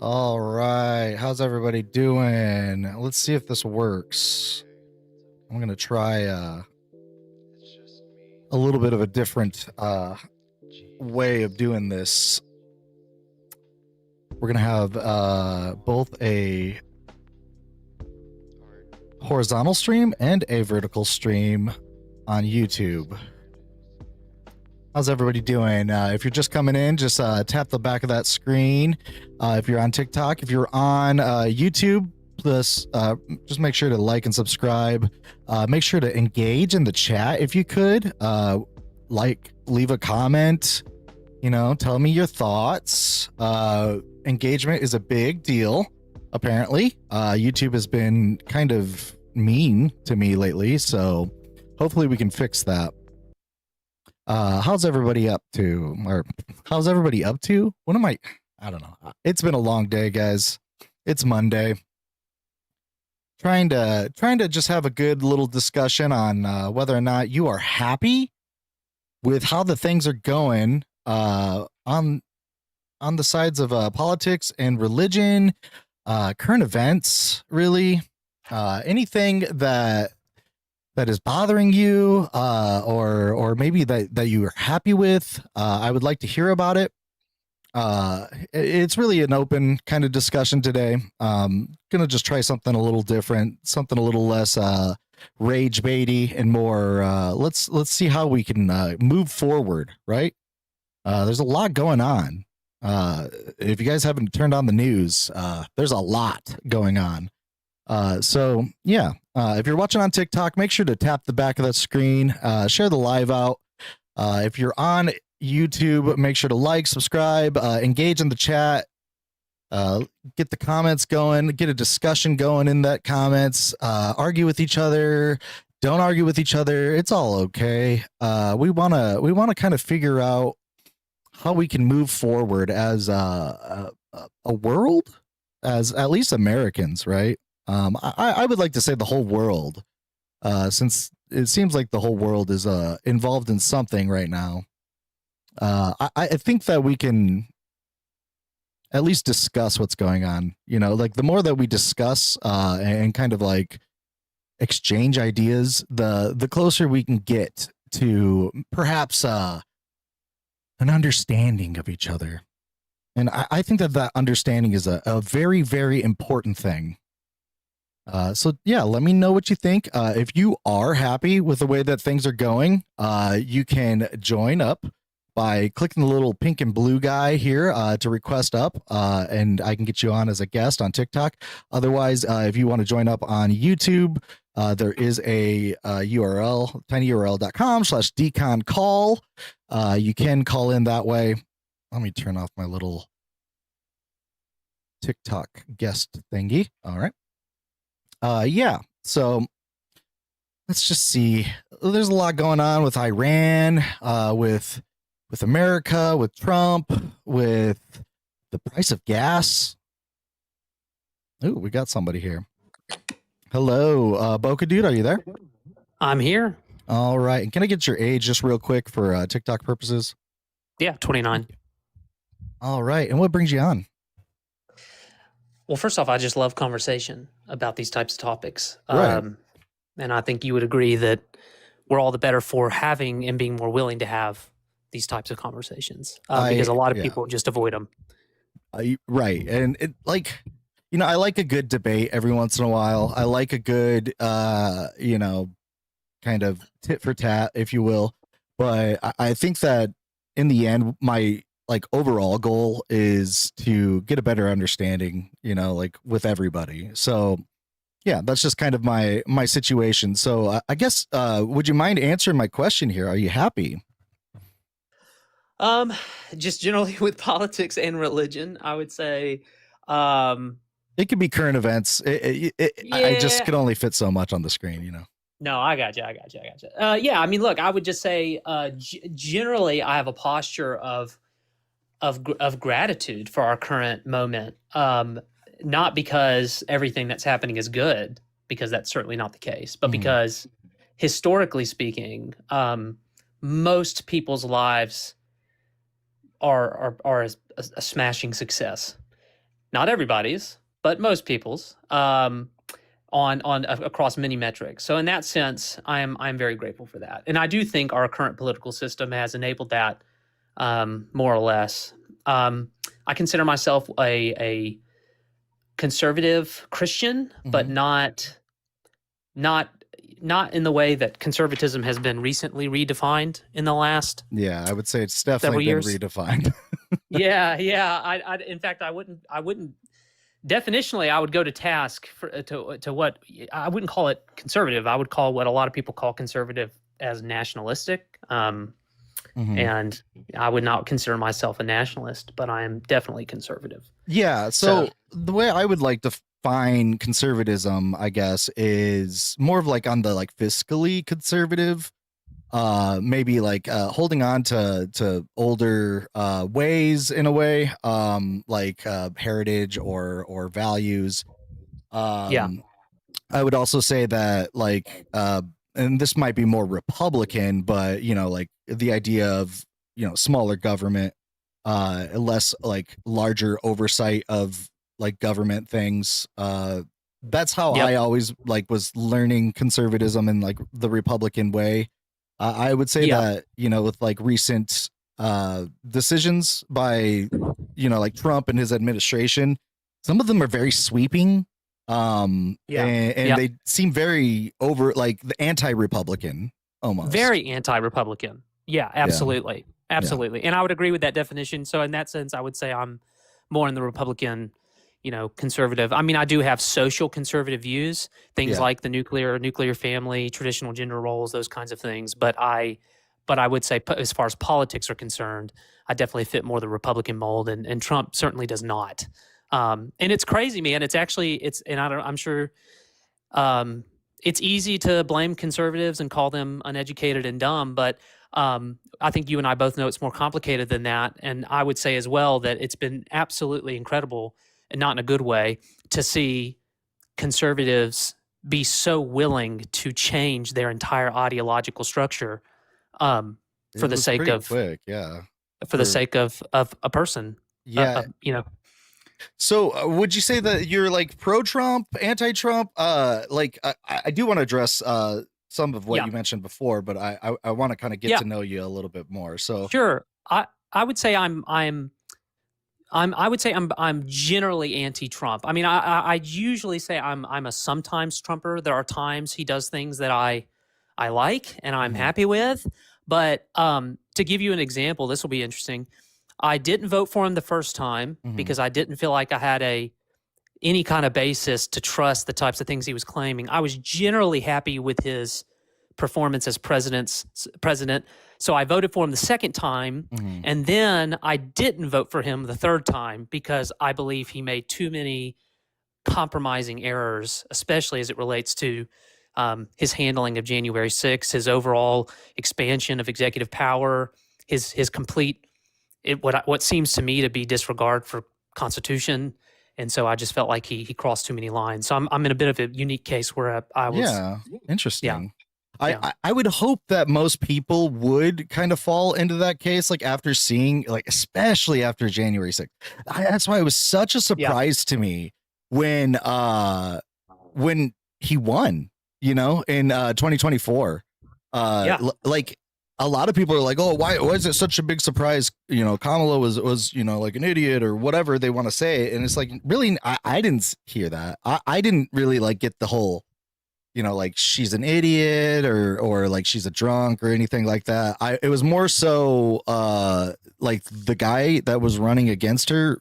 All right. How's everybody doing? Let's see if this works. I'm going to try a little bit of a different way of doing this. We're going to have both a horizontal stream and a vertical stream on YouTube. How's everybody doing? If you're just coming in, just tap the back of that screen. If you're on TikTok, if you're on YouTube, just make sure to like and subscribe. Make sure to engage in the chat if you could. Leave a comment. Tell me your thoughts. Engagement is a big deal, apparently. YouTube has been kind of mean to me lately, so hopefully we can fix that. How's everybody up to? Or how's everybody up to? I don't know. It's been a long day, guys. It's Monday. Trying to just have a good little discussion on whether or not you are happy with how the things are going on the sides of politics and religion, current events, really, anything that is bothering you, or maybe that you are happy with. I would like to hear about it. It's really an open kind of discussion today. Gonna just try something a little different, something a little less rage baity and more. Let's see how we can move forward. Right? There's a lot going on. If you guys haven't turned on the news, there's a lot going on. So yeah, if you're watching on TikTok, make sure to tap the back of that screen, share the live out. If you're on YouTube, make sure to like, subscribe, engage in the chat, get the comments going, get a discussion going in that comments, argue with each other, don't argue with each other. It's all okay. We want to kind of figure out how we can move forward as a world, as at least Americans, right? I would like to say the whole world, since it seems like the whole world is involved in something right now. I think that we can at least discuss what's going on. Like the more that we discuss and kind of like exchange ideas, the closer we can get to perhaps an understanding of each other. And I think that understanding is a very, very important thing. So yeah, let me know what you think. If you are happy with the way that things are going, you can join up by clicking the little pink and blue guy here to request up, and I can get you on as a guest on TikTok. Otherwise, if you want to join up on YouTube, there is a URL, tinyurl.com/deconcall. You can call in that way. Let me turn off my little TikTok guest thingy. All right. Yeah, so let's just see. There's a lot going on with Iran, with America, with Trump, with the price of gas. Ooh, we got somebody here. Hello, Boca Dude, are you there? I'm here. All right, and can I get your age just real quick for TikTok purposes? Yeah, 29. All right, and what brings you on? Well, first off, I just love conversation about these types of topics. Right. And I think you would agree that we're all the better for having and being more willing to have these types of conversations because a lot of people just avoid them. Right. And I like a good debate every once in a while. I like a good, kind of tit for tat, if you will. But I think that in the end, my overall goal is to get a better understanding, with everybody. So yeah, that's just kind of my situation. So I guess, would you mind answering my question here? Are you happy? Just generally with politics and religion, I would say, it could be current events. Yeah. I just can only fit so much on the screen, No, I got you. Yeah, I mean, look, I would just say, generally, I have a posture of gratitude for our current moment. Not because everything that's happening is good, because that's certainly not the case, but because historically speaking, most people's lives are a smashing success. not everybody's, but most people's, on across many metrics. So in that sense, I'm very grateful for that, and I do think our current political system has enabled that, more or less. I consider myself a conservative Christian, but not not in the way that conservatism has been recently redefined in the last Yeah, I would say it's several definitely been years. redefined. Yeah. I in fact, I wouldn't definitionally, I would go to task for to what I wouldn't call it conservative. I would call what a lot of people call conservative as nationalistic. Mhm. And I would not consider myself a nationalist, but I am definitely conservative. Yeah, So so the way I would like to define conservatism, I guess, is more of like on the like fiscally conservative, maybe like holding on to older ways in a way, like heritage or values. yeah, Um I would also say that like and this might be more Republican, but you know, like the idea of, you know, smaller government, less like larger oversight of like government things. That's how yep, I always like was learning conservatism in like the Republican way. I would say yeah, that, you know, with like recent decisions by, you know, like Trump and his administration, some of them are very sweeping, yeah, and yeah. they seem very over like the anti-Republican almost. Very anti-Republican. Yeah, Yeah, absolutely, yeah, absolutely. And I would agree with that definition. So in that sense, I would say I'm more in the Republican, conservative. I mean, I do have social conservative views, things yeah. like the nuclear family, traditional gender roles, those kinds of things. But I would say, as far as politics are concerned, I definitely fit more the Republican mold, and Trump certainly does not. And it's crazy, man. It's actually and I'm sure, um, it's easy to blame conservatives and call them uneducated and dumb, but I think you and I both know it's more complicated than that. And I would say as well that it's been absolutely incredible, and not in a good way, to see conservatives be so willing to change their entire ideological structure, um, It for the was sake pretty of quick, yeah. for the For sake of a person. Yeah. So, would you say that you're like pro-Trump, anti-Trump? Like I do want to address some of what Yeah, you mentioned before, but I want to kind of get yeah, to know you a little bit more. So, sure. I would say I'm generally anti-Trump. I mean, I usually say I'm a sometimes Trumper. There are times he does things that I like and I'm mhm, happy with. But to give you an example, this will be interesting. I didn't vote for him the first time mhm, because I didn't feel like I had any kind of basis to trust the types of things he was claiming. I was generally happy with his performance as president. So I voted for him the second time, mhm. and then I didn't vote for him the third time because I believe he made too many compromising errors, especially as it relates to his handling of January 6th, his overall expansion of executive power, his complete what seems to me to be disregard for Constitution. And so I just felt like he crossed too many lines. So I'm in a bit of a unique case where I was, Yeah, yeah, interesting. I, yeah, I I would hope that most people would kind of fall into that case, like after seeing, like especially after January 6th. That's why it was such a yeah, surprise to me when when he won, you know, in 2024. yeah, Like a lot of people are like, oh, why is it such a big surprise? You know, Kamala was you know, like an idiot or whatever they want to say, and it's like really, I didn't hear that. I didn't really like get the whole, you know, like she's an idiot or like she's a drunk or anything like that. It was more so like the guy that was running against her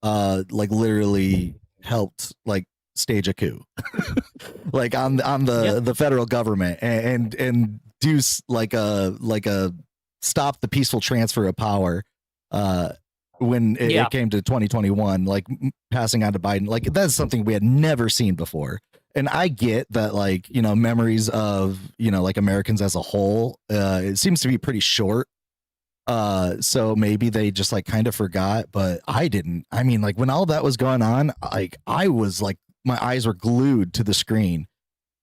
like literally helped like stage a coup like on yeah, the federal government and do like a stop the peaceful transfer of power uh when yeah, it came to 2021, like passing on to Biden. Like that's something we had never seen before. And I get that, like, you know, memories of, you know, like Americans as a whole, it seems to be pretty short. So maybe they just like kind of forgot, but I didn't. I mean, like when all that was going on, like I was like my eyes were glued to the screen.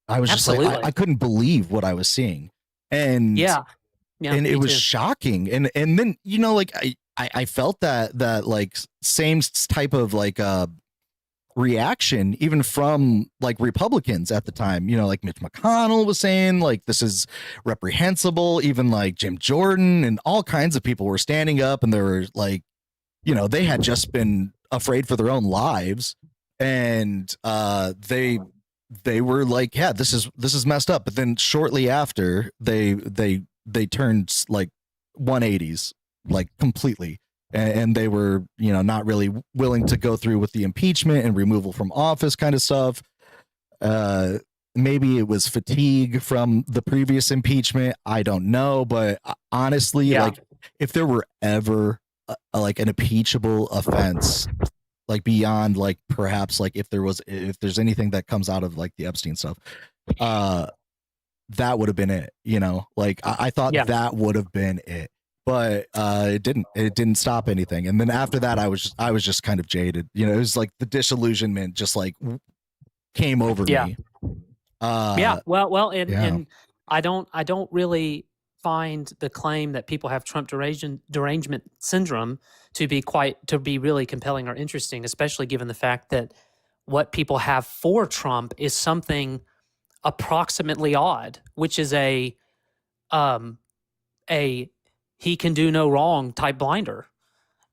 I was just like I absolutely. couldn't believe what I was seeing. And Yeah, yeah, and it me was too. shocking. And then, you know, like I felt that like same type of like reaction even from like Republicans at the time. You know, like Mitch McConnell was saying like this is reprehensible. Even like Jim Jordan and all kinds of people were standing up, and they were like, you know, they had just been afraid for their own lives, and they were like, yeah, this is messed up. But then shortly after, they turned like 180s, like completely, and they were, you know, not really willing to go through with the impeachment and removal from office kind of stuff. Maybe it was fatigue from the previous impeachment. I don't know, but honestly, like if there were ever like an impeachable offense, like beyond like perhaps like if there's anything that comes out of like the Epstein stuff, that would have been it. You know, like I thought that would have been it, but it didn't stop anything. And then after that, I was just kind of jaded. You know, it was like the disillusionment just like came over me. And I don't really find the claim that people have Trump derangement syndrome to be really compelling or interesting, especially given the fact that what people have for Trump is something approximately odd, which is a he can do no wrong type blinder.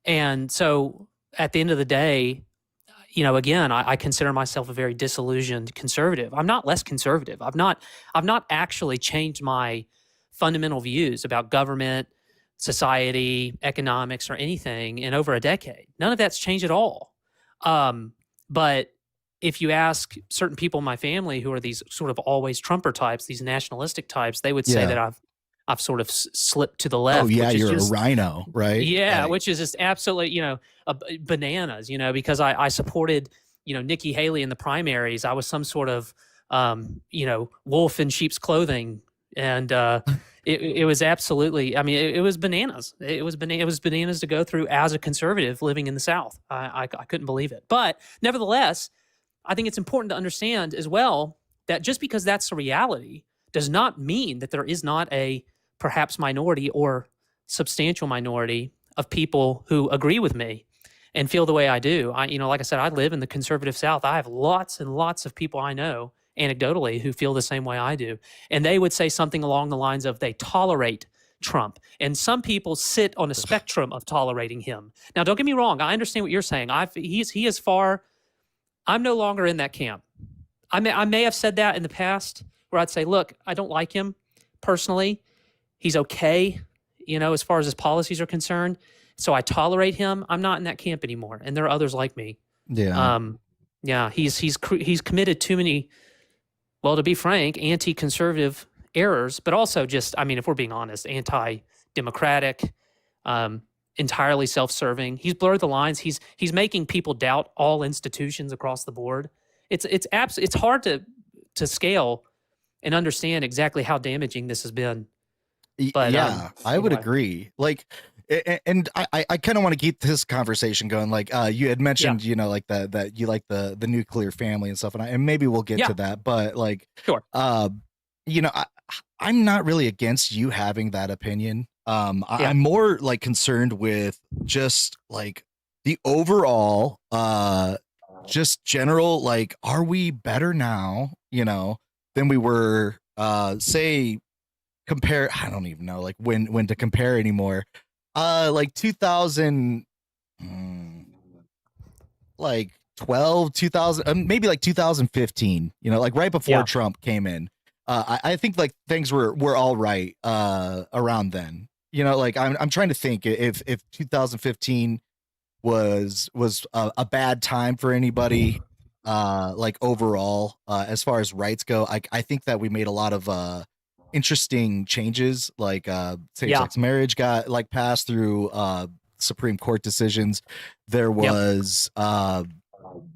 And so at the end of the day, you know, again, I consider myself a very disillusioned conservative. I'm not less conservative. I've not actually changed my fundamental views about government, society, economics, or anything in over a decade. None of that's changed at all. But if you ask certain people in my family who are these sort of always Trumper types, these nationalistic types, they would say that I've sort of slipped to the left. Oh yeah, you're a rhino, right? Yeah, like, which is just absolutely, you know, bananas, you know, because I supported, you know, Nikki Haley in the primaries. I was some sort of, you know, wolf in sheep's clothing. And it was absolutely, I mean, it was bananas. It was bananas to go through as a conservative living in the South. I couldn't believe it. But nevertheless, I think it's important to understand as well that just because that's the reality does not mean that there is not a perhaps minority or substantial minority of people who agree with me and feel the way I do. You know, like I said, I live in the conservative South. I have lots and lots of people I know anecdotally who feel the same way I do. And they would say something along the lines of they tolerate Trump. And some people sit on a spectrum of tolerating him. Now, don't get me wrong. I understand what you're saying. He is far. I'm no longer in that camp. I may have said that in the past where I'd say, look, I don't like him personally. He's okay, you know, as far as his policies are concerned. So I tolerate him. I'm not in that camp anymore. And there are others like me. Yeah. He's committed too many, well, to be frank, anti-conservative errors, but also just, I mean, if we're being honest, anti-democratic, entirely self-serving. He's blurred the lines. He's making people doubt all institutions across the board. It's hard to scale and understand exactly how damaging this has been. But yeah, I would agree. Like, and I kind of want to keep this conversation going. Like, you had mentioned, you know, like that you like the nuclear family and stuff, and maybe we'll get to that. But like, sure, you know, I'm not really against you having that opinion. I'm more like concerned with just like the overall, just general, like, are we better now, you know, than we were, say, compare, I don't even know like when to compare anymore. Like 2000, like 12, 2000, maybe like 2015, you know, like right before Trump came in. I think like things were all right around then. You know, like I'm trying to think if 2015 was a bad time for anybody, like overall, as far as rights go. I think that we made a lot of interesting changes, like same-sex marriage got like passed through Supreme Court decisions. There was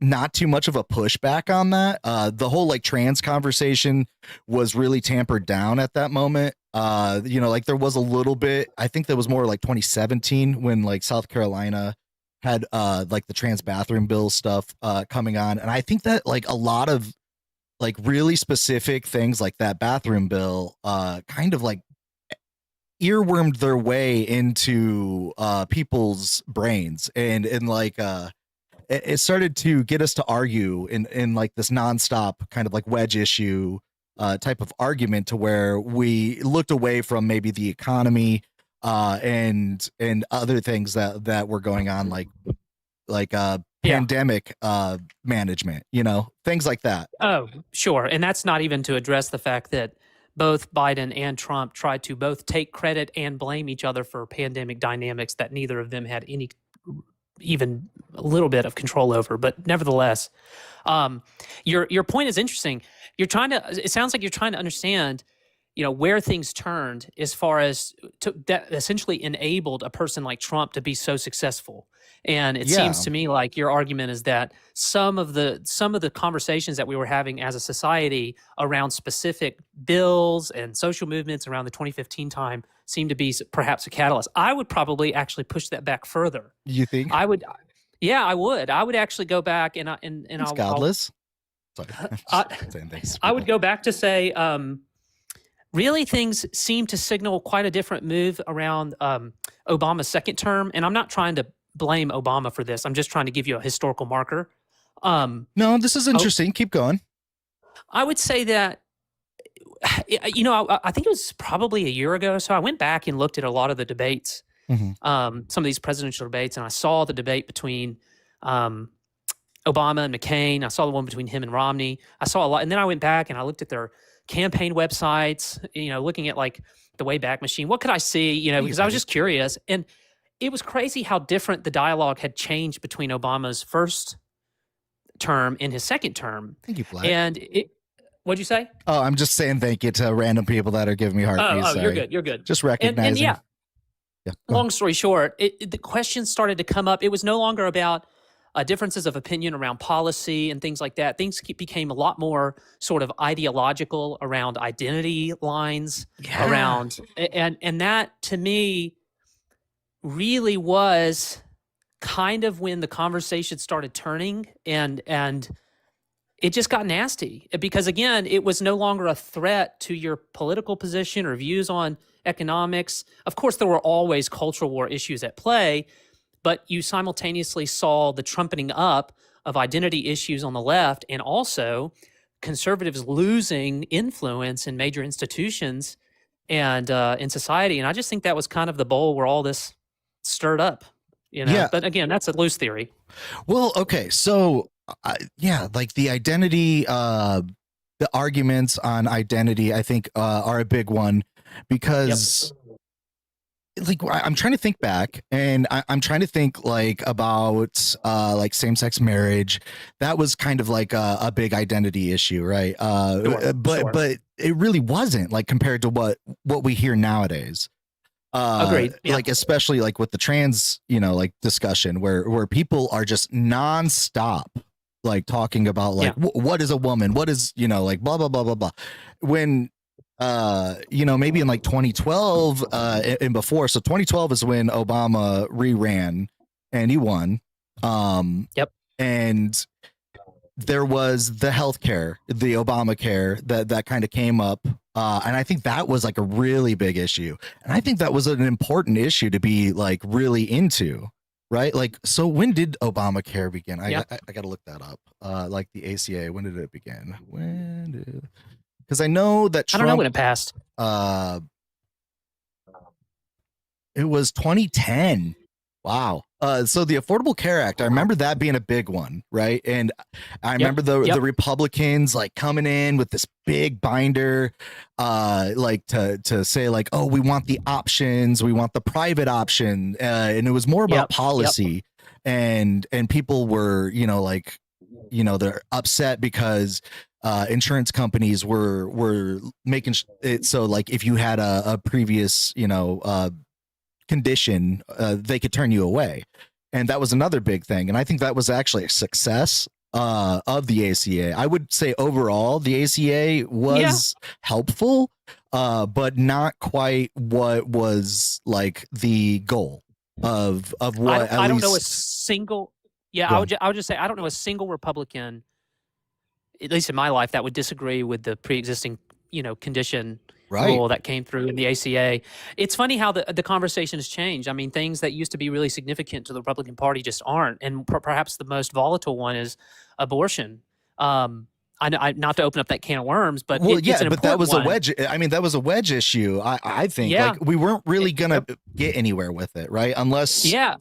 not too much of a pushback on that. The whole like trans conversation was really tampered down at that moment. You know, like there was a little bit, I think that was more like 2017 when like South Carolina had like the trans bathroom bill stuff coming on. And I think that like a lot of like really specific things like that bathroom bill kind of like earwormed their way into people's brains and like it started to get us to argue in like this nonstop kind of like wedge issue type of argument, to where we looked away from maybe the economy and other things that were going on, like Yeah. pandemic management, things like that. Oh, sure. And that's not even to address the fact that both Biden and Trump tried to both take credit and blame each other for pandemic dynamics that neither of them had any even a little bit of control over. But nevertheless, your point is interesting. It sounds like you're trying to understand, where things turned as far as that essentially enabled a person like Trump to be so successful. And it seems to me like your argument is that some of the conversations that we were having as a society around specific bills and social movements around the 2015 time seemed to be perhaps a catalyst. I would probably actually push that back further. You think? I would. Yeah, I would. I would actually go back and it's godless. Sorry. Saying things. I would go back to say, really, things seem to signal quite a different move around Obama's second term. And I'm not trying to blame Obama for this. I'm just trying to give you a historical marker. No, this is interesting. Keep going. I would say that, I think it was probably a year ago. So I went back and looked at a lot of the debates, some of these presidential debates, and I saw the debate between Obama and McCain. I saw the one between him and Romney. I saw a lot. And then I went back and I looked at their campaign websites, looking at like the Wayback Machine. What could I see, because I was just curious. And it was crazy how different the dialogue had changed between Obama's first term and his second term. Thank you, Black. And what'd you say? Oh, I'm just saying thank you to random people that are giving me heartbeats. Oh, you're good. You're good. Just recognizing. And yeah. Long story short, the questions started to come up. It was no longer about differences of opinion around policy and things like that. Things became a lot more sort of ideological around identity lines, around, and that to me really was kind of when the conversation started turning, and it just got nasty, because again, it was no longer a threat to your political position or views on economics. Of course, there were always cultural war issues at play, but you simultaneously saw the trumpeting up of identity issues on the left, and also conservatives losing influence in major institutions and in society. And I just think that was kind of the bowl where all this stirred up, Yeah. But again, that's a loose theory. Well, okay. So, like the identity, the arguments on identity, I think are a big one, because like I'm trying to think back, and I'm trying to think like about like same-sex marriage. That was kind of like a big identity issue, right? But it really wasn't, like, compared to what we hear nowadays. Agreed. Yeah. Like especially like with the trans, like discussion where people are just nonstop like talking about like what is a woman, what is like blah blah blah blah blah. When maybe in like 2012 and before. So 2012 is when Obama reran and he won. And there was the healthcare, the Obamacare that kind of came up. And I think that was like a really big issue. And I think that was an important issue to be like really into, right? Like, so when did Obamacare begin? I got to look that up. Like the ACA, when did it begin? Because I know that Trump, I don't know when it passed. It was 2010. Wow. So the Affordable Care Act, I remember that being a big one, right? And I remember the Republicans like coming in with this big binder, like to say like, oh, we want the options, we want the private option, and it was more about policy, and people were they're upset because insurance companies were making it so like if you had a previous condition, they could turn you away. And that was another big thing. And I think that was actually a success of the ACA. I would say overall the ACA was helpful, but not quite what was like the goal of what I don't know a single I would just say I don't know a single Republican, at least in my life, that would disagree with the pre-existing condition Right. rule that came through in the ACA. It's funny how the conversation has changed. I mean, things that used to be really significant to the Republican Party just aren't. And perhaps the most volatile one is abortion. Not to open up that can of worms, but Well, it's yeah, an but that important was a one. wedge. I mean, that was a wedge issue. I think Yeah. like we weren't really gonna Yep. get anywhere with it, right? Yeah.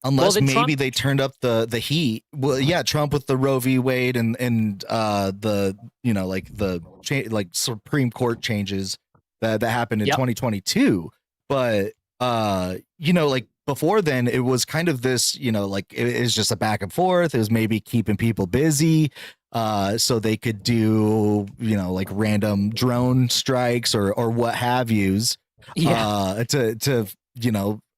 Unless then maybe Trump. they turned up the heat. Well, yeah, Trump with the Roe v. Wade and the like the like Supreme Court changes that happened in Yep. 2022. But like before then, it was kind of this, like it was just a back and forth. It was maybe keeping people busy, so they could do like random drone strikes or what have yous, Yeah. to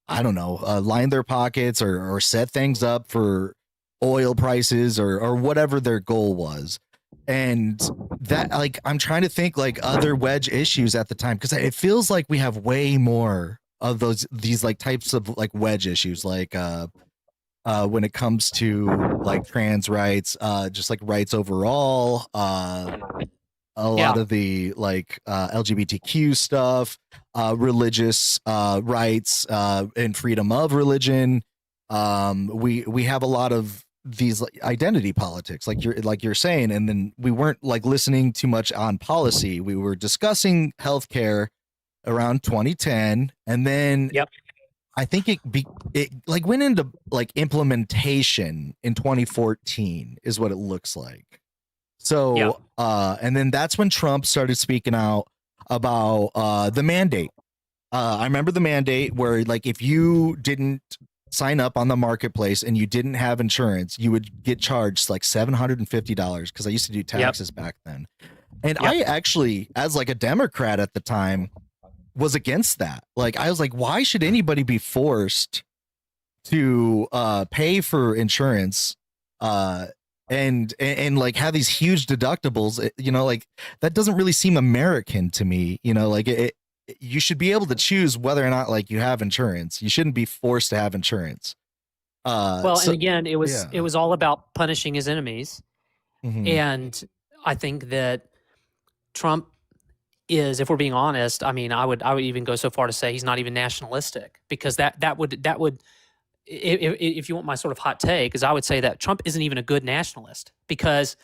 I don't know, line their pockets or set things up for oil prices or whatever their goal was. And that, like, I'm trying to think like other wedge issues at the time, because it feels like we have way more of these like types of like wedge issues, like when it comes to like trans rights, just like rights overall, a lot of the like LGBTQ stuff, religious rights, and freedom of religion. We have a lot of these like, identity politics, like you're saying, and then we weren't like listening too much on policy. We were discussing healthcare around 2010, and then Yep. I think it like went into like implementation in 2014 is what it looks like. So, Yeah. and then that's when Trump started speaking out about the mandate. I remember the mandate where, like, if you didn't sign up on the marketplace and you didn't have insurance, you would get charged like $750, because I used to do taxes back then. And I actually, as like a Democrat at the time, was against that. Like, I was like, why should anybody be forced to pay for insurance and like have these huge deductibles? Like, that doesn't really seem American to me. Like you should be able to choose whether or not like you have insurance. You shouldn't be forced to have insurance. Well, and again, it was all about punishing his enemies. Mhm. And I think that Trump is, if we're being honest, I mean, I would even go so far to say he's not even nationalistic, because that would if you want my sort of hot take, is I would say that Trump isn't even a good nationalist, because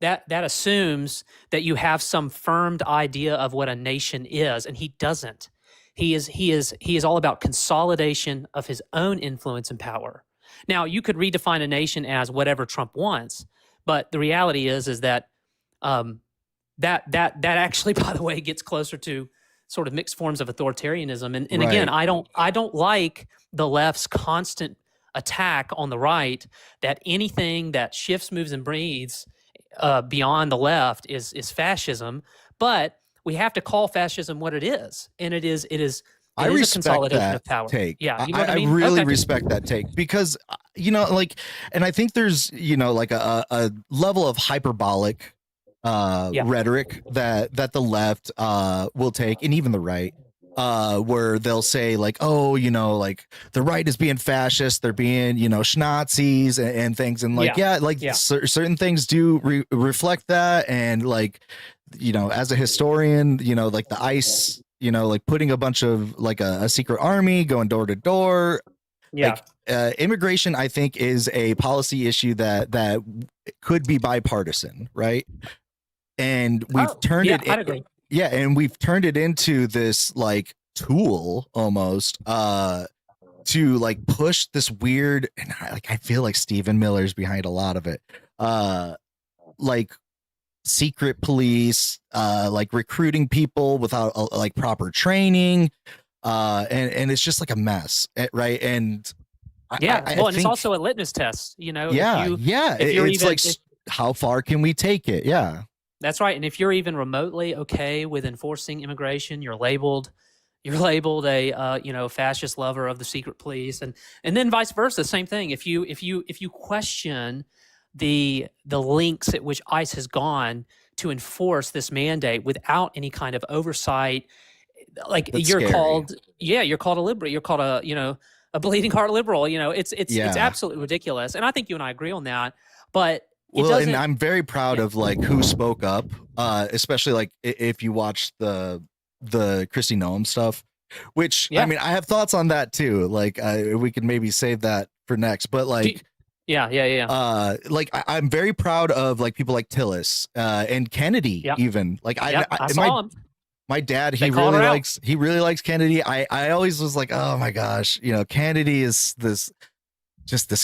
that assumes that you have some firmed idea of what a nation is, and he doesn't. He is all about consolidation of his own influence and power. Now, you could redefine a nation as whatever Trump wants, but the reality is that that actually, by the way, gets closer to sort of mixed forms of authoritarianism. And Right. again, I don't like the left's constant attack on the right, that anything that shifts, moves, and breathes beyond the left is fascism. But we have to call fascism what it is, and it is I a respect consolidation that of power. take. Yeah, you know what I I mean? really Okay. respect that take, because like, and I think there's like a level of hyperbolic rhetoric that the left will take, and even the right, where they'll say like, oh, like the right is being fascist, they're being Schnazis and things, and like certain things do reflect that, and like as a historian, like the ICE, like putting a bunch of like a secret army going door to door. Like immigration, I think, is a policy issue that could be bipartisan, right? And we've turned it. I'd agree. Yeah, and we've turned it into this like tool almost to like push this weird, and I feel like Stephen Miller's behind a lot of it. Like secret police, like recruiting people without like proper training, and it's just like a mess, right? And Yeah, I well, and think, it's also a litmus test, yeah, if you're it's even, like, how far can we take it? Yeah, that's right. And if you're even remotely okay with enforcing immigration, you're labeled a fascist lover of the secret police, and then vice versa, same thing. If you question the lengths at which ICE has gone to enforce this mandate without any kind of oversight, like, that's you're scary. called a liberal, you're called a bleeding heart liberal. It's absolutely ridiculous, and I think you and I agree on that. But and I'm very proud of like who spoke up, especially like if you watch the the Kristi Noem stuff, which Yeah. I mean, I have thoughts on that too. Like, we could maybe save that for next, but like, like I'm very proud of like people like Tillis, and Kennedy, Yeah. even like I saw him. my dad, They called her out. he really likes Kennedy. I always was like, oh my gosh, you know, Kennedy is this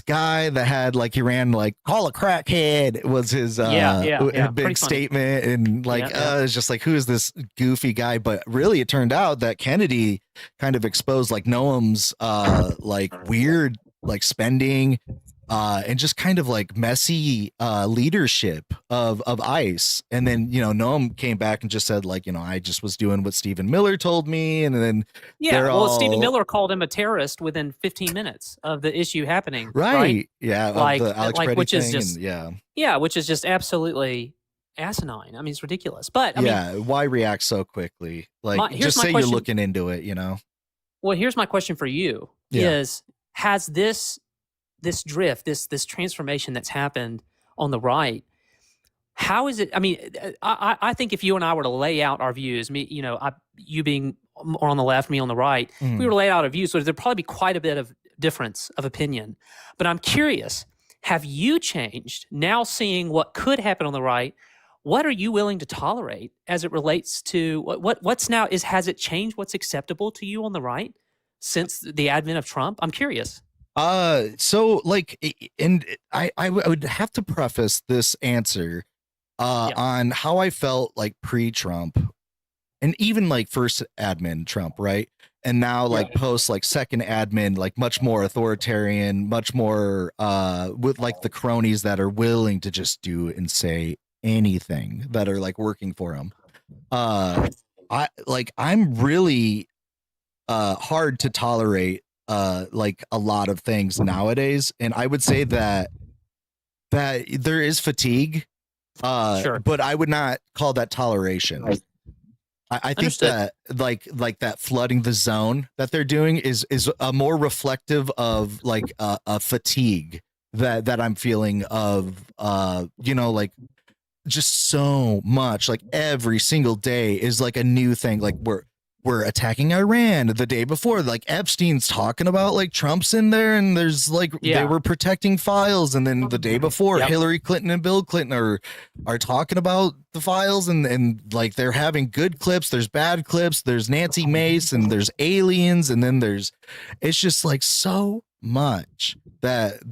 guy that had like, he ran like call a crackhead was his big statement, and like it's just like, who is this goofy guy? But really it turned out that Kennedy kind of exposed like Noam's like weird like spending and just kind of like messy leadership of ICE. And then, you know, Noam came back and just said like, you know, I just was doing what Stephen Miller told me. And then Stephen Miller called him a terrorist within 15 minutes of the issue happening. Right. Yeah. Like, the Alex like Preddy which is thing, just which is just absolutely asinine. I mean, it's ridiculous. But I mean, why react so quickly? Like, just say you're looking into it, you know? Well, here's my question for you is, has this drift, this transformation that's happened on the right, how is it? I mean, I think if you and I were to lay out our views, me, you know, you being more on the left, me on the right, we were to lay out our views, so there'd probably be quite a bit of difference of opinion. But I'm curious, have you changed now seeing what could happen on the right? What are you willing to tolerate as it relates to what's now has it changed what's acceptable to you on the right since the advent of Trump? I'm curious. So like, and I would have to preface this answer on how I felt like pre-Trump, and even like first admin Trump, right? And now like post like second admin, like much more authoritarian, much more with like the cronies that are willing to just do and say anything, that are like working for him. I'm really hard to tolerate like a lot of things nowadays, and I would say that there is fatigue, but I would not call that toleration. I think that like that flooding the zone that they're doing is a more reflective of like a fatigue that I'm feeling of you know, like just so much, like every single day is like a new thing. Like we're attacking Iran the day before, like Epstein's talking about like Trump's in there, and there's like they were protecting files, and then the day before Hillary Clinton and Bill Clinton are talking about the files, and like they're having good clips, there's bad clips, there's Nancy Mace, and there's aliens, and then it's just like so much that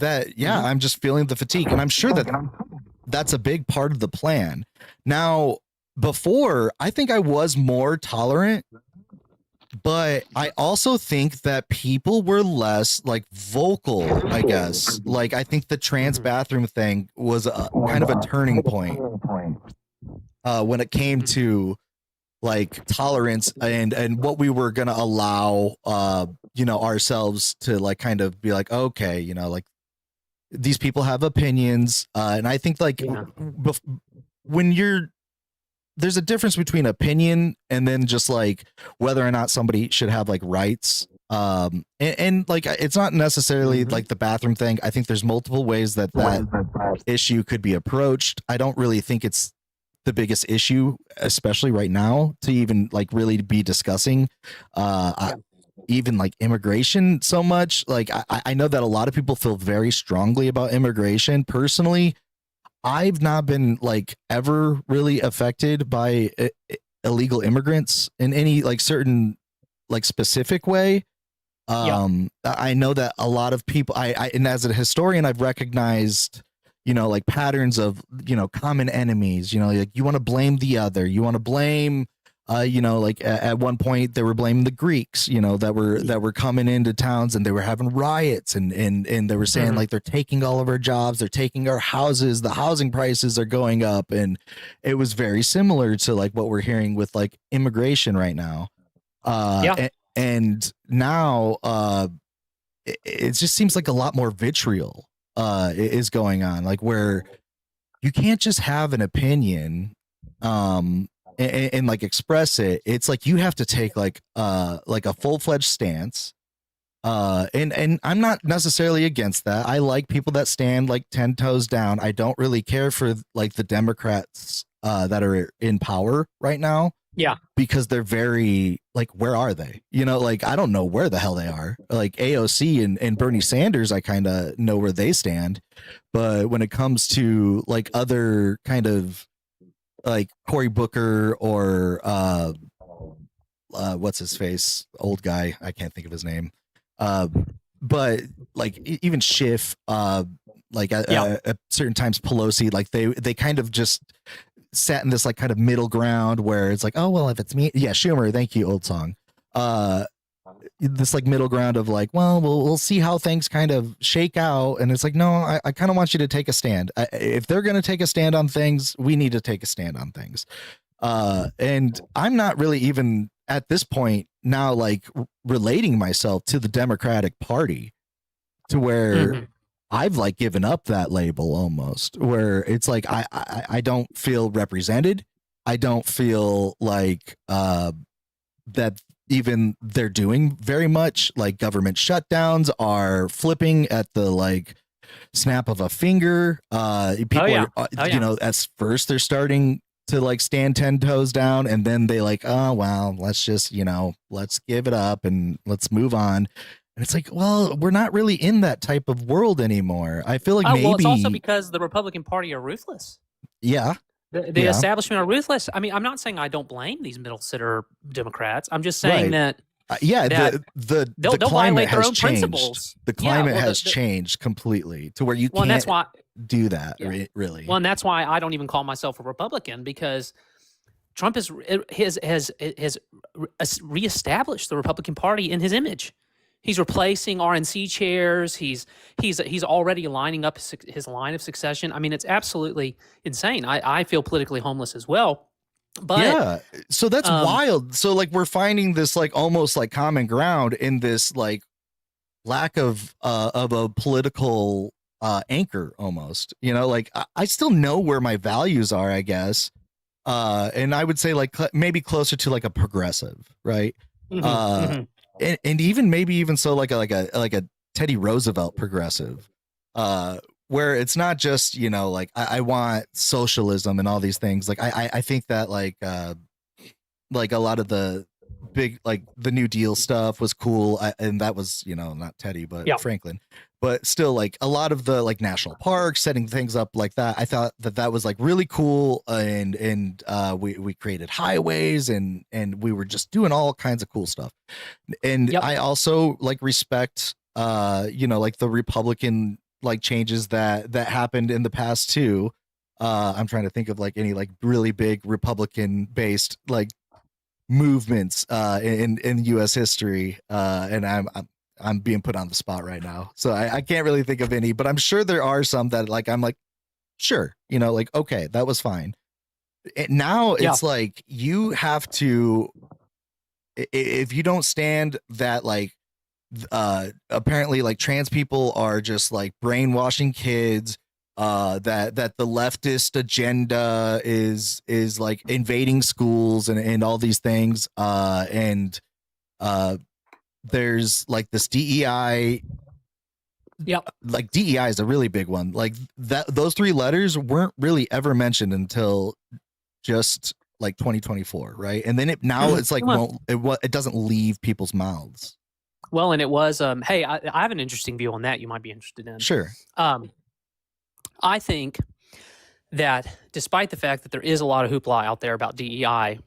I'm just feeling the fatigue, and I'm sure that that's a big part of the plan. Now, before, I think I was more tolerant, but I also think that people were less like vocal, I guess. Like, I think the trans bathroom thing was kind of a turning point when it came to like tolerance and what we were going to allow, you know, ourselves to like kind of be like, okay, you know, like these people have opinions. And I think like when there's a difference between opinion and then just like whether or not somebody should have like rights. And like, it's not necessarily like the bathroom thing. I think there's multiple ways that issue could be approached. I don't really think it's the biggest issue, especially right now, to even like really be discussing, even like immigration so much. Like, I know that a lot of people feel very strongly about immigration. Personally, I've not been like ever really affected by illegal immigrants in any like certain like specific way. I know that a lot of people, and as a historian, I've recognized, you know, like patterns of, you know, common enemies, you know, like you want to blame the other, you want to blame, you know, like at one point they were blaming the Greeks, you know, that were coming into towns and they were having riots, and they were saying like, they're taking all of our jobs, they're taking our houses, the housing prices are going up. And it was very similar to like what we're hearing with like immigration right now. And now it just seems like a lot more vitriol is going on, like where you can't just have an opinion and like express it. It's like you have to take like a full-fledged stance, and I'm not necessarily against that. I like people that stand like 10 toes down. I don't really care for like the Democrats that are in power right now. Yeah. because they're very like, where are they? You know, like I don't know where the hell they are. Like AOC and Bernie Sanders, I kind of know where they stand, but when it comes to like other kind of like Cory Booker or what's his face, old guy, I can't think of his name, uh, but like even Schiff, like at certain times Pelosi, like they kind of just sat in this like kind of middle ground where it's like, oh well, if it's me, yeah, Schumer, thank you, old song. This like middle ground of like, well, we'll see how things kind of shake out, and it's like, no, I kind of want you to take a stand. If they're going to take a stand on things, we need to take a stand on things. And I'm not really even at this point now like relating myself to the Democratic Party to where I've like given up that label almost, where it's like I don't feel represented. I don't feel like that even they're doing very much. Like government shutdowns are flipping at the like snap of a finger. People are, you know, at first they're starting to like stand 10 toes down, and then they like, oh well, let's just, you know, let's give it up and let's move on. And it's like, well, we're not really in that type of world anymore. I feel like maybe. Well, it's also because the Republican Party are ruthless. Yeah. The establishment are ruthless. I mean, I'm not saying I don't blame these middle sitter Democrats. I'm just saying that the climate has changed. Principles. The climate has changed completely to where you can't that's why, do that, really. Well, and that's why I don't even call myself a Republican, because Trump has reestablished the Republican Party in his image. He's replacing RNC chairs. He's already lining up his line of succession. I mean, it's absolutely insane. I feel politically homeless as well. But yeah, so that's wild. So like we're finding this like almost like common ground in this like lack of a political anchor almost. You know, like I still know where my values are, I guess. And I would say like maybe closer to like a progressive, right? And even maybe even so like a Teddy Roosevelt progressive, where it's not just, you know, like I want socialism and all these things. Like I think that like a lot of the big like the New Deal stuff was cool, and that was, you know, not Teddy but Franklin, but still like a lot of the like national parks, setting things up like that. I thought that was like really cool, and we created highways and we were just doing all kinds of cool stuff. And I also like respect you know, like the Republican like changes that happened in the past too. I'm trying to think of like any like really big Republican based like movements in US history, and I'm being put on the spot right now, so I can't really think of any, but I'm sure there are some that like I'm like, sure, you know, like okay, that was fine. Now it's like you have to, if you don't stand that like apparently like trans people are just like brainwashing kids, that the leftist agenda is like invading schools and all these things, and there's like this DEI. Like DEI is a really big one. Like that, those three letters weren't really ever mentioned until just like 2024, right? And then it's like it doesn't leave people's mouths. Well, and it was hey, I have an interesting view on that you might be interested in. Sure. I think that despite the fact that there is a lot of hoopla out there about DEI,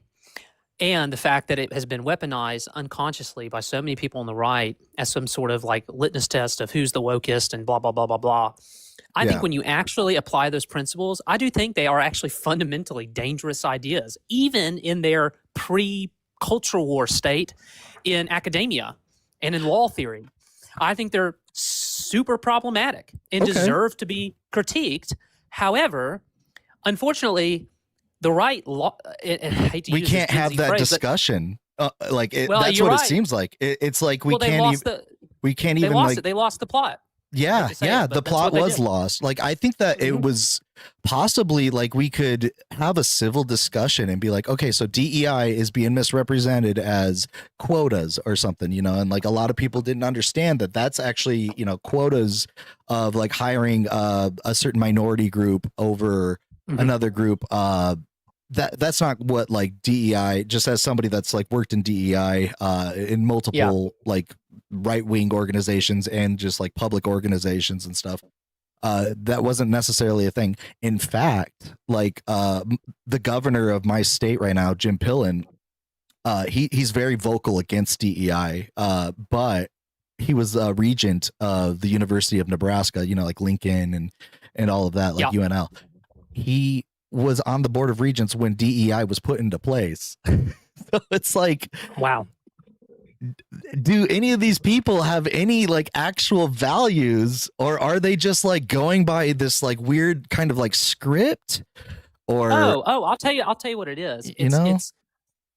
and the fact that it has been weaponized unconsciously by so many people on the right as some sort of like litmus test of who's the wokest and blah, blah, blah, blah, blah. I think when you actually apply those principles, I do think they are actually fundamentally dangerous ideas, even in their pre-cultural war state in academia and in law theory. I think they're super problematic and deserve to be critiqued. However, unfortunately, the right law. We can't have that discussion. That's what it seems like. It's like we can't even. They lost the plot. Yeah, the plot was lost. Like I think that it was possibly like we could have a civil discussion and be like, okay, so DEI is being misrepresented as quotas or something, you know, and like a lot of people didn't understand that that's actually, you know, quotas of like hiring a certain minority group over another group, that's not what like DEI, just as somebody that's like worked in DEI in Yeah. multiple like right-wing organizations and just like public organizations and stuff. That wasn't necessarily a thing. In fact, like the governor of my state right now, Jim Pillen, he's very vocal against DEI, but he was a regent of the University of Nebraska, you know, like Lincoln and all of that, like Yeah. UNL. He was on the board of regents when DEI was put into place. So it's like, Wow. do any of these people have any like actual values, or are they just like going by this like weird kind of like script? Or I'll tell you what it is. you know, It's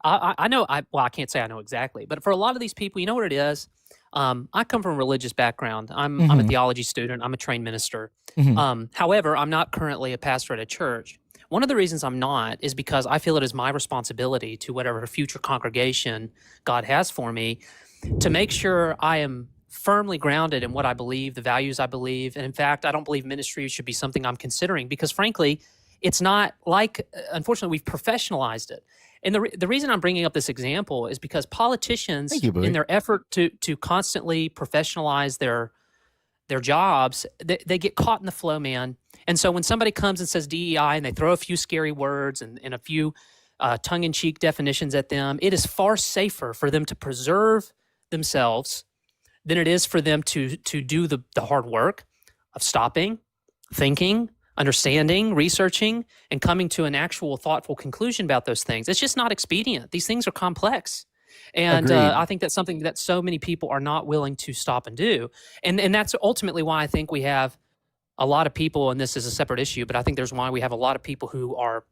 I know well, I can't say I know exactly, but for a lot of these people, you know what it is? I come from a religious background. I'm a theology student. I'm a trained minister. However, I'm not currently a pastor at a church. One of the reasons I'm not is because I feel it is my responsibility to whatever future congregation God has for me to make sure I am firmly grounded in what I believe, the values I believe. And in fact, I don't believe ministry should be something I'm considering because frankly, it's not like, unfortunately, we've professionalized it. And the reason I'm bringing up this example is because politicians, in their effort to constantly professionalize their jobs, they get caught in the flow, man. And so when somebody comes and says DEI and they throw a few scary words and a few tongue-in-cheek definitions at them, it is far safer for them to preserve themselves than it is for them to do the hard work of stopping, thinking, understanding, researching, and coming to an actual thoughtful conclusion about those things. It's just not expedient. These things are complex. And I think that's something that so many people are not willing to stop and do. And that's ultimately why I think we have a lot of people, and this is a separate issue, but I think there's why we have a lot of people who are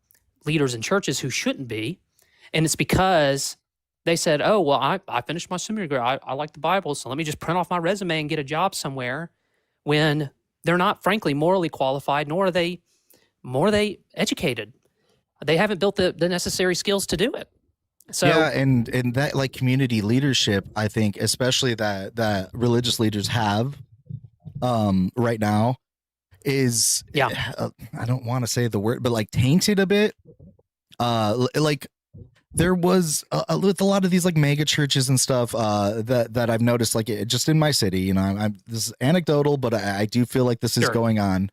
leaders in churches who shouldn't be. And it's because they said, oh, well, I finished my seminary degree. I like the Bible, so let me just print off my resume and get a job somewhere, when they're not, frankly, morally qualified, nor are they educated. They haven't built the necessary skills to do it. So yeah, and that like community leadership, I think, especially that religious leaders have right now, is I don't want to say the word, but like tainted a bit. Like there was with a lot of these like mega churches and stuff that I've noticed, like just in my city, you know, I'm this is anecdotal, but I do feel like this is going on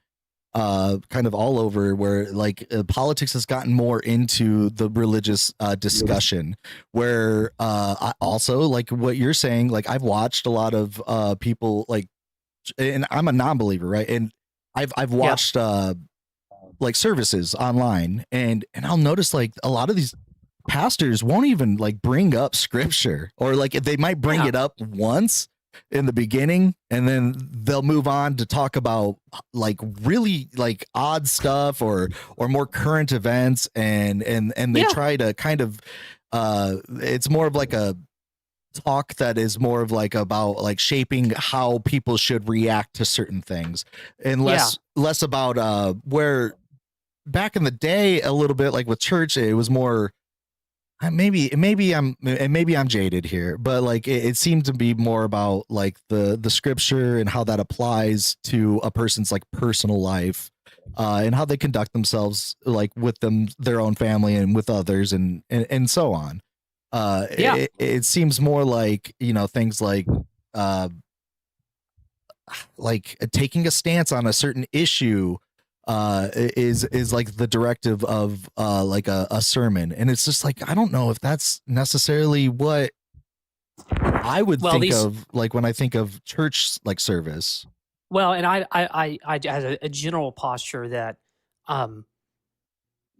kind of all over, where like politics has gotten more into the religious discussion, where I also, like what you're saying, like I've watched a lot of people like, and I'm a non-believer, right? And I've watched like services online, and I'll notice like a lot of these pastors won't even like bring up scripture, or like they might bring it up once in the beginning, and then they'll move on to talk about like really like odd stuff or more current events, and they try to kind of it's more of like a talk that is more of like about like shaping how people should react to certain things, and less about where back in the day a little bit like with church it was more, maybe I'm jaded here, but like it seemed to be more about like the scripture and how that applies to a person's like personal life, and how they conduct themselves like with their own family and with others, and so on. It seems more like, you know, things like taking a stance on a certain issue is like the directive of like a sermon, and it's just like I don't know if that's necessarily what I would think of like when I think of church like service. Well, and I as a general posture that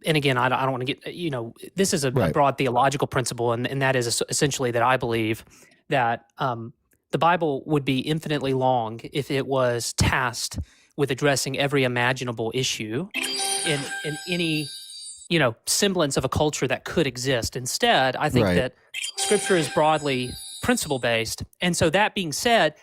and again, I don't want to get, you know, this is a broad theological principle, and that is essentially that I believe that the Bible would be infinitely long if it was tasked with addressing every imaginable issue in any, you know, semblance of a culture that could exist. Instead, I think that Scripture is broadly principle-based. And so that being said,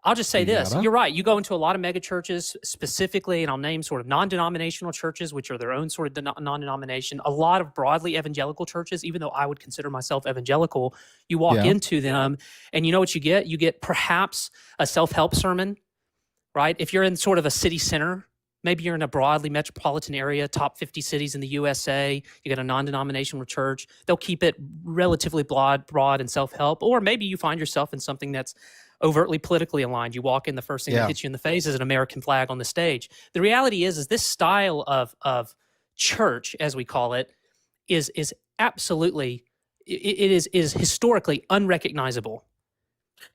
I'll just say this. You're right. You go into a lot of mega churches specifically, and I'll name sort of non-denominational churches, which are their own sort of non-denomination. A lot of broadly evangelical churches, even though I would consider myself evangelical, you walk into them and you know what you get? You get perhaps a self-help sermon, right? If you're in sort of a city center maybe you're in a broadly metropolitan area, top 50 cities in the USA, you got a non-denominational church, they'll keep it relatively broad and self-help. Or maybe you find yourself in something that's overtly politically aligned. You walk in, the first thing that Yeah. hits you in the face is an American flag on the stage. The reality is this style of church, as we call it, is absolutely, it is historically unrecognizable.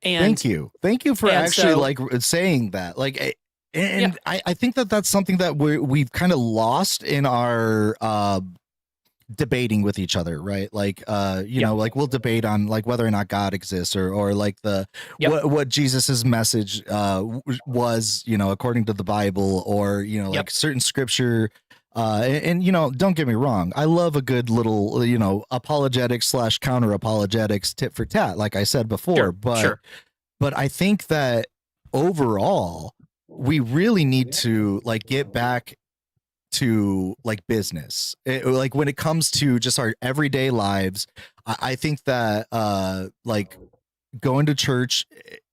And thank you for actually so, like saying that, like, yeah, and I think that that's something that we've kind of lost in our debating with each other, right? Like you yeah, know, like we'll debate on like whether or not God exists, or like the yep, what Jesus's message was, you know, according to the Bible, or you know, like yep, certain scripture. And you know, don't get me wrong, I love a good little, you know, apologetics / counter apologetics tit for tat, like I said before. sure, But sure. I think that overall we really need to like get back to like business. Like when it comes to just our everyday lives, I think that like going to church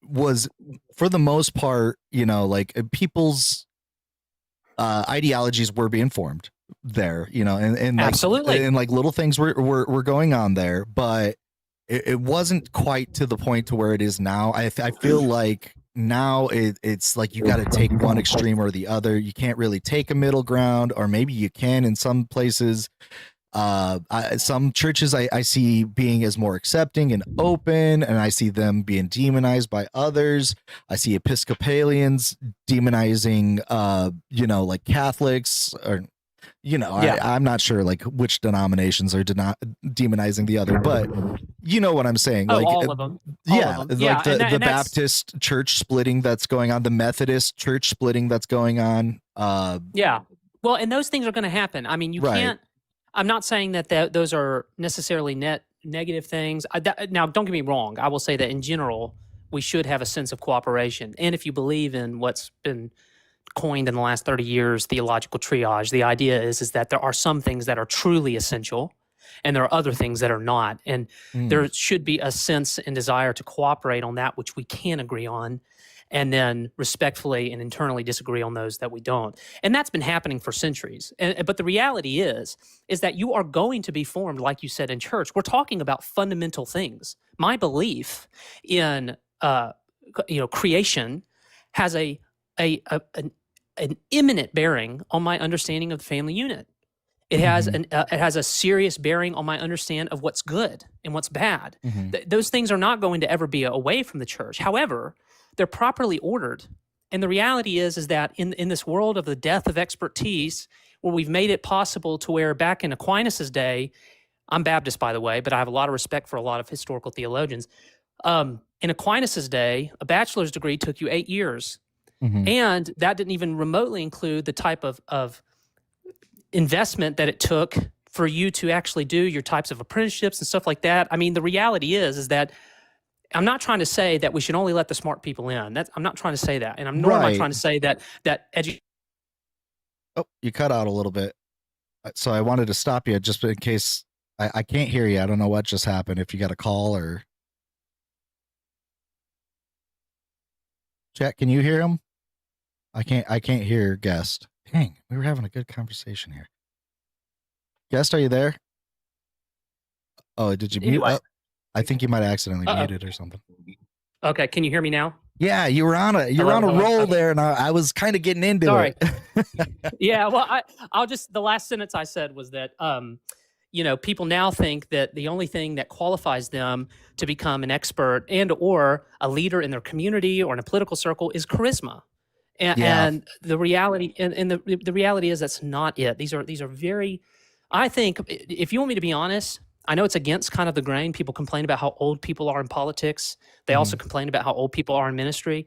was, for the most part, you know, like people's ideologies were being formed there, you know, Absolutely. and like little things were going on there, but it wasn't quite to the point to where it is now. I feel like now it's like you got to take one extreme or the other. You can't really take a middle ground, or maybe you can in some places. Some churches I see being as more accepting and open, and I see them being demonized by others. I see Episcopalians demonizing you know, like Catholics, or you know, Yeah. I'm not sure like which denominations are demonizing the other, but you know what I'm saying. Oh, Like all of them. All of yeah, them. Yeah, like the and that's Baptist church splitting that's going on, the Methodist church splitting that's going on. yeah. Well, and those things are going to happen. I mean, you Right. can't. I'm not saying that those are necessarily negative things. Now, don't get me wrong. I will say that in general, we should have a sense of cooperation. And if you believe in what's been coined in the last 30 years, theological triage, the idea is that there are some things that are truly essential, and there are other things that are not. And Mm. there should be a sense and desire to cooperate on that which we can agree on, and then respectfully and internally disagree on those that we don't. And that's been happening for centuries. But the reality is that you are going to be formed, like you said, in church. We're talking about fundamental things. My belief in creation has an imminent bearing on my understanding of the family unit. It has Mhm. it has a serious bearing on my understand of what's good and what's bad. Mhm. Those things are not going to ever be away from the church. However, they're properly ordered. And the reality is that in this world of the death of expertise, where we've made it possible to where back in Aquinas's day, I'm Baptist by the way, but I have a lot of respect for a lot of historical theologians. In Aquinas's day, a bachelor's degree took you 8 years. Mhm. And that didn't even remotely include the type of investment that it took for you to actually do your types of apprenticeships and stuff like that. I mean, the reality is that I'm not trying to say that we should only let the smart people in. I'm not trying to say that, and nor am I Right. trying to say that education. Oh, you cut out a little bit. So I wanted to stop you just in case I can't hear you. I don't know what just happened. If you got a call or chat, can you hear him? I can't hear guest. Dang, we were having a good conversation here. Guest, are you there? Oh, did you mute? Anyway, I think you might have accidentally uh-oh. muted or something. Okay, can you hear me now? Yeah, you were on a Hello? roll Okay. there, and I was kind of getting into Sorry. it. Yeah, well, I'll just, the last sentence I said was that people now think that the only thing that qualifies them to become an expert and or a leader in their community or in a political circle is charisma. Yeah. And the reality and the reality is that's not it. These are very, I think, if you want me to be honest, I know it's against kind of the grain. People complain about how old people are in politics. They also complain about how old people are in ministry.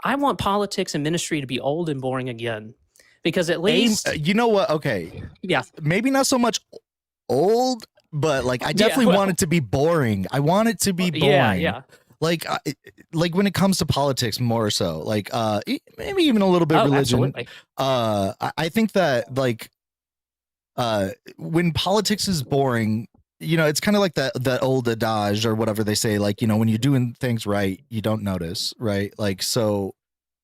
I want politics and ministry to be old and boring again, because at least You know what? Okay, yeah, maybe not so much old, but like I yeah, definitely want well, it to be boring. I want it to be yeah, boring. yeah. Like when it comes to politics, more so. Like maybe even a little bit Oh, religion. absolutely. I think that like when politics is boring, you know, it's kind of like that old adage or whatever they say. Like, you know, when you're doing things right, you don't notice, right? Like so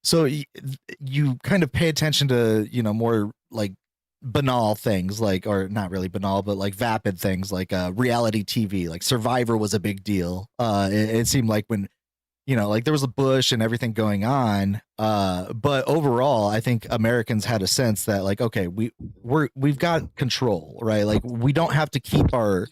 So you kind of pay attention to, more like banal things, like, or not really banal, but like vapid things, like reality TV. Like Survivor was a big deal. It seemed like when, like there was a Bush and everything going on. But overall, I think Americans had a sense that like, okay, we've got control, right? Like we don't have to keep our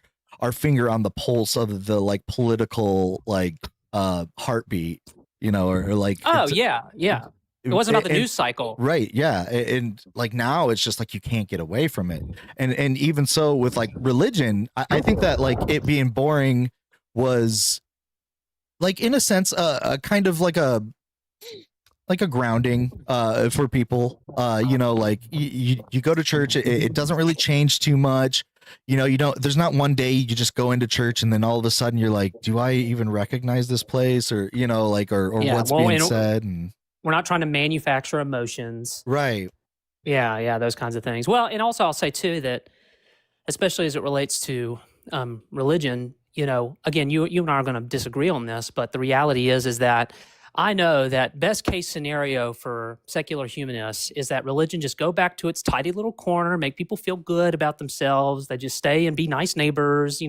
finger on the pulse of the like political like heartbeat, or like, Oh yeah, yeah. It wasn't about the news cycle. right? Yeah. And like now it's just like you can't get away from it. And even so with like religion, I think that like it being boring was like in a sense a kind of like a grounding for people. Like you go to church, it doesn't really change too much. You don't, there's not one day you just go into church and then all of a sudden you're like, do I even recognize this place? Or like or Yeah, what's well, being said. And we're not trying to manufacture emotions. right. Yeah, those kinds of things. Well, and also I'll say too that, especially as it relates to religion, again, you and I are going to disagree on this, but the reality is that I know that best case scenario for secular humanists is that religion just go back to its tidy little corner, make people feel good about themselves. They just stay and be nice neighbors,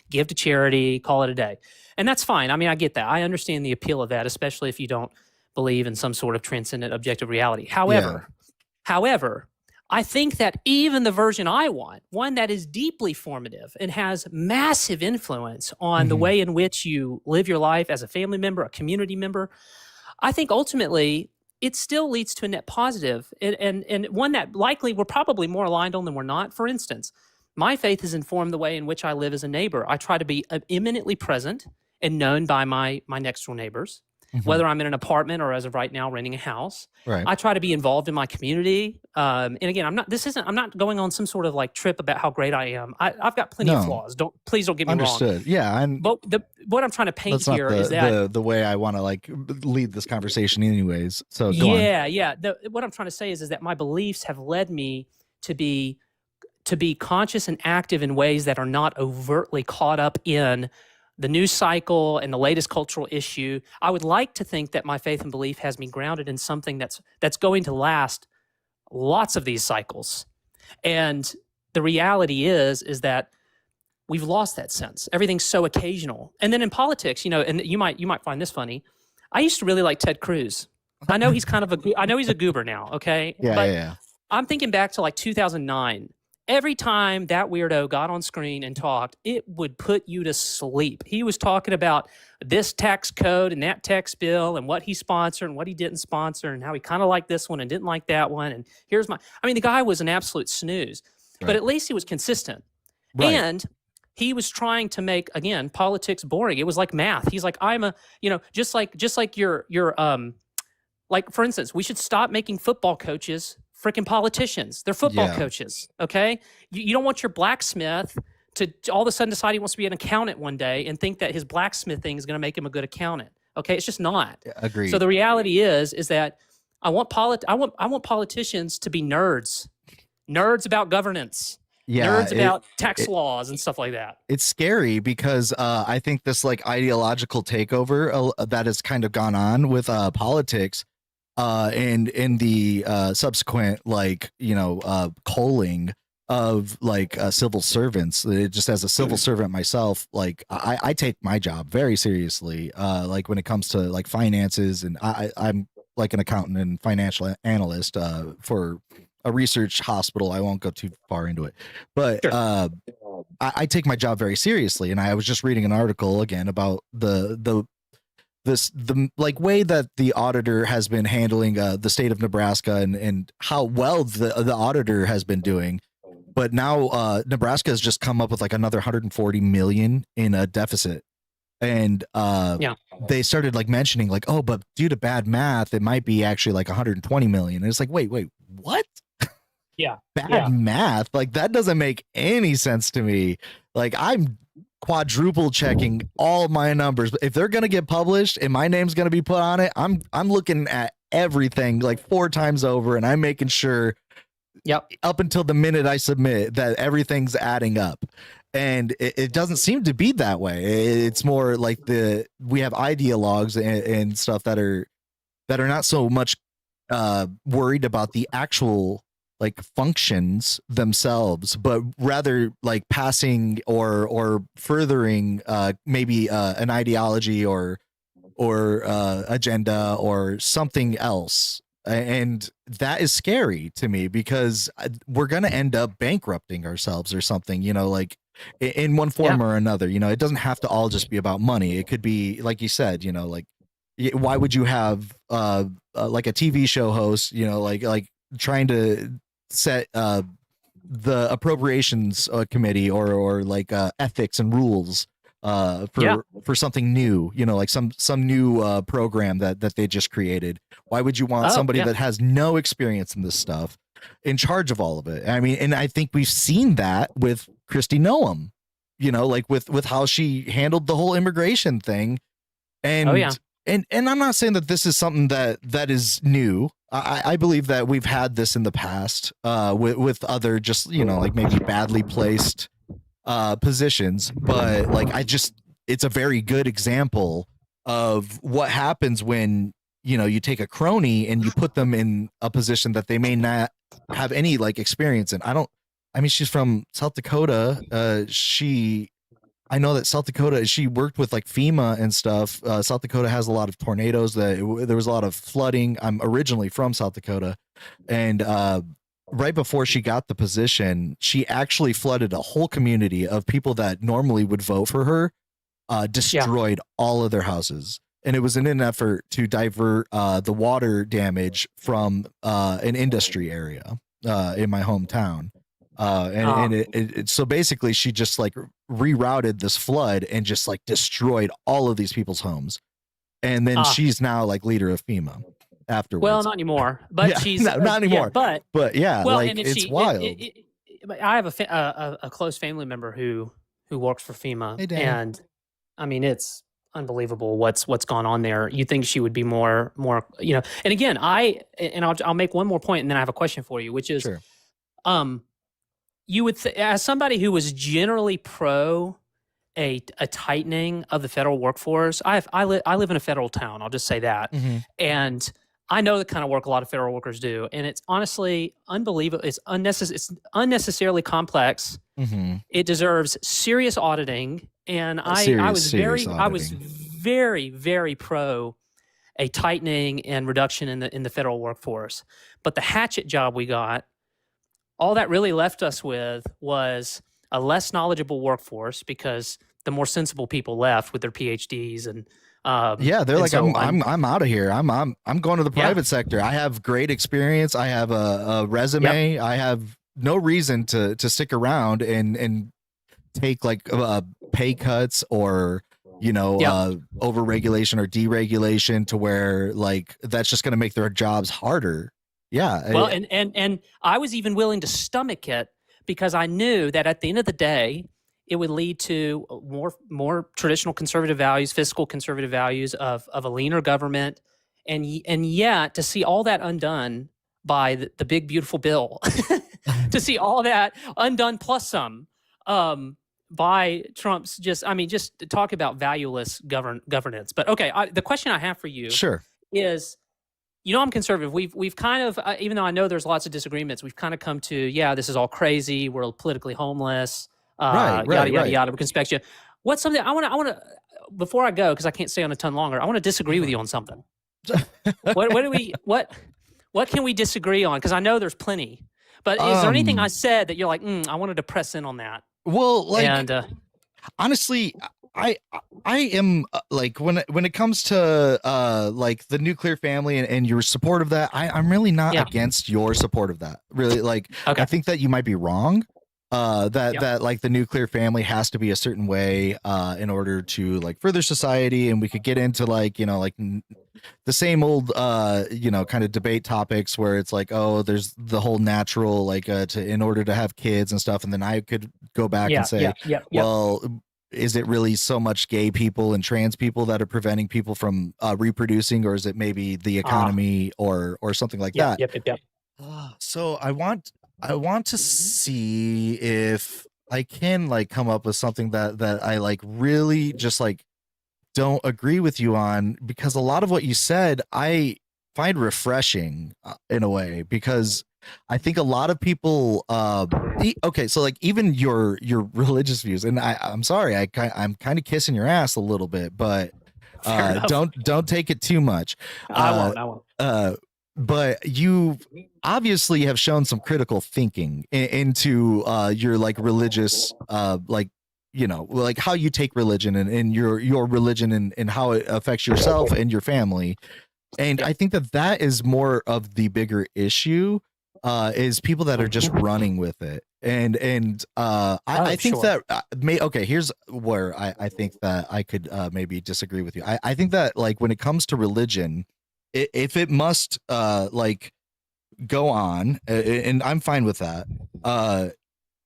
give to charity, call it a day. And that's fine. I mean, I get that. I understand the appeal of that, especially if you don't believe in some sort of transcendent objective reality. However, I think that even the version I want, one that is deeply formative and has massive influence on the way in which you live your life as a family member, a community member, I think ultimately it still leads to a net positive, and one that likely we're probably more aligned on than we're not. For instance, my faith has informed the way in which I live as a neighbor. I try to be imminently present and known by my next door neighbors. Whether I'm in an apartment or as of right now renting a house. Right. I try to be involved in my community. And again, I'm not going on some sort of like trip about how great I am. I've got plenty of flaws. Please don't get me wrong. Understood. Yeah. But what I'm trying to paint here is that the way I want to like lead this conversation anyways. So go on. What I'm trying to say is that my beliefs have led me to be conscious and active in ways that are not overtly caught up in the news cycle and the latest cultural issue. I would like to think that my faith and belief has me grounded in something that's going to last lots of these cycles. And the reality is that we've lost that sense. Everything's so occasional. And then in politics, and you might find this funny. I used to really like Ted Cruz. I know he's he's a goober now, okay? Yeah. I'm thinking back to like 2009. Every time that weirdo got on screen and talked, it would put you to sleep. He was talking about this tax code and that tax bill and what he sponsored and what he didn't sponsor and how he kind of liked this one and didn't like that one. And the guy was an absolute snooze, but at least he was consistent. Right. And he was trying to make, again, politics boring. It was like math. He's like, just like your like, for instance, we should stop making football coaches freaking politicians. They're football coaches, okay? You don't want your blacksmith to all of a sudden decide he wants to be an accountant one day and think that his blacksmithing is going to make him a good accountant, okay? It's just not. Agreed. So the reality is that I want politicians to be nerds about governance, nerds about tax laws and stuff like that. It's scary because I think this like ideological takeover that has kind of gone on with politics. And in the subsequent, like, culling of like civil servants, just as a civil servant myself, like I take my job very seriously. Like when it comes to like finances, and I'm like an accountant and financial analyst for a research hospital. I won't go too far into it, but I take my job very seriously. And I was just reading an article again about the like way that the auditor has been handling the state of Nebraska and how well the auditor has been doing. But now Nebraska has just come up with like another 140 million in a deficit. And they started like mentioning like, oh, but due to bad math, it might be actually like 120 million. And it's like, wait, what? Bad math? Like that doesn't make any sense to me. Like I'm quadruple checking all my numbers. If they're going to get published and my name's going to be put on it, I'm looking at everything like 4 times over, and I'm making sure up until the minute I submit that everything's adding up. And it doesn't seem to be that way. It's more like we have ideologues and stuff that are not so much worried about the actual like functions themselves, but rather like passing or furthering maybe an ideology or agenda or something else. And that is scary to me because we're going to end up bankrupting ourselves or something, you know, like in one form or another. You know, it doesn't have to all just be about money. It could be, like you said, you know, like why would you have like a TV show host, you know, like trying to set the appropriations committee or like ethics and rules for something new, you know, like some new program that they just created. Why would you want somebody that has no experience in this stuff in charge of all of it? I mean, and I think we've seen that with Kristi Noem, you know, like with how she handled the whole immigration thing. And and I'm not saying that this is something that is new. I believe that we've had this in the past with other just, you know, like maybe badly placed positions, but like it's a very good example of what happens when, you know, you take a crony and you put them in a position that they may not have any like experience in. I mean, she's from South Dakota. I know that South Dakota, she worked with like FEMA and stuff. South Dakota has a lot of tornadoes. There was a lot of flooding. I'm originally from South Dakota, and right before she got the position, she actually flooded a whole community of people that normally would vote for her, destroyed all of their houses. And it was in an effort to divert the water damage from an industry area in my hometown. So basically she just like rerouted this flood and just like destroyed all of these people's homes. And then she's now like leader of FEMA afterwards. Well, not anymore, but she's not anymore. Yeah, but yeah, well, like it's wild. I have a close family member who works for FEMA, and I mean, it's unbelievable what's gone on there. You think she would be more, you know, and again, I'll make one more point and then I have a question for you, which is, sure. You would, as somebody who was generally pro a tightening of the federal workforce, I live in a federal town. I'll just say that, and I know the kind of work a lot of federal workers do, and it's honestly unbelievable. It's unnecessarily complex. It deserves serious auditing, and I was very, very pro a tightening and reduction in the federal workforce. But the hatchet job we got, all that really left us with was a less knowledgeable workforce because the more sensible people left with their PhDs and they're like, so I'm out of here. I'm going to the private sector. I have great experience. I have a resume. I have no reason to stick around and take like pay cuts or, you know, over regulation or deregulation to where like that's just going to make their jobs harder. Yeah. Well, and I was even willing to stomach it because I knew that at the end of the day, it would lead to more traditional conservative values, fiscal conservative values of a leaner government, and yet to see all that undone by the big beautiful bill, to see all that undone plus some by Trump's just talk about valueless governance. But okay, the question I have for you, is. You know, I'm conservative. We've kind of, even though I know there's lots of disagreements, we've kind of come to, this is all crazy. We're politically homeless. Yada yada. We can expect you. What's something I want to before I go, because I can't stay on a ton longer. I want to disagree with you on something. What can we disagree on? Because I know there's plenty. But is there anything I said that you're like, I wanted to press in on that? Well, like, honestly, I am like when it comes to like the nuclear family and your support of that, I'm really not against your support of that. Really, like I think that you might be wrong. That like the nuclear family has to be a certain way in order to like further society, and we could get into like, you know, like the same old you know, kind of debate topics where it's like, oh, there's the whole natural like in order to have kids and stuff, and then I could go back and say, well, is it really so much gay people and trans people that are preventing people from reproducing, or is it maybe the economy or something like that? So I want to see if I can like come up with something that I like really just like don't agree with you on, because a lot of what you said I find refreshing in a way, because I think a lot of people okay, so like even your religious views, and I'm sorry, I'm kind of kissing your ass a little bit, but don't take it too much. I won't. But you obviously have shown some critical thinking into your like religious like, you know, like how you take religion and your religion and how it affects yourself and your family. And I think that is more of the bigger issue, is people that are just running with it. And I think that okay, here's where I think that I could maybe disagree with you. I think that like when it comes to religion, if it must like go on, and I'm fine with that,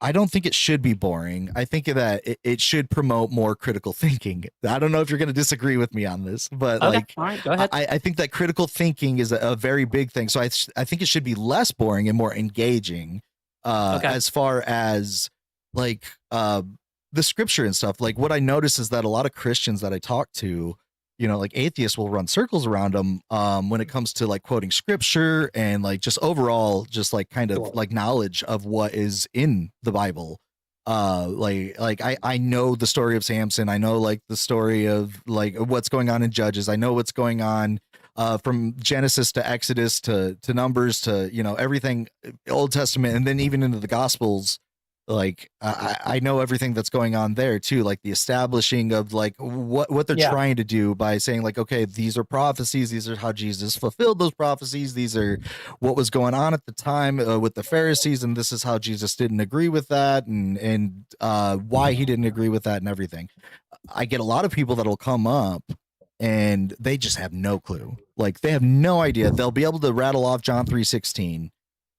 I don't think it should be boring. I think that it should promote more critical thinking. I don't know if you're going to disagree with me on this, but like, all right, go ahead. I think that critical thinking is a very big thing. So I think it should be less boring and more engaging, as far as like the scripture and stuff. Like what I notice is that a lot of Christians that I talk to, you know, like atheists will run circles around them when it comes to like quoting scripture and like just overall just like kind of like knowledge of what is in the Bible. Like I know the story of Samson. I know like the story of like what's going on in Judges. I know what's going on from Genesis to Exodus to Numbers to, you know, everything Old Testament, and then even into the Gospels. Like I know everything that's going on there too, like the establishing of like what they're trying to do by saying like, okay, these are prophecies, these are how Jesus fulfilled those prophecies, these are what was going on at the time with the Pharisees, and this is how Jesus didn't agree with that, and why he didn't agree with that and everything. I get a lot of people that'll come up and they just have no clue. Like they have no idea. They'll be able to rattle off John 3:16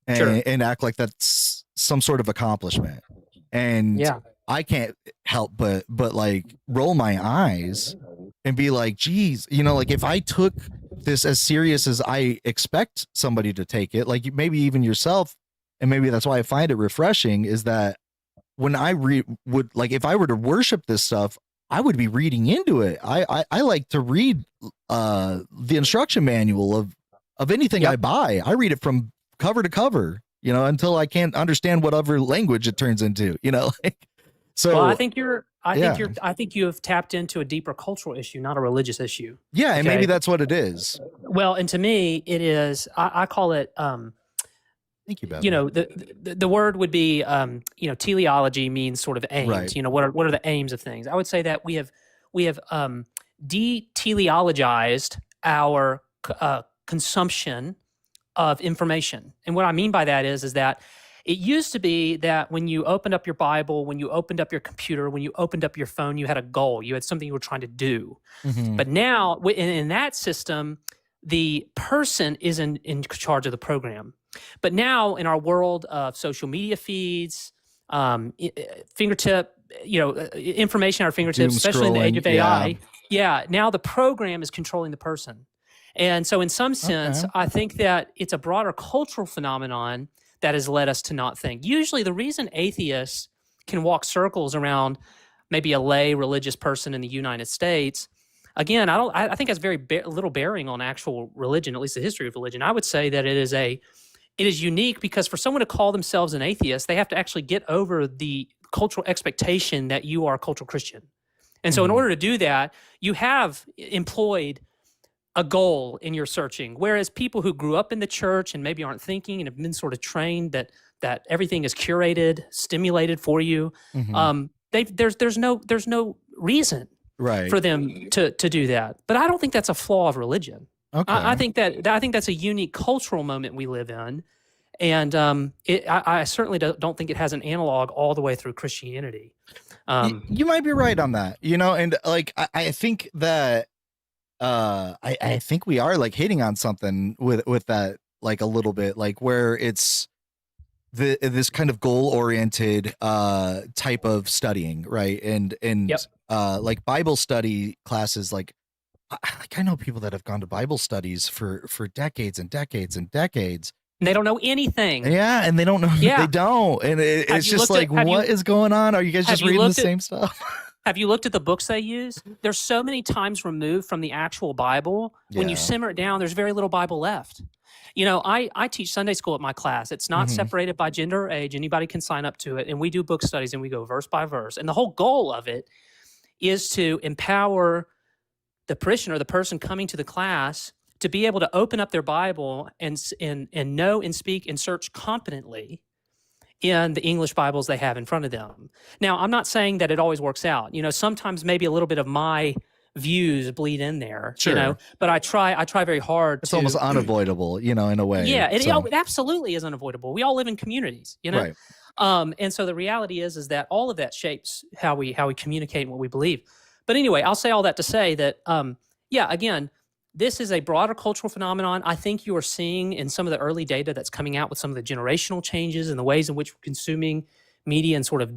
and act like that's some sort of accomplishment. And I can't help but like roll my eyes and be like, geez, you know, like if I took this as serious as I expect somebody to take it, like maybe even yourself, and maybe that's why I find it refreshing, is that when I would like, if I were to worship this stuff, I would be reading into it. I like to read the instruction manual of anything I buy. I read it from cover to cover, you know, until I can't understand whatever language it turns into, you know. So well, I think you have tapped into a deeper cultural issue, not a religious issue. Yeah, and maybe that's what it is. Well, and to me, it is. I call it. Thank you, Bevan. You know, the word would be, you know, teleology means sort of aims. Right. You know, what are the aims of things? I would say that we have de-teleologized our consumption of information. And what I mean by that is that it used to be that when you opened up your Bible, when you opened up your computer, when you opened up your phone, you had a goal. You had something you were trying to do. Mm-hmm. But now, in that system, the person is in charge of the program. But now, in our world of social media feeds, fingertip, you know, information at our fingertips, especially in the age of AI, now the program is controlling the person. And so in some sense, I think that it's a broader cultural phenomenon that has led us to not think. Usually the reason atheists can walk circles around maybe a lay religious person in the United States, again, I think that's very little bearing on actual religion, at least the history of religion. I would say that it is unique because for someone to call themselves an atheist, they have to actually get over the cultural expectation that you are a cultural Christian. And so in order to do that, you have employed a goal in your searching, whereas people who grew up in the church and maybe aren't thinking and have been sort of trained that everything is curated, stimulated for you, there's no reason for them to do that. But I don't think that's a flaw of religion. Okay. I think that's a unique cultural moment we live in, and I certainly don't think it has an analog all the way through Christianity. You might be right on that, you know, and like I think that. I think we are like hitting on something with that, like a little bit, like where it's this kind of goal oriented type of studying, right? And like Bible study classes, like I know people that have gone to Bible studies for decades and decades and decades. And they don't know anything. Yeah, and they don't know. Yeah. They don't, and it's just like, what is going on? Are you guys just reading the same stuff? Have you looked at the books they use? They're so many times removed from the actual Bible. When you Yeah. simmer it down, there's very little Bible left. You know, I teach Sunday school at my class. It's not Mhm. separated by gender or age. Anybody can sign up to it. And we do book studies and we go verse by verse. And the whole goal of it is to empower the parishioner, the person coming to the class, to be able to open up their Bible and know and speak and search competently in the English Bibles they have in front of them. Now, I'm not saying that it always works out. You know, sometimes maybe a little bit of my views bleed in there, you know, Sure. but I try very hard It's to. almost unavoidable, in a way. Yeah, So, it absolutely is unavoidable. We all live in communities, you know? right. And so the reality is that all of that shapes how we communicate and what we believe. But anyway, I'll say all that to say that, yeah, again, this is a broader cultural phenomenon. I think you are seeing in some of the early data that's coming out with some of the generational changes and the ways in which we're consuming media and sort of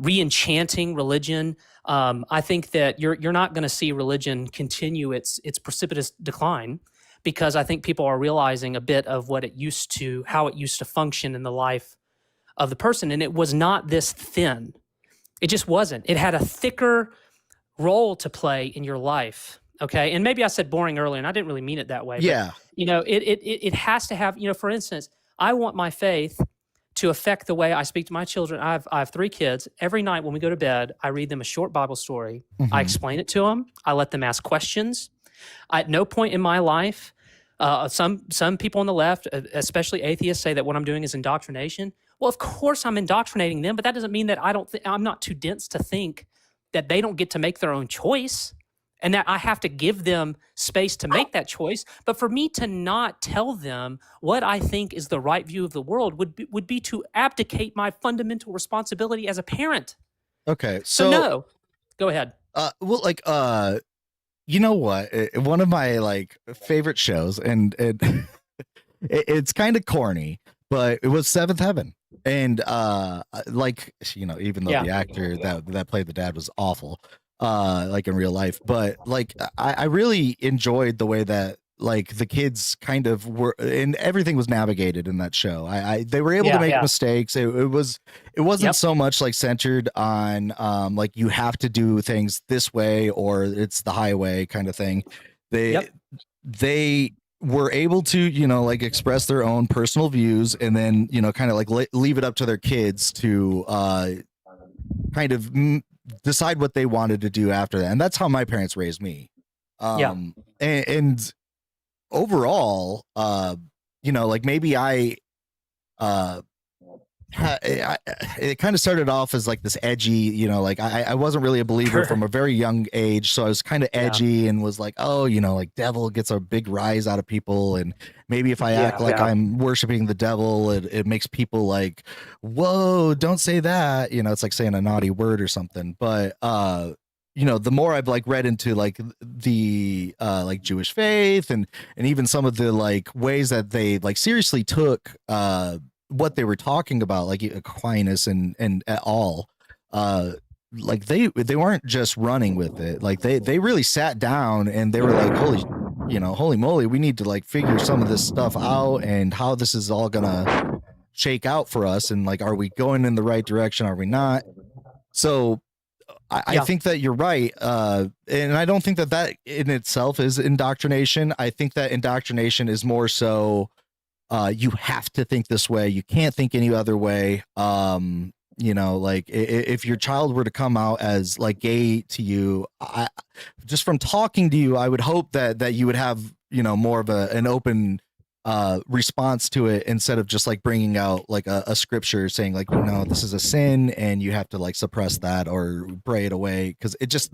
re-enchanting religion. I think that you're not going to see religion continue its precipitous decline, because I think people are realizing a bit of how it used to function in the life of the person. And it was not this thin. It just wasn't. It had a thicker role to play in your life. Okay. And maybe I said boring earlier, and I didn't really mean it that way. Yeah. But, you know, it has to have, you know, for instance, I want my faith to affect the way I speak to my children. I have 3 kids. Every night when we go to bed, I read them a short Bible story. Mhm. I explain it to them. I let them ask questions. At no point in my life, some people on the left, especially atheists, say that what I'm doing is indoctrination. Well, of course I'm indoctrinating them, but that doesn't mean that I'm not too dense to think that they don't get to make their own choice and that I have to give them space to make that choice. But for me to not tell them what I think is the right view of the world would be to abdicate my fundamental responsibility as a parent. Okay. So no, go ahead. Well, like, you know what? One of my favorite shows, and it's kind of corny, but it was Seventh Heaven. And even though the actor that played the dad was awful, in real life, but I really enjoyed the way that the kids kind of were, and everything was navigated in that show. They were able to make mistakes. It wasn't so much centered on you have to do things this way or it's the highway kind of thing. They were able to express their own personal views, and then kind of leave it up to their kids to kind of decide what they wanted to do after that. And that's how my parents raised me. And overall, maybe it kind of started off as this edgy, I wasn't really a believer from a very young age. So I was kind of edgy and was devil gets a big rise out of people. And maybe if I act like I'm worshiping the devil, it makes people whoa, don't say that. It's like saying a naughty word or something. But, the more I've read into the Jewish faith and even some of the ways that they seriously took what they were talking about, like Aquinas and at all, they weren't just running with it. They really sat down and they were holy moly, we need to figure some of this stuff out and how this is all gonna shake out for us, and are we going in the right direction, are we not? So I think that you're right, and I don't think that in itself is indoctrination. I think that indoctrination is more so you have to think this way, you can't think any other way. If your child were to come out as gay to you, just from talking to you, I would hope that you would have more of an open response to it, instead of just bringing out a scripture saying no, this is a sin and you have to suppress that or pray it away, because it just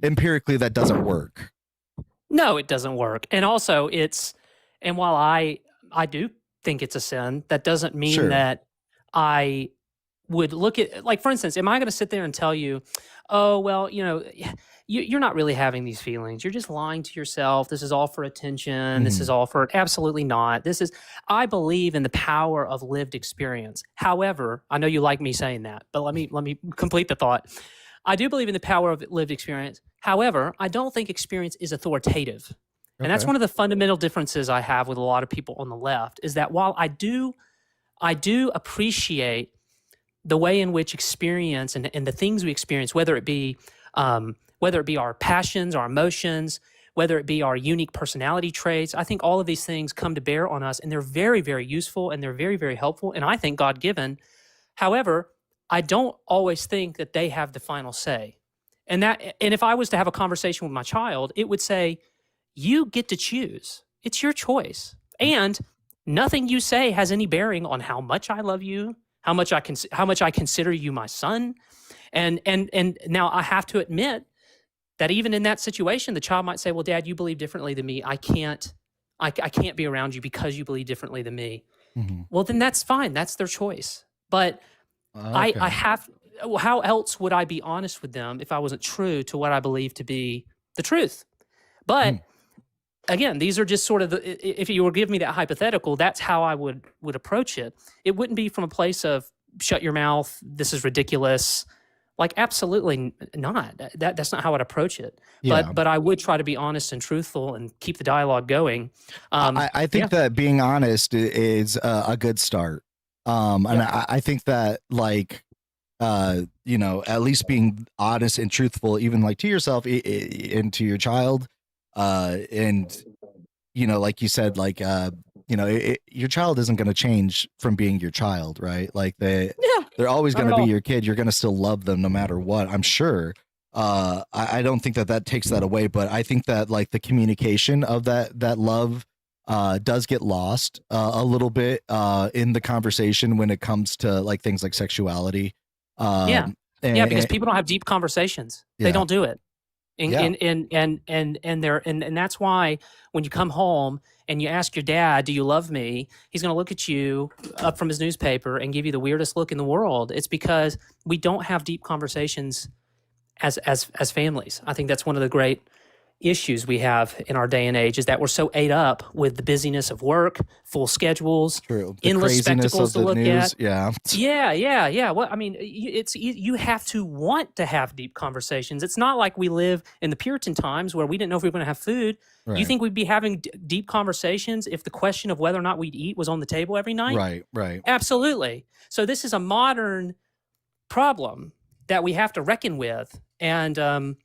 empirically that doesn't work. No, it doesn't work. And also and while I do think it's a sin, that doesn't mean that I would look at, for instance, am I going to sit there and tell you, oh, well, you're not really having these feelings. You're just lying to yourself. This is all for attention. Mm-hmm. This is all for, absolutely not. I believe in the power of lived experience. However, I know you like me saying that, but let me complete the thought. I do believe in the power of lived experience. However, I don't think experience is authoritative. And that's one of the fundamental differences I have with a lot of people on the left, is that while I do appreciate the way in which experience and the things we experience, whether it be our passions, our emotions, whether it be our unique personality traits, I think all of these things come to bear on us, and they're very, very useful, and they're very, very helpful, and I think God-given. However, I don't always think that they have the final say. And if I was to have a conversation with my child, it would say, you get to choose. It's your choice. And nothing you say has any bearing on how much I love you, how much I consider you my son. And now I have to admit that even in that situation, the child might say, well, Dad, you believe differently than me. I can't be around you because you believe differently than me. Mm-hmm. Well, then that's fine. That's their choice. But Okay. how else would I be honest with them if I wasn't true to what I believe to be the truth? But again, these are just sort of if you were giving me that hypothetical, that's how I would approach it. It wouldn't be from a place of shut your mouth, this is ridiculous. Like, absolutely not. That's not how I'd approach it. Yeah. But I would try to be honest and truthful and keep the dialogue going. I think that being honest is a good start. And I think that, like, at least being honest and truthful, even like to yourself and to your child, and like you said, like your child isn't going to change from being your child, right? Like they're always going to be your kid. You're going to still love them no matter what, I'm sure. I don't think that takes that away, but I think that, like, the communication of that love does get lost a little bit in the conversation when it comes to, like, things like sexuality. Because people don't have deep conversations. They don't do it. And that's why when you come home and you ask your dad, do you love me? He's going to look at you up from his newspaper and give you the weirdest look in the world. It's because we don't have deep conversations as families. I think that's one of the great issues we have in our day and age, is that we're so ate up with the busyness of work, full schedules, endless spectacles to look at. Yeah. Well, I mean, you have to want to have deep conversations. It's not like we live in the Puritan times where we didn't know if we were going to have food. Right. You think we'd be having deep conversations if the question of whether or not we'd eat was on the table every night? Right. Absolutely. So this is a modern problem that we have to reckon with. And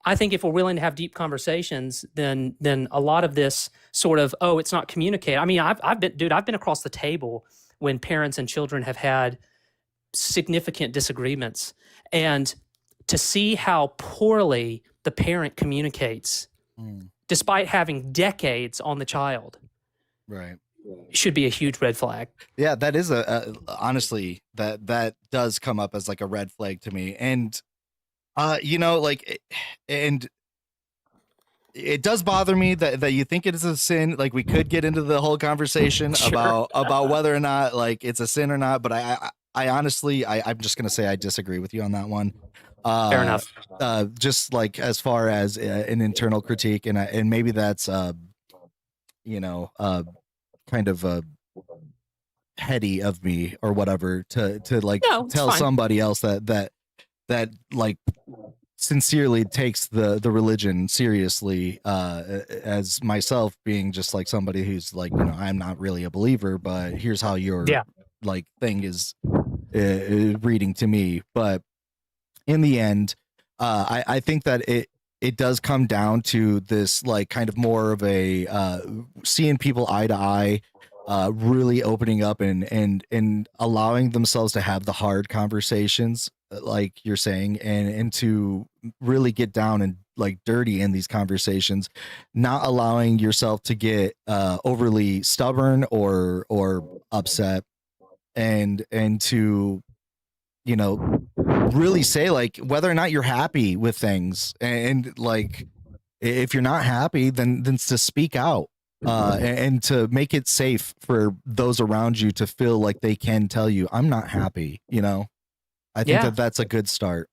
I think if we're willing to have deep conversations, then a lot of this sort of, it's not communicated. I mean, I've been across the table when parents and children have had significant disagreements, and to see how poorly the parent communicates, despite having decades on the child, right, should be a huge red flag. Yeah, that is honestly, that does come up as like a red flag to me. And and it does bother me that you think it is a sin. Like, we could get into the whole conversation about whether or not, like, it's a sin or not. But I honestly, I'm just going to say I disagree with you on that one. Fair enough. Just like as far as an internal critique, and maybe that's, kind of heady of me or whatever to like tell somebody else that like sincerely takes the religion seriously, as myself being just like somebody who's like, I'm not really a believer, but here's how your like thing is reading to me. But in the end, I think that it does come down to this, like, kind of more of a seeing people eye to eye, really opening up and allowing themselves to have the hard conversations, like you're saying, and to really get down and, like, dirty in these conversations, not allowing yourself to get overly stubborn or upset, and to really say, like, whether or not you're happy with things, and like, if you're not happy, then to speak out, and to make it safe for those around you to feel like they can tell you, I'm not happy. I think that's a good start.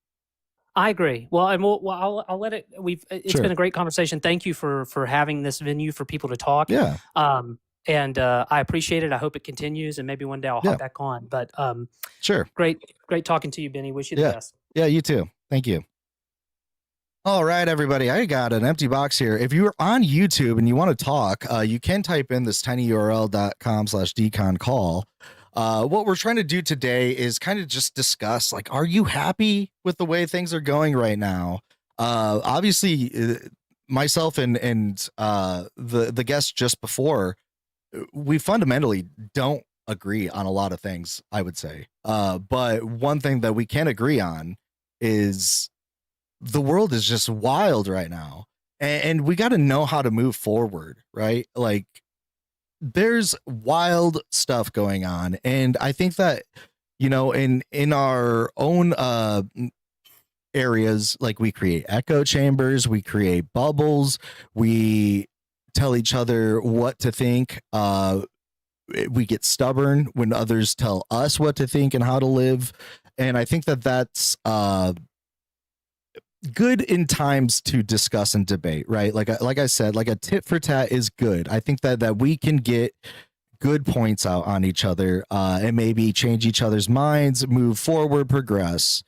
I agree. Well, and I'll let it. It's been a great conversation. Thank you for having this venue for people to talk. Yeah. And I appreciate it. I hope it continues, and maybe one day I'll hop back on. But sure. Great talking to you, Benny. Wish you the best. Yeah, you too. Thank you. All right, everybody. I got an empty box here. If you're on YouTube and you want to talk, you can type in this tinyurl.com/deconcall. What we're trying to do today is kind of just discuss, like, are you happy with the way things are going right now? Obviously, myself and the guest just before, we fundamentally don't agree on a lot of things, I would say. But one thing that we can agree on is the world is just wild right now. And we got to know how to move forward, right? Like, there's wild stuff going on. And I think that, in our own areas, like, we create echo chambers, we create bubbles, we tell each other what to think. We get stubborn when others tell us what to think and how to live. And I think that that's good in times to discuss and debate, right? Like I said, like, a tit for tat is good. I think that we can get good points out on each other, and maybe change each other's minds, move forward, progress.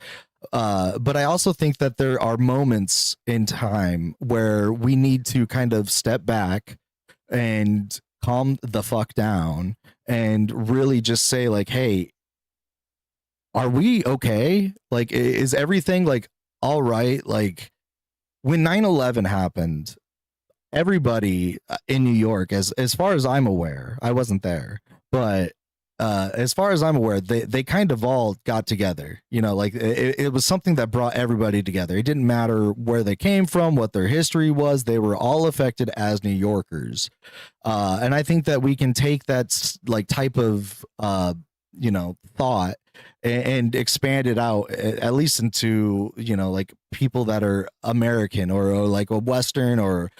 But I also think that there are moments in time where we need to kind of step back and calm the fuck down and really just say, like, hey, are we okay? Like, is everything, like, all right? Like, when 9/11 happened, everybody in New York, as far as I'm aware, I wasn't there, but as far as I'm aware, they kind of all got together. Like, it was something that brought everybody together. It didn't matter where they came from, what their history was. They were all affected as New Yorkers. And I think that we can take that, like, type of thought and expand it out, at least into, like, people that are American or like a Western, or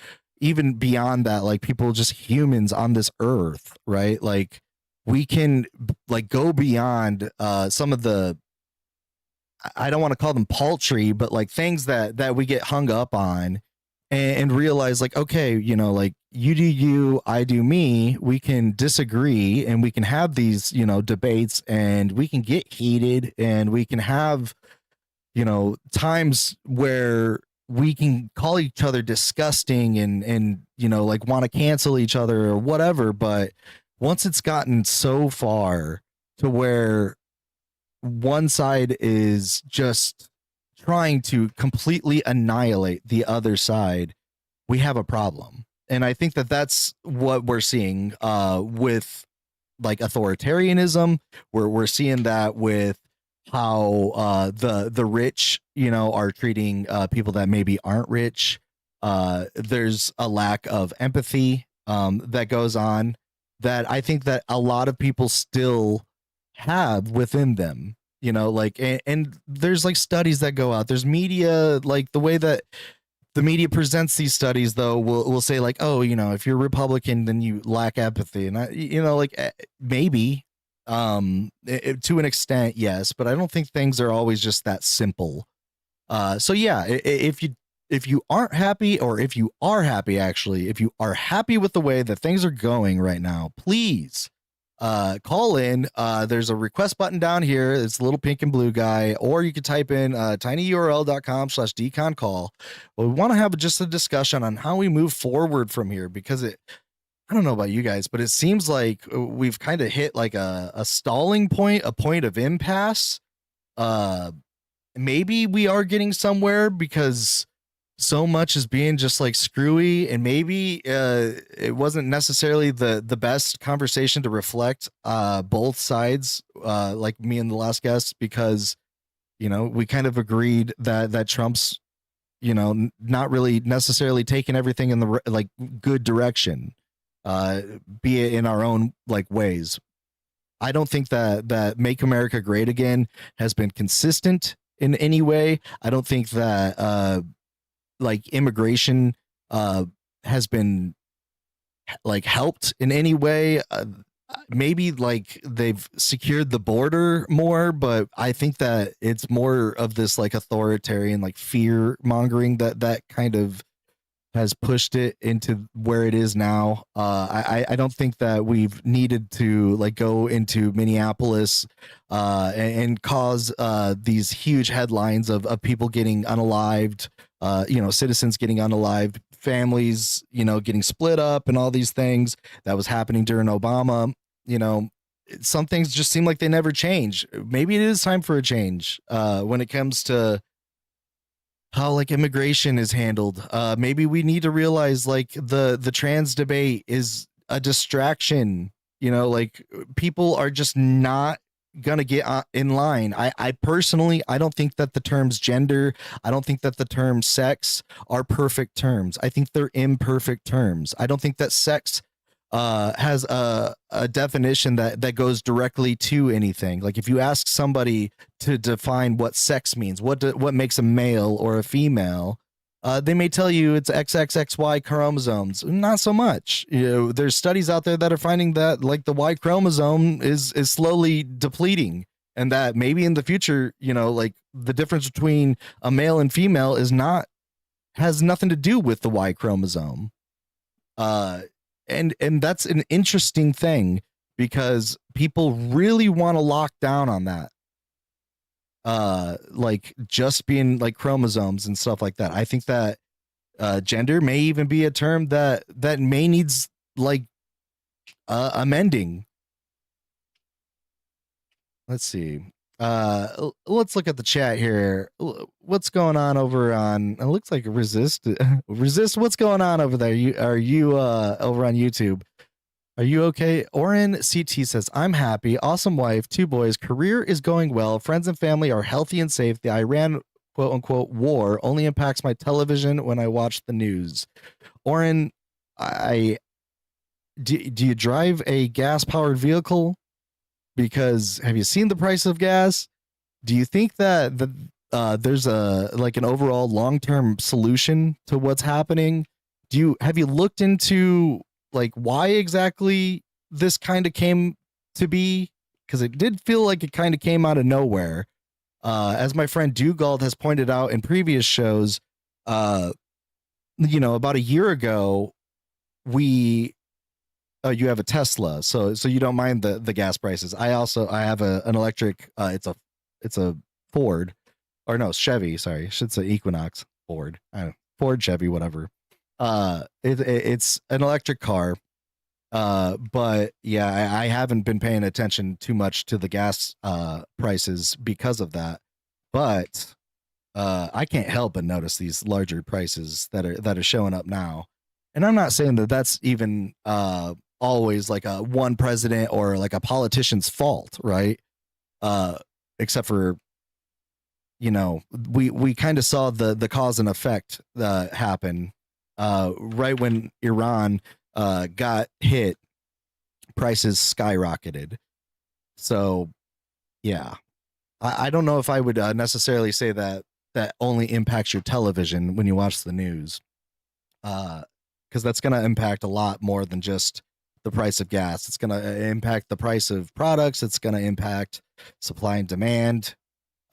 even beyond that, like, people, just humans on this earth, right? Like, we can, like, go beyond some of the, I don't want to call them paltry, but, like, things that we get hung up on, and realize, like, okay, like, you do you, I do me. We can disagree and we can have these, debates, and we can get heated, and we can have, times where we can call each other disgusting and like, want to cancel each other or whatever. But once it's gotten so far to where one side is just trying to completely annihilate the other side, we have a problem. And I think that that's what we're seeing with, like, authoritarianism. We're seeing that with how the rich, are treating people that maybe aren't rich. There's a lack of empathy that goes on, that I think that a lot of people still have within them. Like, and there's, like, studies that go out. There's media, like, the way that the media presents these studies, though, will say, like, oh, if you're Republican, then you lack empathy. And like, maybe to an extent, yes, but I don't think things are always just that simple. So yeah, if you aren't happy, or if you are happy, actually, if you are happy with the way that things are going right now, please call in. There's a request button down here. It's a little pink and blue guy, or you can type in tinyurl.com/deconcall. But we want to have just a discussion on how we move forward from here, because I don't know about you guys, but it seems like we've kind of hit, like, a stalling point, a point of impasse. Maybe we are getting somewhere, because so much is being just, like, screwy, and maybe it wasn't necessarily the best conversation to reflect both sides, like me and the last guest, because we kind of agreed that Trump's not really necessarily taking everything in the, like, good direction, be it in our own, like, ways. I don't think that Make America Great Again has been consistent in any way. I don't think that like, immigration has been, like, helped in any way. Maybe, like, they've secured the border more, but I think that it's more of this, like, authoritarian, like, fear mongering that kind of has pushed it into where it is now. I don't think that we've needed to, like, go into Minneapolis and cause these huge headlines of people getting unalived, citizens getting unalived, families, getting split up, and all these things that was happening during Obama. some things just seem like they never change. Maybe it is time for a change when it comes to how like immigration is handled. Maybe we need to realize like the trans debate is a distraction. You know, like people are just not gonna get in line. I personally, I don't think that the terms gender, I don't think that the term sex are perfect terms. I think they're imperfect terms. I don't think that sex has a definition that goes directly to anything. Like if you ask somebody to define what sex means, what makes a male or a female, they may tell you it's XXXY chromosomes. Not so much. You know, there's studies out there that are finding that like the Y chromosome is slowly depleting, and that maybe in the future, you know, like the difference between a male and female has nothing to do with the Y chromosome. And that's an interesting thing because people really want to lock down on that. Like just being like chromosomes and stuff like that. I think that gender may even be a term that may needs like amending. Let's see. Let's look at the chat here. What's going on over on? It looks like resist. Resist. What's going on over there? Are you over on YouTube? Are you okay? Oren CT says, I'm happy. Awesome wife, 2 boys. Career is going well. Friends and family are healthy and safe. The Iran quote unquote war only impacts my television when I watch the news. Oren, do you drive a gas powered vehicle? Because have you seen the price of gas? Do you think that there's a like an overall long-term solution to what's happening? Have you looked into like why exactly this kind of came to be? Because it did feel like it kind of came out of nowhere. As my friend Dugald has pointed out in previous shows, you know, about a year ago, you have a Tesla, so you don't mind the gas prices. I have an electric. It's a Ford, or no, Chevy. Sorry, I should say Equinox. Ford, I don't know, Ford, Chevy, whatever. It's an electric car. But yeah, I haven't been paying attention too much to the gas prices because of that. But I can't help but notice these larger prices that are showing up now. And I'm not saying that that's even always like a one president or like a politician's fault, right? Except for, you know, we kind of saw the cause and effect happen right when Iran got hit, prices skyrocketed. So yeah, I don't know if I would necessarily say that only impacts your television when you watch the news, because that's going to impact a lot more than just the price of gas. It's going to impact the price of products. It's going to impact supply and demand.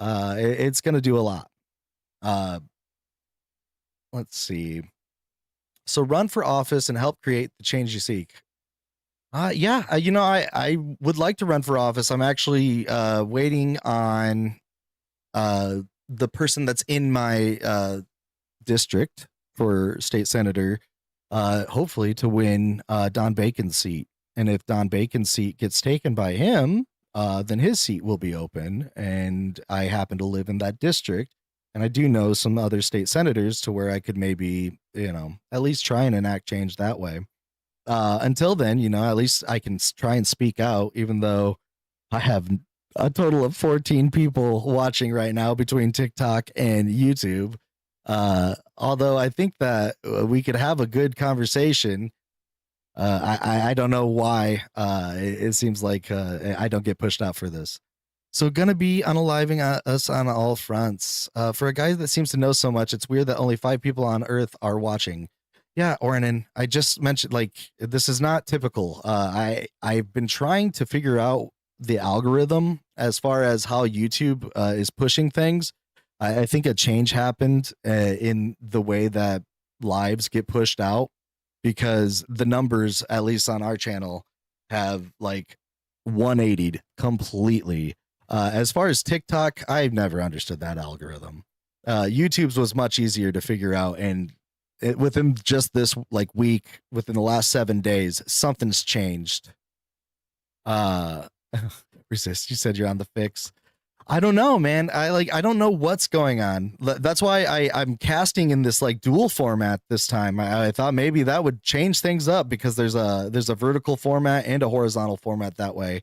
It's going to do a lot. Let's see. So run for office and help create the change you seek. Yeah, you know, I would like to run for office. I'm actually waiting on the person that's in my district for state senator, hopefully to win Don Bacon's seat. And if Don Bacon's seat gets taken by him, then his seat will be open. And I happen to live in that district. And I do know some other state senators to where I could maybe, you know, at least try and enact change that way. Until then, you know, at least I can try and speak out, even though I have a total of 14 people watching right now between TikTok and YouTube. Although I think that we could have a good conversation. I don't know why it seems like I don't get pushed out for this. So gonna be unaliving us on all fronts. For a guy that seems to know so much, it's weird that only 5 people on Earth are watching. Yeah, Ornan, I just mentioned, like, this is not typical. I've been trying to figure out the algorithm as far as how YouTube is pushing things. I think a change happened in the way that lives get pushed out, because the numbers, at least on our channel, have like 180'd completely. As far as TikTok, I've never understood that algorithm. YouTube's was much easier to figure out, and within just this like week, within the last 7 days, something's changed. Resist. You said you're on the fix. I don't know, man. I don't know what's going on. That's why I'm casting in this like dual format this time. I thought maybe that would change things up because there's a vertical format and a horizontal format that way.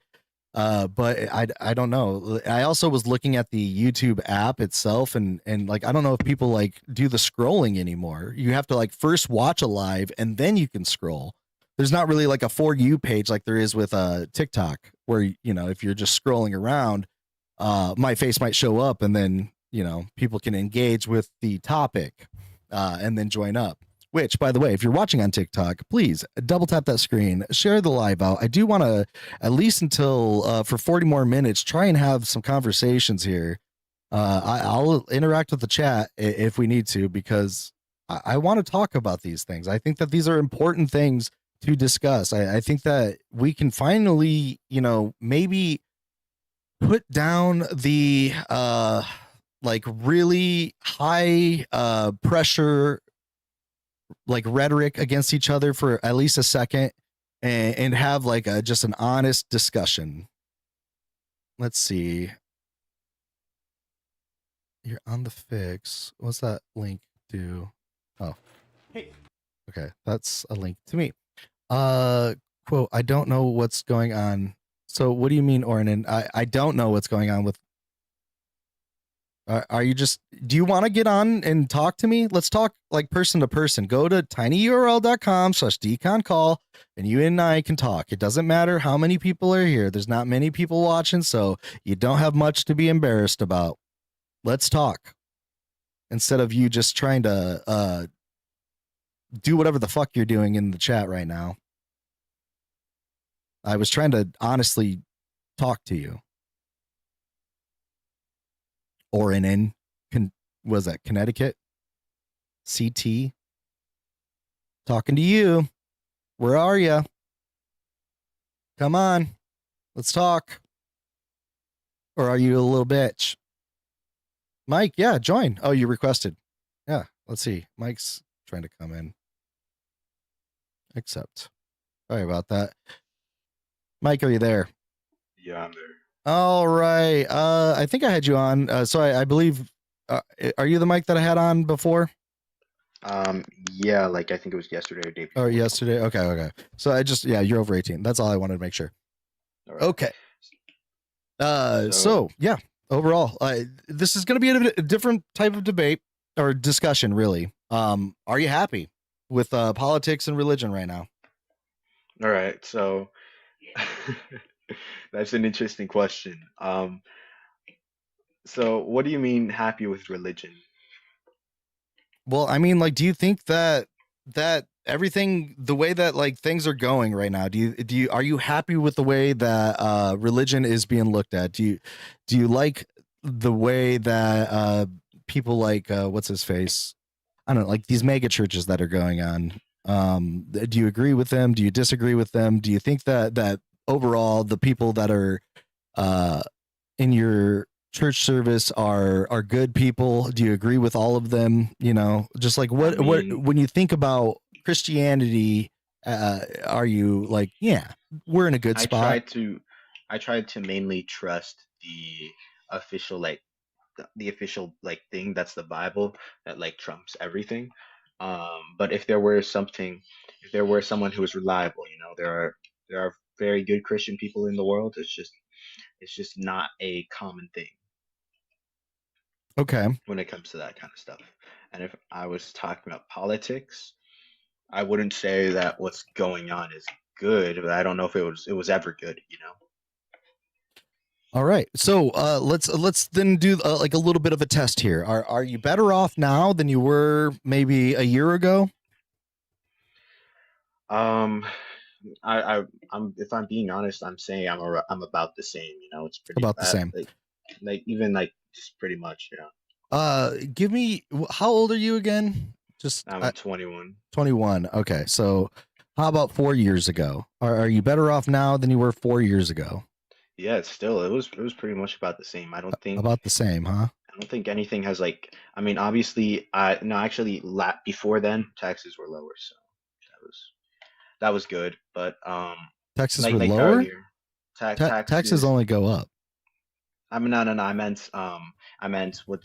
But I don't know. I also was looking at the YouTube app itself, and like I don't know if people like do the scrolling anymore. You have to like first watch a live and then you can scroll. There's not really like a for you page like there is with TikTok, where if you're just scrolling around, my face might show up, and then people can engage with the topic, and then join up. Which, by the way, if you're watching on TikTok, please double tap that screen, share the live out. I do want to, at least until for 40 more minutes, try and have some conversations here. I'll interact with the chat if we need to, because I want to talk about these things. I think that these are important things to discuss. I think that we can finally, maybe put down the like really high pressure like rhetoric against each other for at least a second, and have like just an honest discussion. Let's see. You're on the fix. What's that link do? Oh, Hey. Okay, that's a link to me. Quote, I don't know what's going on. So what do you mean, Ornan? I don't know what's going on with. Are you just, do you want to get on and talk to me? Let's talk like person to person. Go to tinyurl.com/deconcall and you and I can talk. It doesn't matter how many people are here. There's not many people watching, so you don't have much to be embarrassed about. Let's talk. Instead of you just trying to do whatever the fuck you're doing in the chat right now. I was trying to honestly talk to you. Or was that Connecticut? CT? Talking to you. Where are you? Come on. Let's talk. Or are you a little bitch? Mike, yeah, join. Oh, you requested. Yeah, let's see. Mike's trying to come in. Accept. Sorry about that. Mike, are you there? Yeah, I'm there. All right. I think I had you on. So I believe, are you the mic that I had on before? Yeah, like I think it was yesterday or day before. Or yesterday. Okay. So you're over 18. That's all I wanted to make sure. All right. Okay. So yeah, overall, this is going to be a different type of debate or discussion, really. Are you happy with politics and religion right now? All right. So that's an interesting question. So what do you mean happy with religion? Well, I mean, like, do you think that everything, the way that like things are going right now, are you happy with the way that religion is being looked at? Do you like the way that people like what's his face? I don't know, like these mega churches that are going on. Do you agree with them? Do you disagree with them? Do you think that overall the people that are in your church service are good people? Do you agree with all of them? Just like what when you think about Christianity, are you like, yeah, we're in a good spot? I tried to mainly trust the official the official like thing that's the Bible that like trumps everything. But if there were someone who was reliable, there are very good Christian people in the world. It's just not a common thing. Okay. When it comes to that kind of stuff. And if I was talking about politics, I wouldn't say that what's going on is good, but I don't know if it was ever good. All right. So let's then do like a little bit of a test here. Are you better off now than you were maybe a year ago? I'm if I'm being honest, I'm saying I'm about the same. It's pretty About the same. Like even like just pretty much. Give me, how old are you again? I'm 21. 21. Okay. So how about 4 years ago? Are you better off now than you were 4 years ago? Yeah, it was pretty much about the same. I don't think about the same, huh? I don't think anything has like, I mean, obviously, no, actually, before then, taxes were lower, so that was good. But Taxes like were like lower? earlier, Taxes Taxes. only go up. I mean, no, no, no. I meant what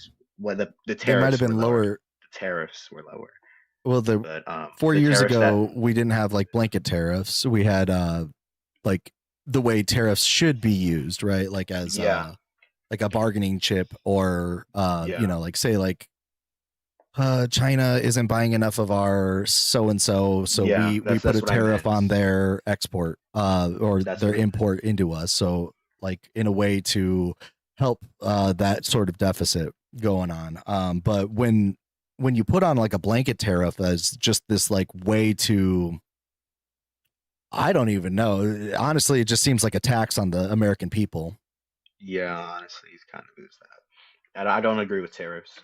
the They might have tariffs were been lower. lower. The tariffs were lower, Well, but 4 years tariffs that ago, we didn't have like blanket tariffs. We had like the way tariffs should be used, right? Like as yeah, like a bargaining chip, or yeah, like say like China isn't buying enough of our so and so, so yeah. we put That's a what I tariff meant. on their export or That's their what I meant. import into us. So like in a way to help that sort of deficit going on. But when you put on like a blanket tariff as just this like way to, I don't even know. Honestly, it just seems like a tax on the American people. Yeah, honestly, it's kind of is that. And I don't agree with tariffs.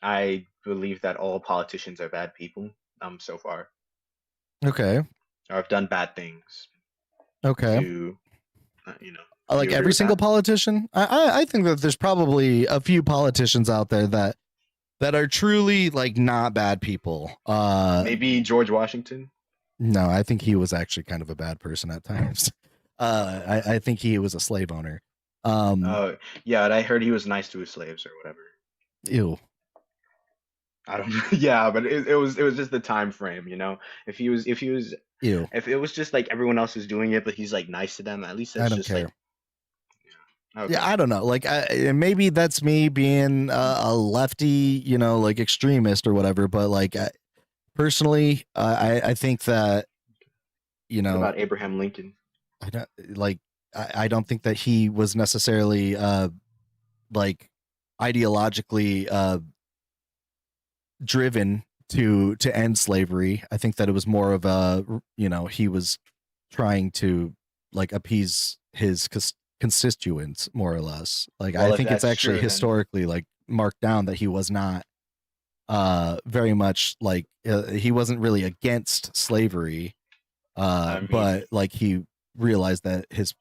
I believe that all politicians are bad people. So far, Okay. or have done bad things Okay. to, you know. Do Like you agree every with single that? politician. I think that there's probably a few politicians out there that are truly like not bad people. Maybe George Washington. No, I think he was actually kind of a bad person at times. I think he was a slave owner. Um, Uh, yeah, and I heard he was nice to his slaves or whatever. ew, I don't know. Yeah, but it was just the time frame, you know. ew. If it was just like everyone else is doing it, but he's like nice to them, at least I it's don't just like care. okay. Yeah, I don't know. Like, maybe that's me being a lefty, like extremist or whatever. But like, personally, I think that you What know, about Abraham Lincoln? I don't like. I don't think that he was necessarily like ideologically driven to end slavery. I think that it was more of a he was trying to like appease his constituents more or less. Like I Well, if think it's that's actually true, then historically like marked down that he was not very much like he wasn't really against slavery, I mean, but like he realized that his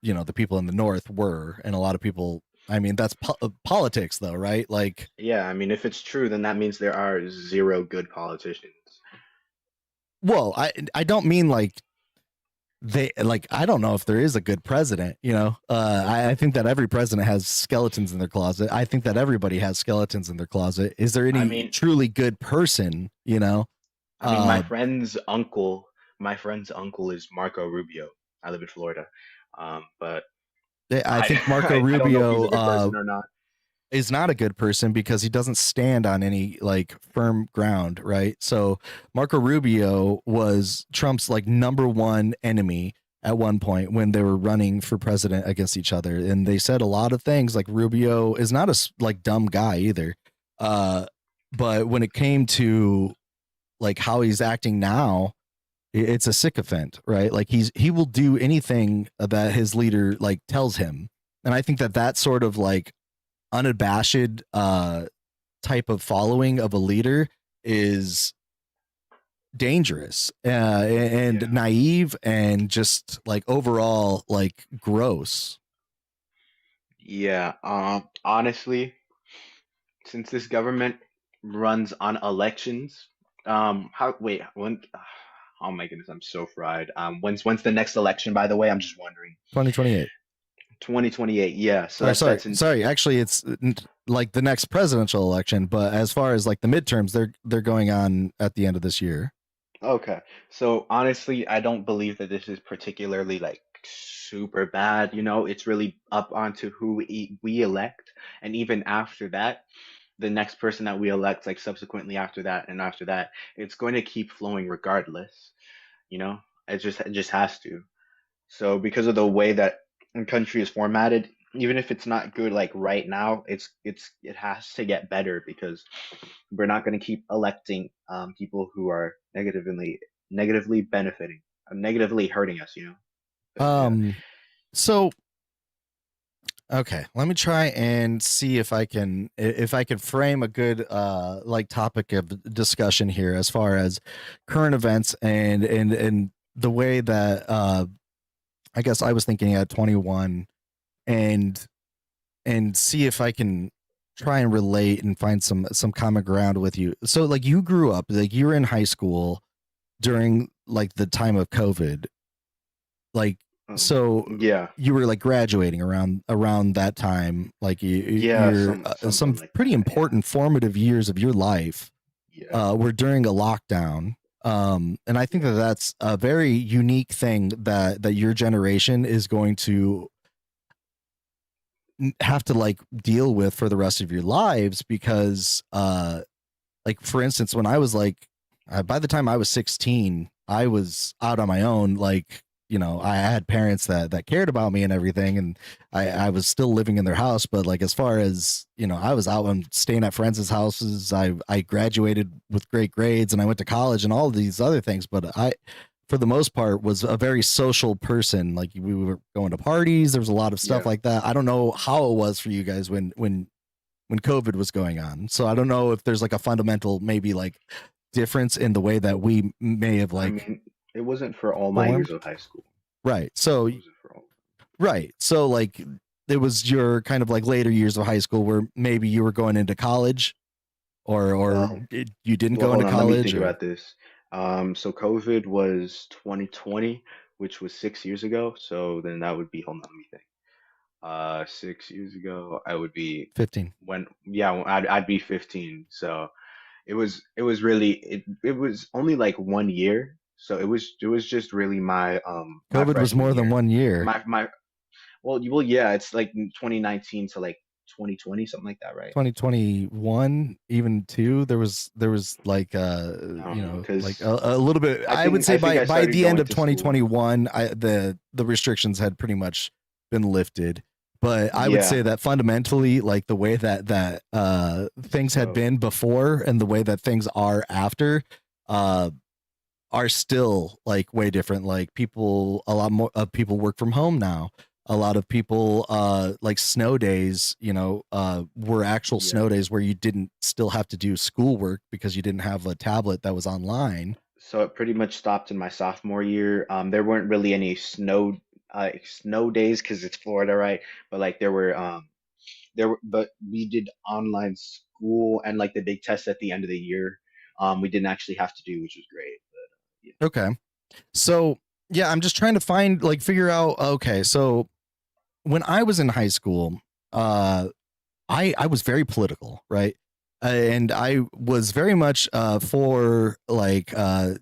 the people in the north were, and a lot of people, I mean, that's politics though, right? Like, yeah, I mean, if it's true, then that means there are zero good politicians. well, I don't mean like they like, I don't know if there is a good president, I think that every president has skeletons in their closet. I think that everybody has skeletons in their closet. Is there I any mean, truly good person? I mean, my uh friend's uncle, my friend's uncle is Marco Rubio. I live in Florida, but I I, think Marco I don't know if he's Rubio a good person or not. is not a good person because he doesn't stand on any like firm ground, right? So Marco Rubio was Trump's like number one enemy at one point when they were running for president against each other, and they said a lot of things. Like Rubio is not a like dumb guy either, uh, but when it came to like how he's acting now, it's a sycophant, right? Like he will do anything that his leader like tells him, and I think that that sort of like unabashed type of following of a leader is dangerous and Yeah. naive and just like overall like gross. Yeah, honestly, since this government runs on elections, how wait, when, oh my goodness, I'm so fried. When's the next election, by the way? I'm just wondering. 2028. 2028, yeah. So Or sorry, that's in sorry. Actually, it's like the next presidential election, but as far as like the midterms, they're going on at the end of this year. okay. So honestly, I don't believe that this is particularly like super bad, you know, it's really up onto who we elect, and even after that, the next person that we elect, like subsequently after that and after that, it's going to keep flowing regardless, you know? It just has to. So because of the way that the country is formatted, even if it's not good like right now, it has to get better because we're not going to keep electing people who are negatively benefiting, negatively hurting us, you know? Yeah. Um. So okay, let me try and see if I can frame a good like topic of discussion here as far as current events and the way that I guess I was thinking at 21, and see if I can try and relate and find some common ground with you. So like you grew up, like you were in high school during like the time of COVID. Like So Yeah, you were like graduating around that time, like yeah, you're some something like pretty that. Yeah, important formative years of your life yeah, were during a lockdown. And I think yeah. that that's a very unique thing that your generation is going to have to like deal with for the rest of your lives because like for instance when I was like by the time I was 16 I was out on my own, like I had parents that cared about me and everything, and I was still living in their house, but like as far as I was out and staying at friends' houses. I graduated with great grades and I went to college and all of these other things, but I for the most part was a very social person. Like we were going to parties, there was a lot of stuff Yeah. like that. I don't know how it was for you guys when COVID was going on. So I don't know if there's like a fundamental maybe like difference in the way that we may have I like mean, it wasn't for all my years formed. of high school. Right. So It wasn't for all. right. So like it was your kind of like later years of high school where maybe you were going into college or Well, you didn't well, go hold into on. Let me college think or about this. So COVID was 2020, which was 6 years ago. So then that would be, hold on, let me think. 6 years ago, I would be 15. yeah, I'd be 15. So it was really it was only like 1 year. So it was just really my COVID was freshman more than year. 1 year. My well yeah, it's like 2019 to like 2020, something like that, right? 2021 even two, there was like I don't know, like because a little bit. I I would think say I think by I started the end going of to school. 2021 the restrictions had pretty much been lifted, but I would say Yeah. that fundamentally like the way that things had So been before and the way that things are after uh are still like way different. Like people, a lot more of people work from home now. A lot of people like snow days, were actual yeah. snow days where you didn't still have to do schoolwork because you didn't have a tablet that was online. So it pretty much stopped in my sophomore year. There weren't really any snow days because it's Florida, right? But like but we did online school and like the big test at the end of the year. We didn't actually have to do, which was great. But Okay. So yeah, I'm just trying to find like figure out, okay, so when I was in high school, uh I was very political, right? And I was very much for like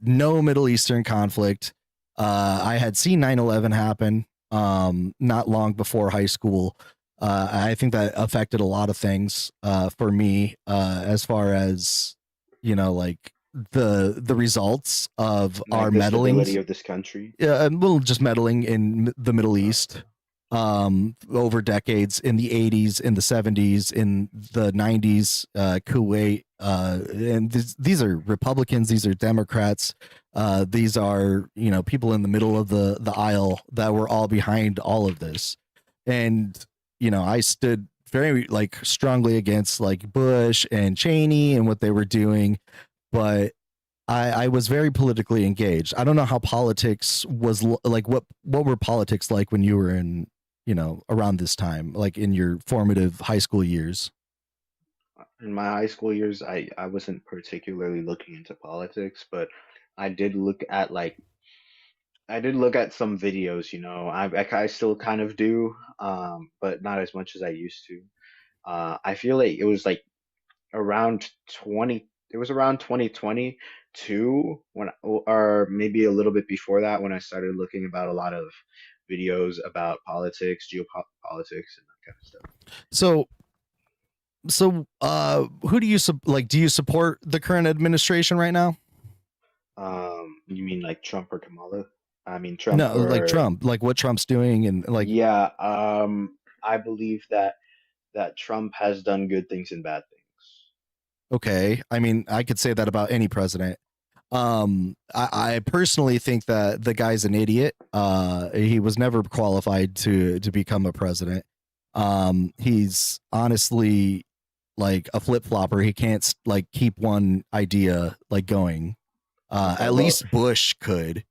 no Middle Eastern conflict. I had seen 9/11 happen not long before high school. I think that affected a lot of things for me as far as like the results of yeah, our like the stability meddlings, of this country. a little just meddling in the Middle Okay. East over decades, in the 80s, in the 70s, in the 90s, Kuwait, and these are Republicans, these are Democrats, these are people in the middle of the aisle that were all behind all of this. And I stood very like strongly against like Bush and Cheney and what they were doing, but I was very politically engaged. I don't know how politics was like. What were politics like when you were in around this time, like in your formative high school years? In my high school years, I wasn't particularly looking into politics, but I did look at like I did look at some videos, I still kind of do, but not as much as I used to. I feel like it was like around 20, it was around 2022 or maybe a little bit before that when I started looking about a lot of videos about politics, geopolitics, and that kind of stuff. So who do you like? Do you support the current administration right now? You mean like Trump or Kamala? I mean Trump No, like or Trump, like what Trump's doing, and like yeah, I believe that Trump has done good things and bad things. okay. I mean, I could say that about any president. I personally think that the guy's an idiot. He was never qualified to become a president. He's honestly like a flip flopper. He can't like keep one idea like going. Okay, At least Bush could,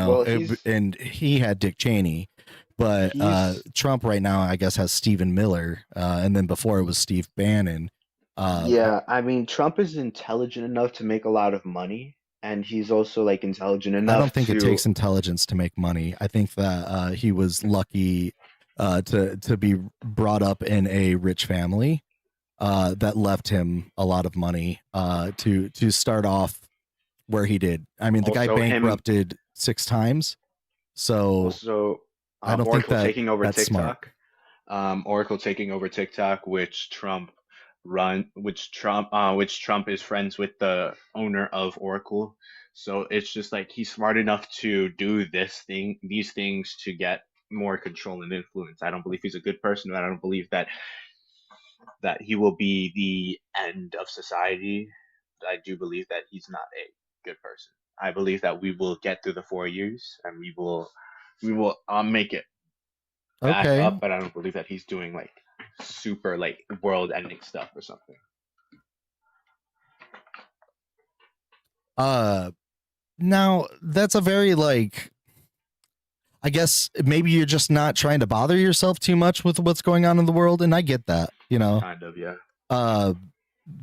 well, he's and he had Dick Cheney, but he's Trump right now I guess has Stephen Miller, and then before it was Steve Bannon. Uh, yeah, I mean Trump is intelligent enough to make a lot of money. and he's also like intelligent I don't enough think it to takes intelligence to make money. I think that he was lucky to be brought up in a rich family that left him a lot of money to start off where he did. I mean, the guy also him bankrupted 6 times, so also I don't think Oracle that taking over that's smart. TikTok. Oracle taking over TikTok, which Trump is friends with the owner of Oracle. So it's just like he's smart enough to do these things to get more control and influence. I don't believe he's a good person. I don't believe that he will be the end of society. I do believe that he's not a good person. I believe that we will get through the 4 years and we will make it back Okay. up, but I don't believe that he's doing like super like world ending stuff or something. Now that's a very like, I guess maybe you're just not trying to bother yourself too much with what's going on in the world, and I get that, Kind of, yeah. uh,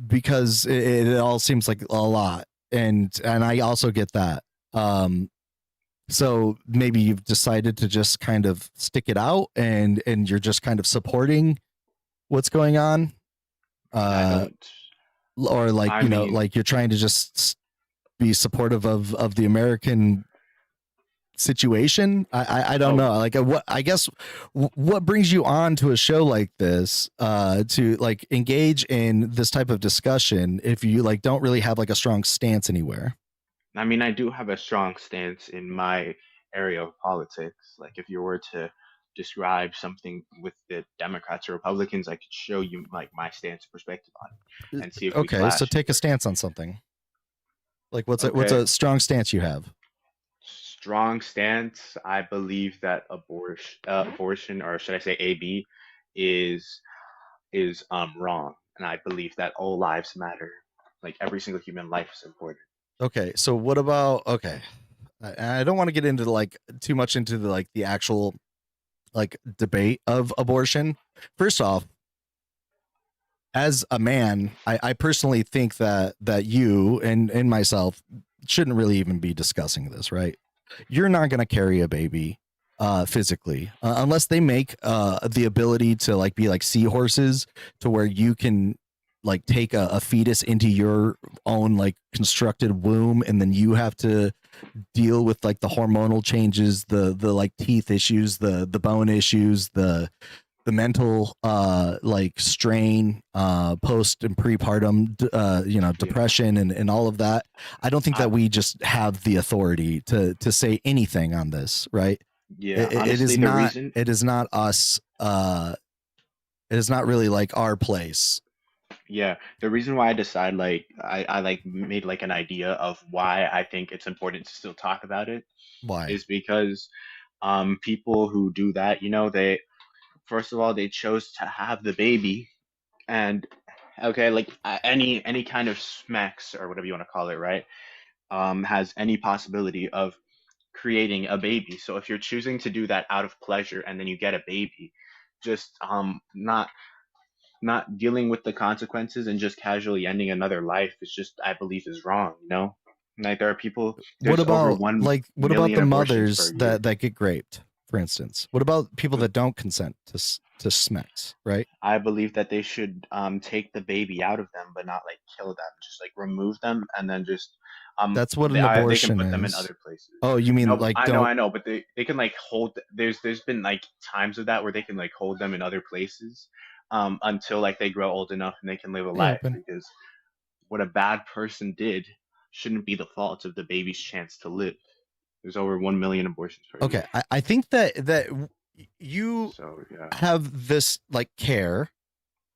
because it all seems like a lot, and I also get that. So maybe you've decided to just kind of stick it out, and you're just kind of supporting what's going on, I don't. or like I mean, like you're trying to just be supportive of the American situation. I don't oh, know, like what, I guess what brings you on to a show like this to like engage in this type of discussion if you like don't really have like a strong stance anywhere? I mean, I do have a strong stance in my area of politics. Like, if you were to describe something with the Democrats or Republicans, I could show you like my stance perspective on it and see if we Okay, so clash take a anywhere. stance on something. Like what's Okay. a strong stance you have? Strong stance. I believe that abortion, or should I say AB, is wrong, and I believe that all lives matter. Like every single human life is important. Okay, so what about, okay, I don't want to get into like too much into the like the actual like debate of abortion. First off, as a man, I personally think that you and myself shouldn't really even be discussing this, right? You're not going to carry a baby physically unless they make the ability to like be like seahorses to where you can like take a fetus into your own like constructed womb, and then you have to deal with like the hormonal changes, the like teeth issues, the bone issues, the mental like strain post and prepartum Yeah. depression and all of that. I don't think I that we just have the authority to say anything on this, right? Yeah. It Honestly, is the not, reason. it is not us, it is not really like our place. Yeah, the reason why I decide I like made like an idea of why I think it's important to still talk about it Why? is because people who do that, they first of all they chose to have the baby. And okay, like any kind of smex or whatever you want to call it, right? Has any possibility of creating a baby. So if you're choosing to do that out of pleasure and then you get a baby, just not dealing with the consequences and just casually ending another life is just, I believe, is wrong. Like there are people, What there's over about one like, what about million the abortions per mothers year. that get raped, for instance? What about people But that don't consent to smex, right? I believe that they should take the baby out of them, but not like kill them. Just like remove them and then just That's what an they can abortion put them in is. other places. Oh, you mean No, like I know, don't, I know, but they can like hold. There's been like times of that where they can like hold them in other places until like they grow old enough and they can live a yeah, life, because what a bad person did shouldn't be the fault of the baby's chance to live. There's over 1 million abortions per okay, year. I think that you So yeah. have this like care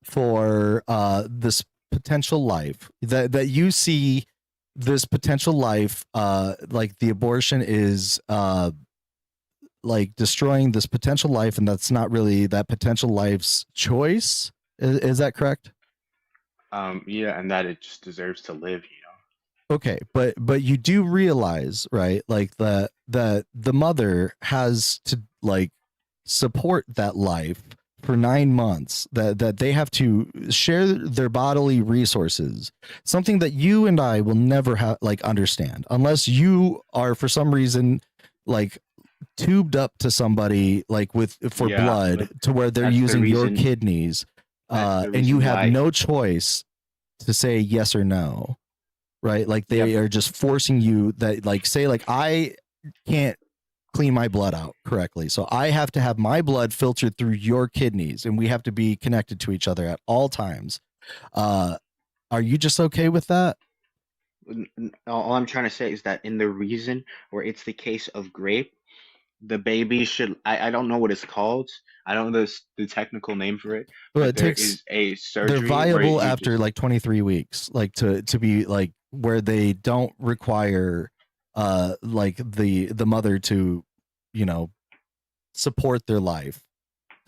for this potential life, that you see this potential life, like the abortion is like destroying this potential life, and that's not really that potential life's choice. Is that correct? Yeah, and that it just deserves to live. Okay, but you do realize, right, like the mother has to like support that life for 9 months, that they have to share their bodily resources, something that you and I will never have like understand unless you are for some reason like tubed up to somebody like with for Yeah, blood but to where they're that's the using your reason. kidneys, That's the and you reason have why. no choice to say yes or no, right? Like they Yeah, are just forcing you that like say like I can't clean my blood out correctly, so I have to have my blood filtered through your kidneys and we have to be connected to each other at all times. uh are you just okay with that? all I'm trying to say is that in the reason where it's the case of grape, the baby should. I don't know what it's called. I don't know the technical name for it, Well, but it there takes, is a they're surgery where viable you after just. like 23 weeks, like to be like where they don't require like the mother to, you know, support their life.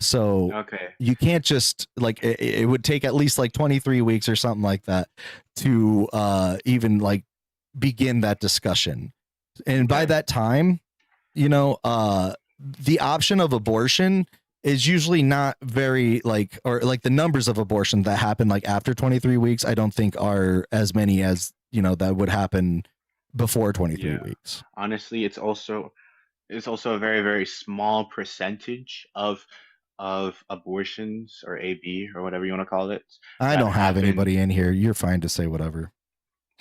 So Okay. you can't just like it would take at least like 23 weeks or something like that to even like begin that discussion. And by Okay. that time, you know, the option of abortion is usually not very like, or like the numbers of abortion that happen like after 23 weeks, I don't think are as many as, you know, that would happen before 23 Yeah. weeks. Honestly, it's also a very, very small percentage of abortions or AB or whatever you want to call it I that don't have happen. anybody in here. You're fine to say whatever.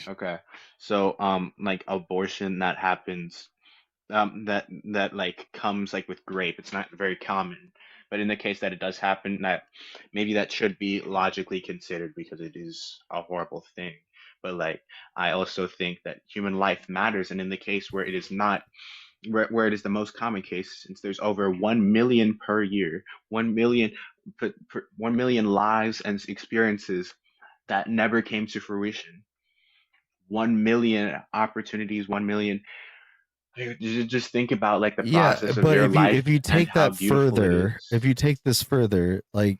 Okay. So like abortion that happens that like comes like with grape. It's not very common, but in the case that it does happen, that maybe that should be logically considered because it is a horrible thing. But like I also think that human life matters, and in the case where it is not, where it is the most common case, since there's over 1 million per year, 1 million, 1 million lives and experiences that never came to fruition, 1 million opportunities, 1 million. You just think about like the Yeah, process of but your if you life and take how that beautiful it further, is. if you take this further, like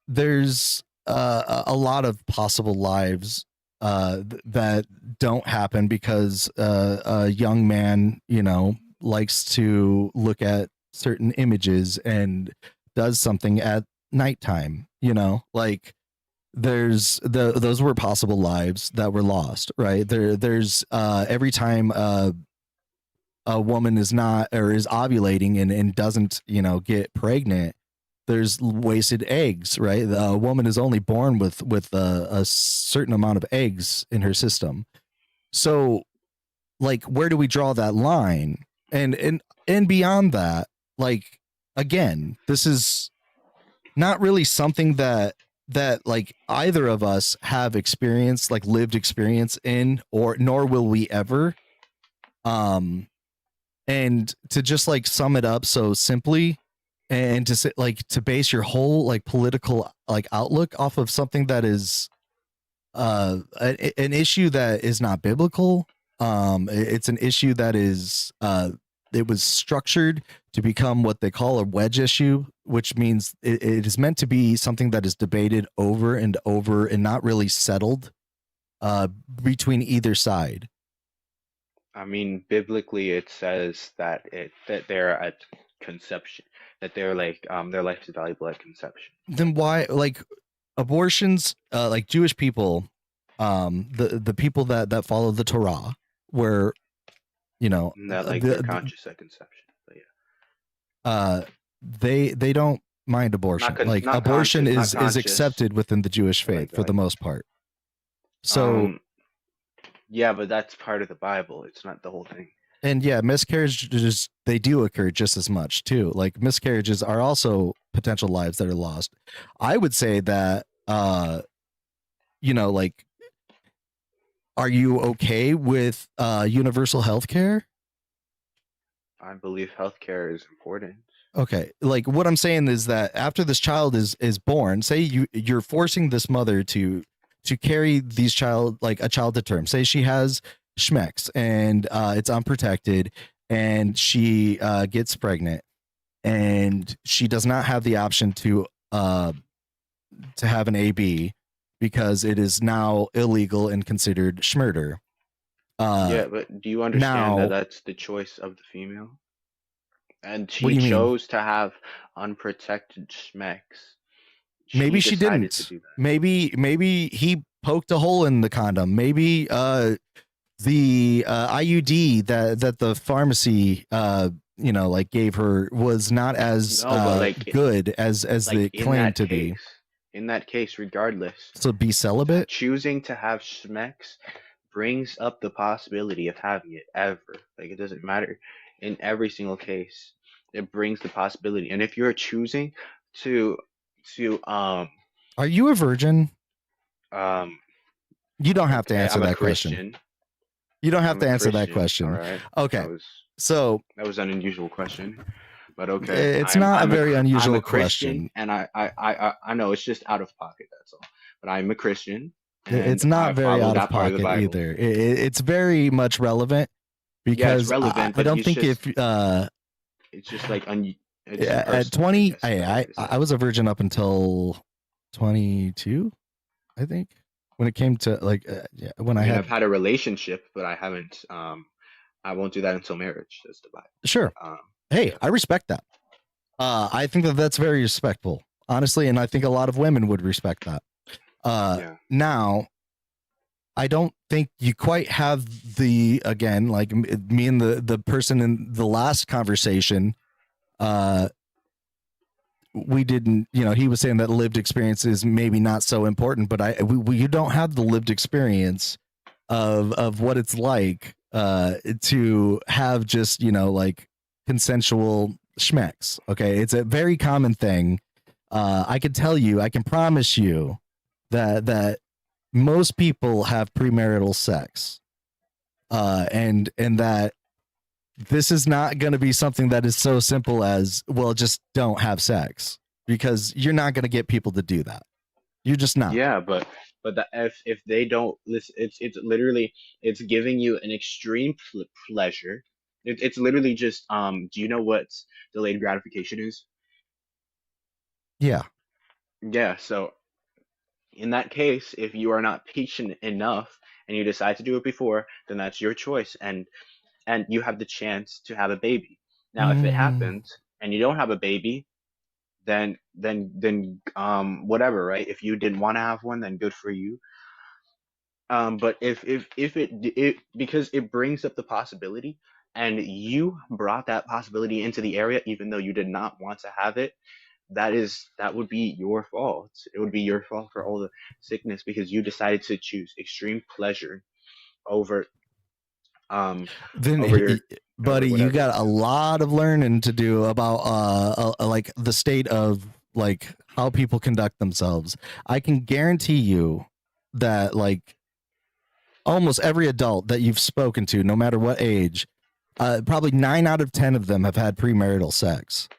there's a lot of possible lives that don't happen because a young man, you know, likes to look at certain images and does something at nighttime, you know, like there's those were possible lives that were lost, right? There's every time a woman is not or is ovulating and doesn't, you know, get pregnant, there's wasted eggs, right? A woman is only born with a certain amount of eggs in her system. So like where do we draw that line? And beyond that, like again, this is not really something that like either of us have experience, like lived experience in, or nor will we ever. um and to just like sum it up so simply, and to say like to base your whole like political like outlook off of something that is an issue that is not biblical. It's an issue that is it was structured to become what they call a wedge issue, which means it is meant to be something that is debated over and over and not really settled between either side. I mean, biblically, it says that they're at conception, that they're like their life is valuable at conception. Then why like abortions, like Jewish people, the people that follow the Torah, where you know And that like they're conscious at conception. But yeah, uh they don't mind abortion. Like not abortion conscious, not is conscious. accepted within the Jewish faith Like for the most part. So um yeah, but that's part of the Bible. It's not the whole thing. and yeah, miscarriages, they do occur just as much too. Like miscarriages are also potential lives that are lost. I would say that you know, like, are you okay with universal health care? I believe healthcare is important. Okay, like what I'm saying is that after this child is born, say you're forcing this mother to carry these child like a child to term. Say she has schmex and it's unprotected, and she gets pregnant, and she does not have the option to have an AB because it is now illegal and considered schmurder. Yeah, but do you understand that Now that's the choice of the female? And What she do you mean? chose to have unprotected schmecks. She Maybe she decided to didn't. do that. Maybe he poked a hole in the condom. Maybe the IUD that the pharmacy like gave her was not as No, but good as they claimed to be. in that case, regardless, So be celibate. choosing to have schmecks brings up the possibility of having it ever. Like it doesn't matter. In every single case, it brings the possibility. And if you're choosing to to Are you a virgin? um You don't have to okay, answer I'm a that question. Christian. You don't have I'm to a answer that Christian. question. All right. Okay. So That was an unusual question. But okay, it's not a very I'm unusual a Christian, question. and I know it's just out of pocket. That's all. But I'm a Christian, It's and not I very follow out of that part of the pocket Bible. either. It's very much relevant Yeah, it's because relevant, I but don't it's think just if it's just like it's at personal, I 20, guess. Is the best way to say I it. was a virgin up until 22, I think, when it came to like when I I mean, had. I've had a relationship, but I haven't. I won't do that until marriage. That's the Bible. Sure. Um, Hey, yeah. I respect that. I think that that's very respectful, honestly, and I think a lot of women would respect that. Yeah. Now, I don't think you quite have the again like me and the person in the last conversation. We didn't, he was saying that lived experience is maybe not so important, but you don't have the lived experience of what it's like to have just like consensual schmecks. Okay, it's a very common thing. I can promise you that most people have premarital sex, and that this is not going to be something that is so simple as, well, just don't have sex, because you're not going to get people to do that. You're just not. Yeah, but if they don't listen, it's literally it's giving you an extreme pleasure. It's literally just Do you know what delayed gratification is? Yeah. Yeah. So in that case, if you are not patient enough and you decide to do it before, then that's your choice, and you have the chance to have a baby. Now, if it Mm, happens and you don't have a baby, then whatever, right? If you didn't want to have one, then good for you. But if it because it brings up the possibility, and you brought that possibility into the area, even though you did not want to have it, that would be your fault. It would be your fault for all the sickness because you decided to choose extreme pleasure over um over then, your over buddy, you whatever. got a Yeah. lot of learning to do about like the state of like how people conduct themselves. I can guarantee you that like almost every adult that you've spoken to, no matter what age, probably 9 out of 10 of them have had premarital sex.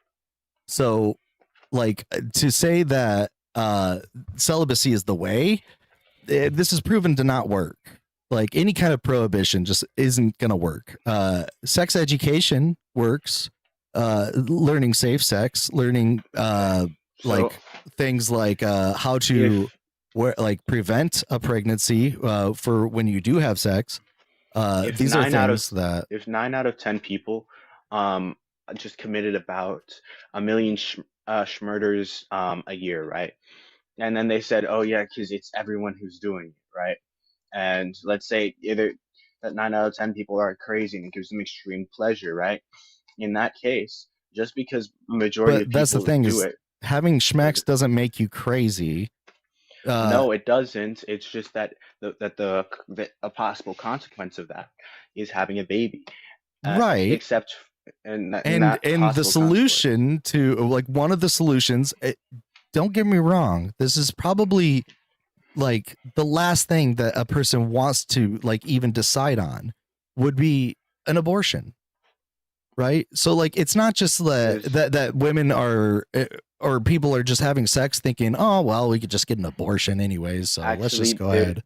So, like, to say that celibacy is the way, this is proven to not work. Like, any kind of prohibition just isn't going to work. Sex education works. Learning safe sex, learning So like things like how to if prevent a pregnancy for when you do have sex. if These are nine out of things that. if 9 out of 10 people um just committed about a million murders a year, right? And then they said, oh yeah, because it's everyone who's doing it, right? And let's say either that 9 out of 10 people are crazy and it gives them extreme pleasure, right? In that case, just because majority But of that's the people thing do is it, having does schmecks doesn't make you crazy. no, it doesn't. It's just that the a possible consequence of that is having a baby, Right. except and And that the possible consequence. solution to like one of the solutions, don't get me wrong, this is probably like the last thing that a person wants to like even decide on would be an abortion, right? So like it's not just There's that women are or people are just having sex thinking, oh well, we could just get an abortion anyways, so let's just actually go there ahead.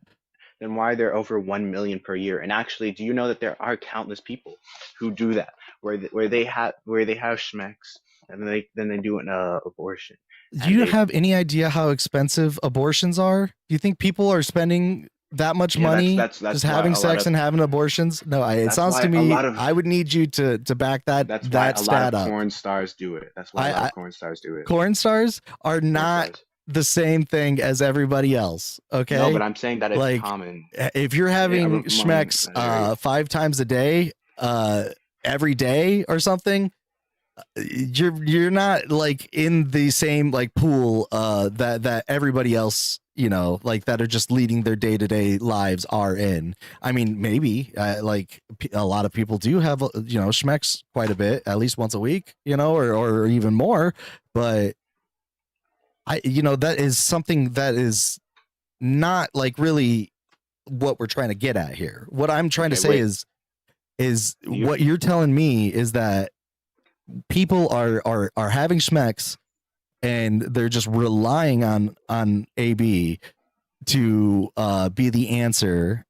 then why are there over 1 million per year? And actually, do you know that there are countless people who do that, where they have schmecks and then they do an abortion, Do and you they have any idea how expensive abortions are? Do you think people are spending that much Yeah, money that's just why having a lot sex of and having abortions? No, it that's sounds to why a me lot of I would need you to back that's why that a lot of stat up. porn stars do it. That's why a lot I of porn stars do it. Corn stars are Porn not stars. the same thing as everybody else. No, but Okay, I'm saying that it's like common if you're having among schmecks that area. 5 times a day, every day or something, you're not like in the same like pool that everybody else, you know, like that are just leading their day-to-day lives are in. I mean, maybe like a lot of people do have you know, schmecks quite a bit, at least once a week, you know, or even more, but I, you know, that is something that is not like really what we're trying to get at here. What I'm trying to Okay, say wait. is You what you're telling me is that people are having schmecks and they're just relying on AB to be the answer,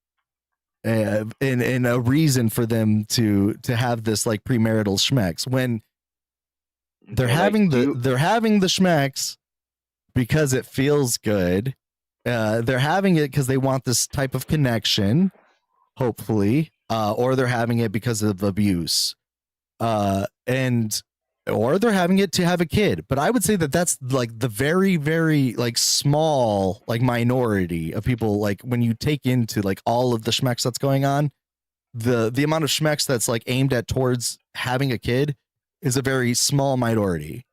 and a reason for them to have this like premarital schmecks when okay, like do you they're having the schmecks because it feels good. They're having it because they want this type of connection, hopefully, or they're having it because of abuse, and or they're having it to have a kid. But I would say that that's like the very, very like small like minority of people. Like when you take into like all of the schmecks that's going on, the amount of schmecks that's like aimed at towards having a kid is a very small minority.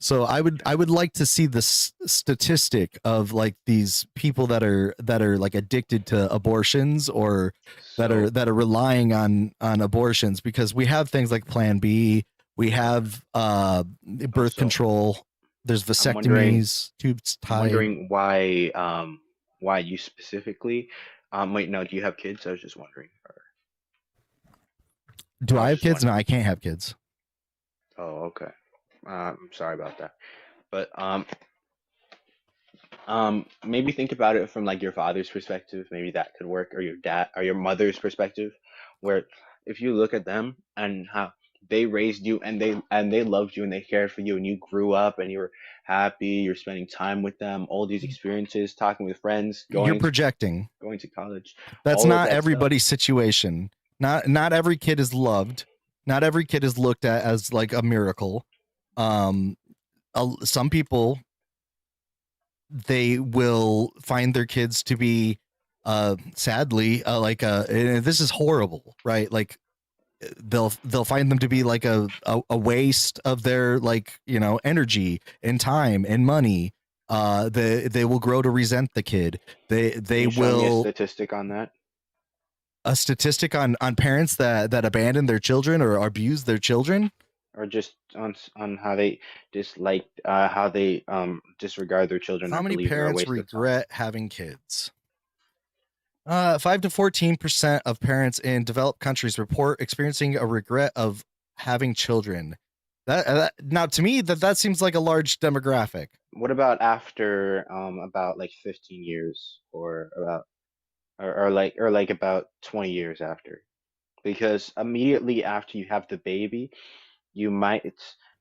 So I would like to see the statistic of like these people that are like addicted to abortions or so that are relying on abortions, because we have things like Plan B, we have birth so control, there's I'm wondering vasectomies, tubes I'm tied. wondering why you specifically wait, no, do you have kids? I was just wondering. Do I I was have just kids? No, wondering. I can't have kids. Oh, okay. I'm sorry about that. But maybe think about it from like your father's perspective. Maybe that could work, or your dad, or your mother's perspective, where if you look at them and how they raised you and they loved you and they cared for you and you grew up and you were happy, you're spending time with them, all these experiences, talking with friends, You're projecting. going to college, That's all of not that stuff. everybody's situation. Not every kid is loved. Not every kid is looked at as like a miracle. Um, some people, they will find their kids to be sadly like this is horrible, right? Like they'll find them to be like a waste of their like, you know, energy and time and money. They will grow to resent the kid. Can They you show me a will. statistic on that? A statistic on parents that abandon their children or abuse their children. Or just on how they dislike how they disregard their children How or many believe they're a parents waste of time. regret having kids? 5 to 14% of parents in developed countries report experiencing a regret of having children. That now to me that seems like a large demographic. What about after about like 15 years or about or like about 20 years after? Because immediately after you have the baby, you might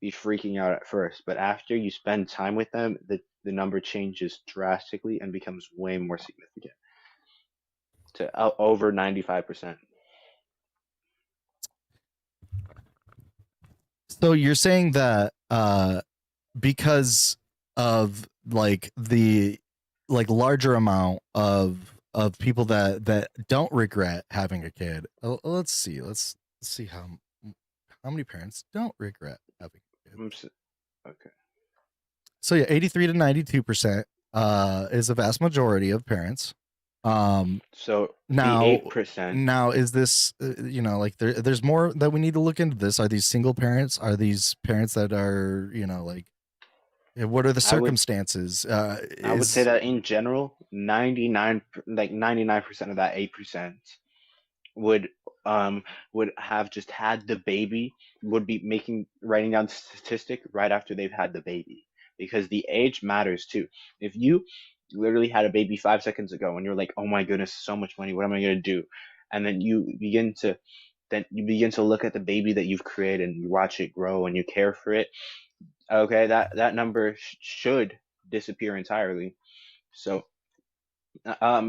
be freaking out at first, but after you spend time with them, the number changes drastically and becomes way more significant to over 95%. So you're saying that because of like the like larger amount of people that don't regret having a kid. Let's see. Let's see how many parents don't regret having a kid. I'm s- Okay. So yeah, 83 to 92% is a vast majority of parents. Um So the now 8%, now is this you know, like there's more that we need to look into this. Are these single parents? Are these parents that are, you know, like what are the I would circumstances? I would say Is that in general, 99% of that 8% would um would have just had the baby, would be making writing down the statistic right after they've had the baby, because the age matters too. If you literally had a baby 5 seconds ago and you're like, oh my goodness, so much money, what am I gonna do? And then you begin to look at the baby that you've created and you watch it grow and you care for it. Okay, that number should disappear entirely. So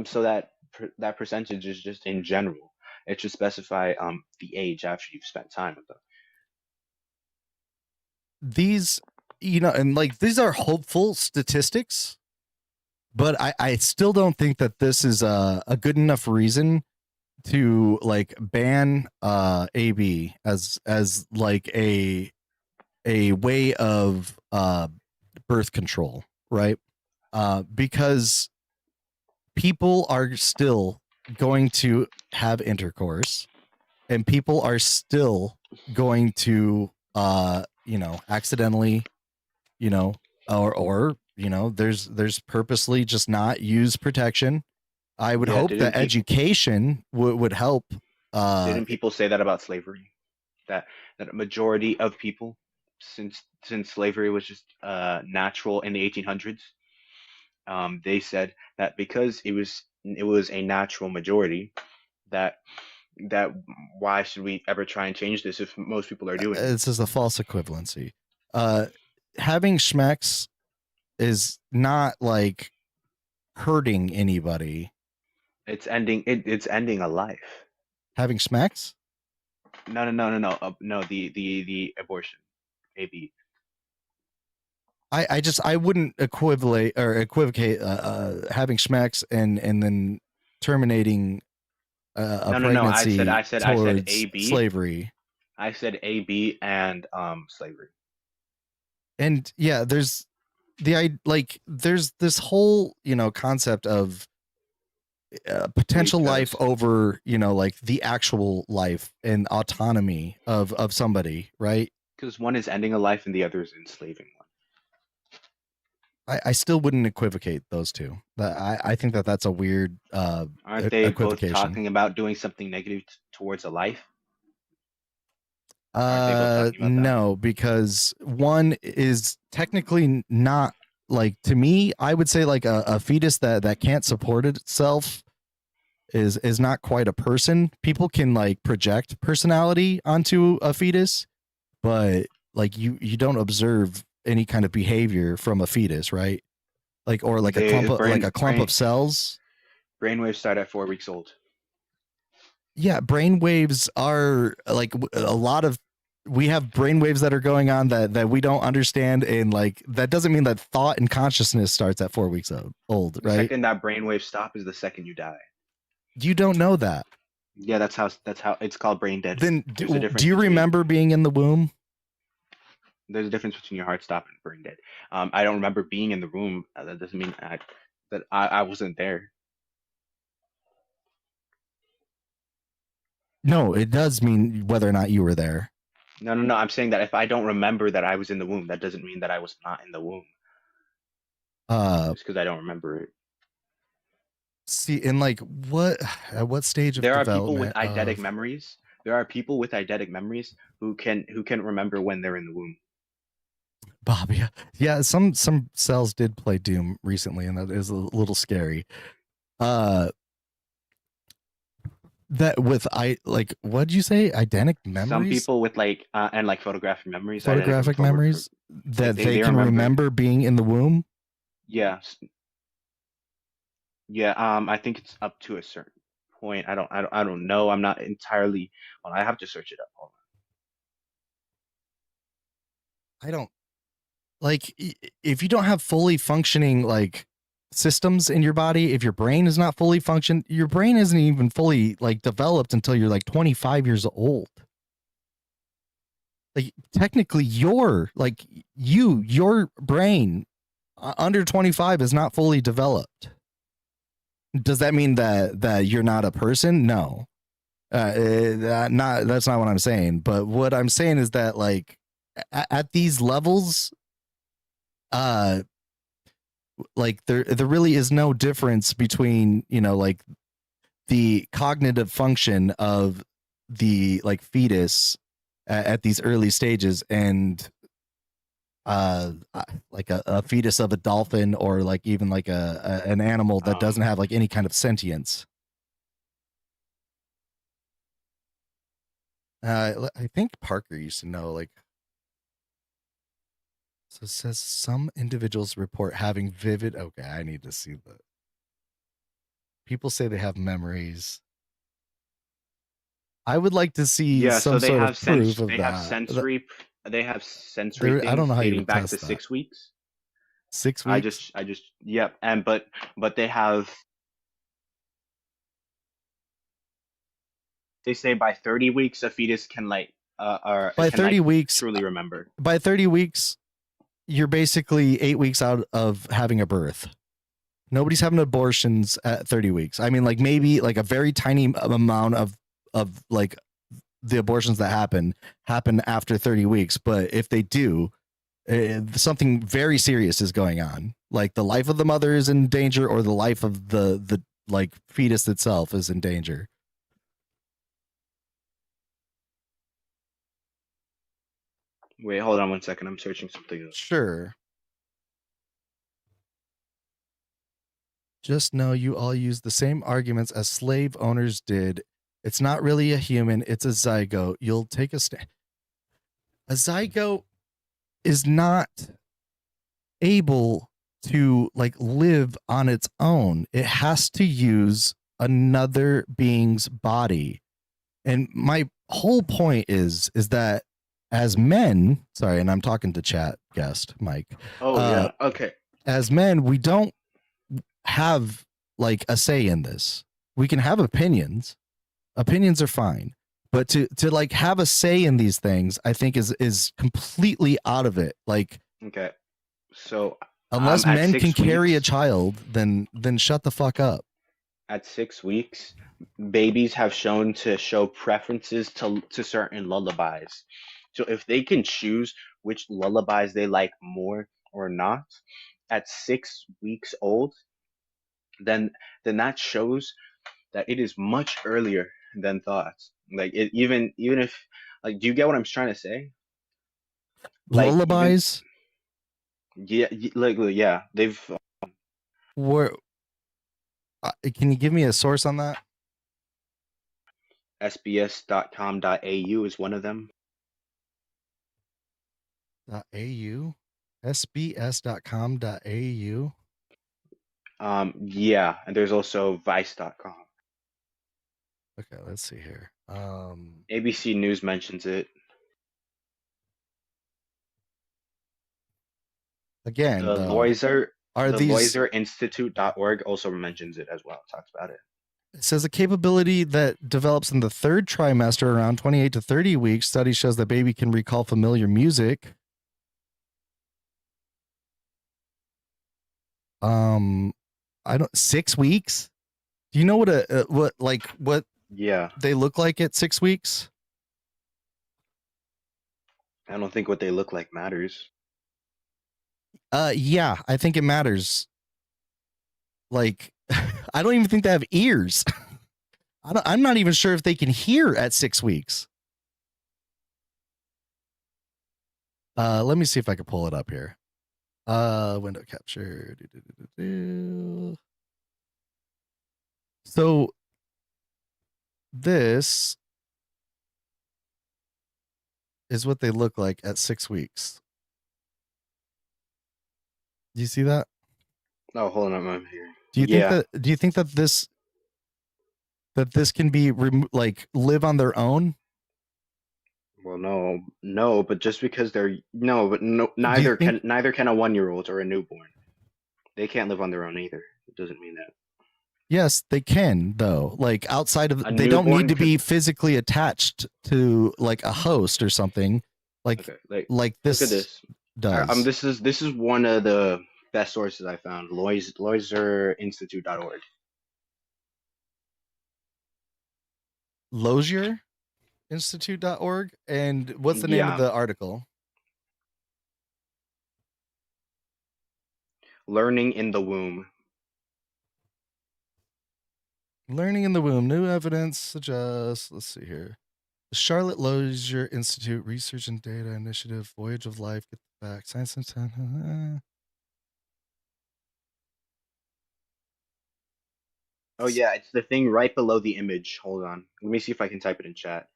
so that that percentage is just in general. It should specify the age after you've spent time with them. These, and like these are hopeful statistics, but I still don't think that this is a good enough reason to like ban AB as like a way of birth control, right? Because people are still going to have intercourse, and people are still going to accidentally, or there's purposely just not use protection. I would Yeah, hope that education would help. Didn't people say that about slavery? That a majority of people, since slavery was just natural in the 1800s, they said that because it was a natural majority, that why should we ever try and change this if most people are doing it? This is a false equivalency. Having schmecks is not like hurting anybody. It's ending a life. Having schmecks? No. No, the abortion, AB. I wouldn't equivocate having schmecks and then terminating a pregnancy I said towards AB. slavery. I said AB and slavery. And yeah, there's this whole concept of potential life over like the actual life and autonomy of somebody, right? Because one is ending a life and the other is enslaving one. I still wouldn't equivocate those two. I think that's a weird aren't they both talking about doing something negative towards a life? No, because one is technically not, like, to me, I would say like a fetus that can't support itself is not quite a person. People can like project personality onto a fetus, but like you don't observe any kind of behavior from a fetus, right? Like, or like a clump of cells. Brainwaves start at 4 weeks old. Yeah, brainwaves are like a lot of. We have brainwaves that are going on that we don't understand, and like that doesn't mean that thought and consciousness starts at 4 weeks old, right? The second that brainwaves stop is the second you die. You don't know that. Yeah, that's how it's called brain dead. Then do you remember being in the womb? There's a difference between your heart stopping and brain dead. I don't remember being in the room. That doesn't mean that I wasn't there. No, it does mean whether or not you were there. No. I'm saying that if I don't remember that I was in the womb, that doesn't mean that I was not in the womb. Just because I don't remember it. See, in like at what stage of there development? Are people with eidetic memories. There are people with eidetic memories who can remember when they're in the womb. Bob, yeah. Some cells did play Doom recently, and that is a little scary. That with what'd you say? Eidetic memories? Some people with and like photographic memories. Photographic memories that they can remember being in the womb. Yeah. Yeah. I think it's up to a certain point. I don't know. I'm not entirely. Well, I have to search it up. Hold on. I don't like if you don't have fully functioning like systems in your body, if your brain is not fully functioned, your brain isn't even fully like developed until you're like 25 years old. Like technically your brain under 25 is not fully developed. Does that mean that you're not a person? No. That's not what I'm saying. But what I'm saying is that like at these levels, like there really is no difference between like the cognitive function of the like fetus at these early stages and like a fetus of a dolphin or like even like an animal that doesn't have like any kind of sentience. I think Parker used to know, like, so it says some individuals report having vivid. Okay, I need to see that. People say they have memories. I would like to see Yeah, so some they sort have of proof of they have that. they have sensory I don't things know how you dating would back to test that. 6 weeks. 6 weeks? I just yep, and but they have, they say by 30 weeks a fetus can like or By can 30 like weeks, truly remember. by 30 weeks, you're basically 8 weeks out of having a birth. Nobody's having abortions at 30 weeks. I mean, like maybe like a very tiny amount of like the abortions that happen after 30 weeks. But if they do, something very serious is going on. Like the life of the mother is in danger, or the life of the like fetus itself is in danger. Wait, hold on one second. I'm searching something else. Sure. Just know you all use the same arguments as slave owners did. It's not really a human, it's a zygote. You'll take a stand. A zygote is not able to like live on its own. It has to use another being's body. And my whole point is that as men, sorry, and I'm talking to chat guest Mike. Oh yeah, okay. As men, we don't have like a say in this. We can have opinions. Opinions are fine. But to like have a say in these things, I think is completely out of it. Like, Okay. So unless at men 6 can carry a weeks, child, then shut the fuck up. at 6 weeks, babies have shown to show preferences to certain lullabies. So if they can choose which lullabies they like more or not, at 6 weeks old, then that shows that it is much earlier than thought. Like it, even if, like, do you get what I'm trying to say? Like even Lullabies yeah, yeah, they've were. Can you give me a source on that? sbs.com.au is one of them. .au, sbs.com.au. Yeah, and there's also vice.com. Okay, let's see here. ABC News mentions it. Again, The though, Loiser are the these? loiserinstitute.org also mentions it as well. Talks about it. It says a capability that develops in the third trimester, around 28 to 30 weeks. Study shows that baby can recall familiar music. I don't. 6 weeks. Do you know what what Yeah, they look like at 6 weeks? I don't think what they look like matters. Yeah, I think it matters. Like, I don't even think they have ears. I'm not even sure if they can hear at 6 weeks. Let me see if I can pull it up here. Window capture. So this is what they look like at 6 weeks. Do you see that? Oh, hold on, I'm here. Do you think that this can be like live on their own? Well, no, but just because they're no, but no, Do you think neither can a 1-year-old or a newborn. They can't live on their own either. It doesn't mean that. yes, they can though. Like outside of A they don't need newborn to could, be physically attached to like a host or something. Like okay, like look at this this. does. This is one of the best sources I found. Loiserinstitute.org. Loisierinstitute.org. And what's the name of Yeah, the article? learning in the womb. Learning in the womb. New evidence suggests. Let's see here. The Charlotte Lozier Institute Research and Data Initiative, Voyage of Life. Get the facts. Science and time. Oh yeah, it's the thing right below the image. Hold on. Let me see if I can type it in chat.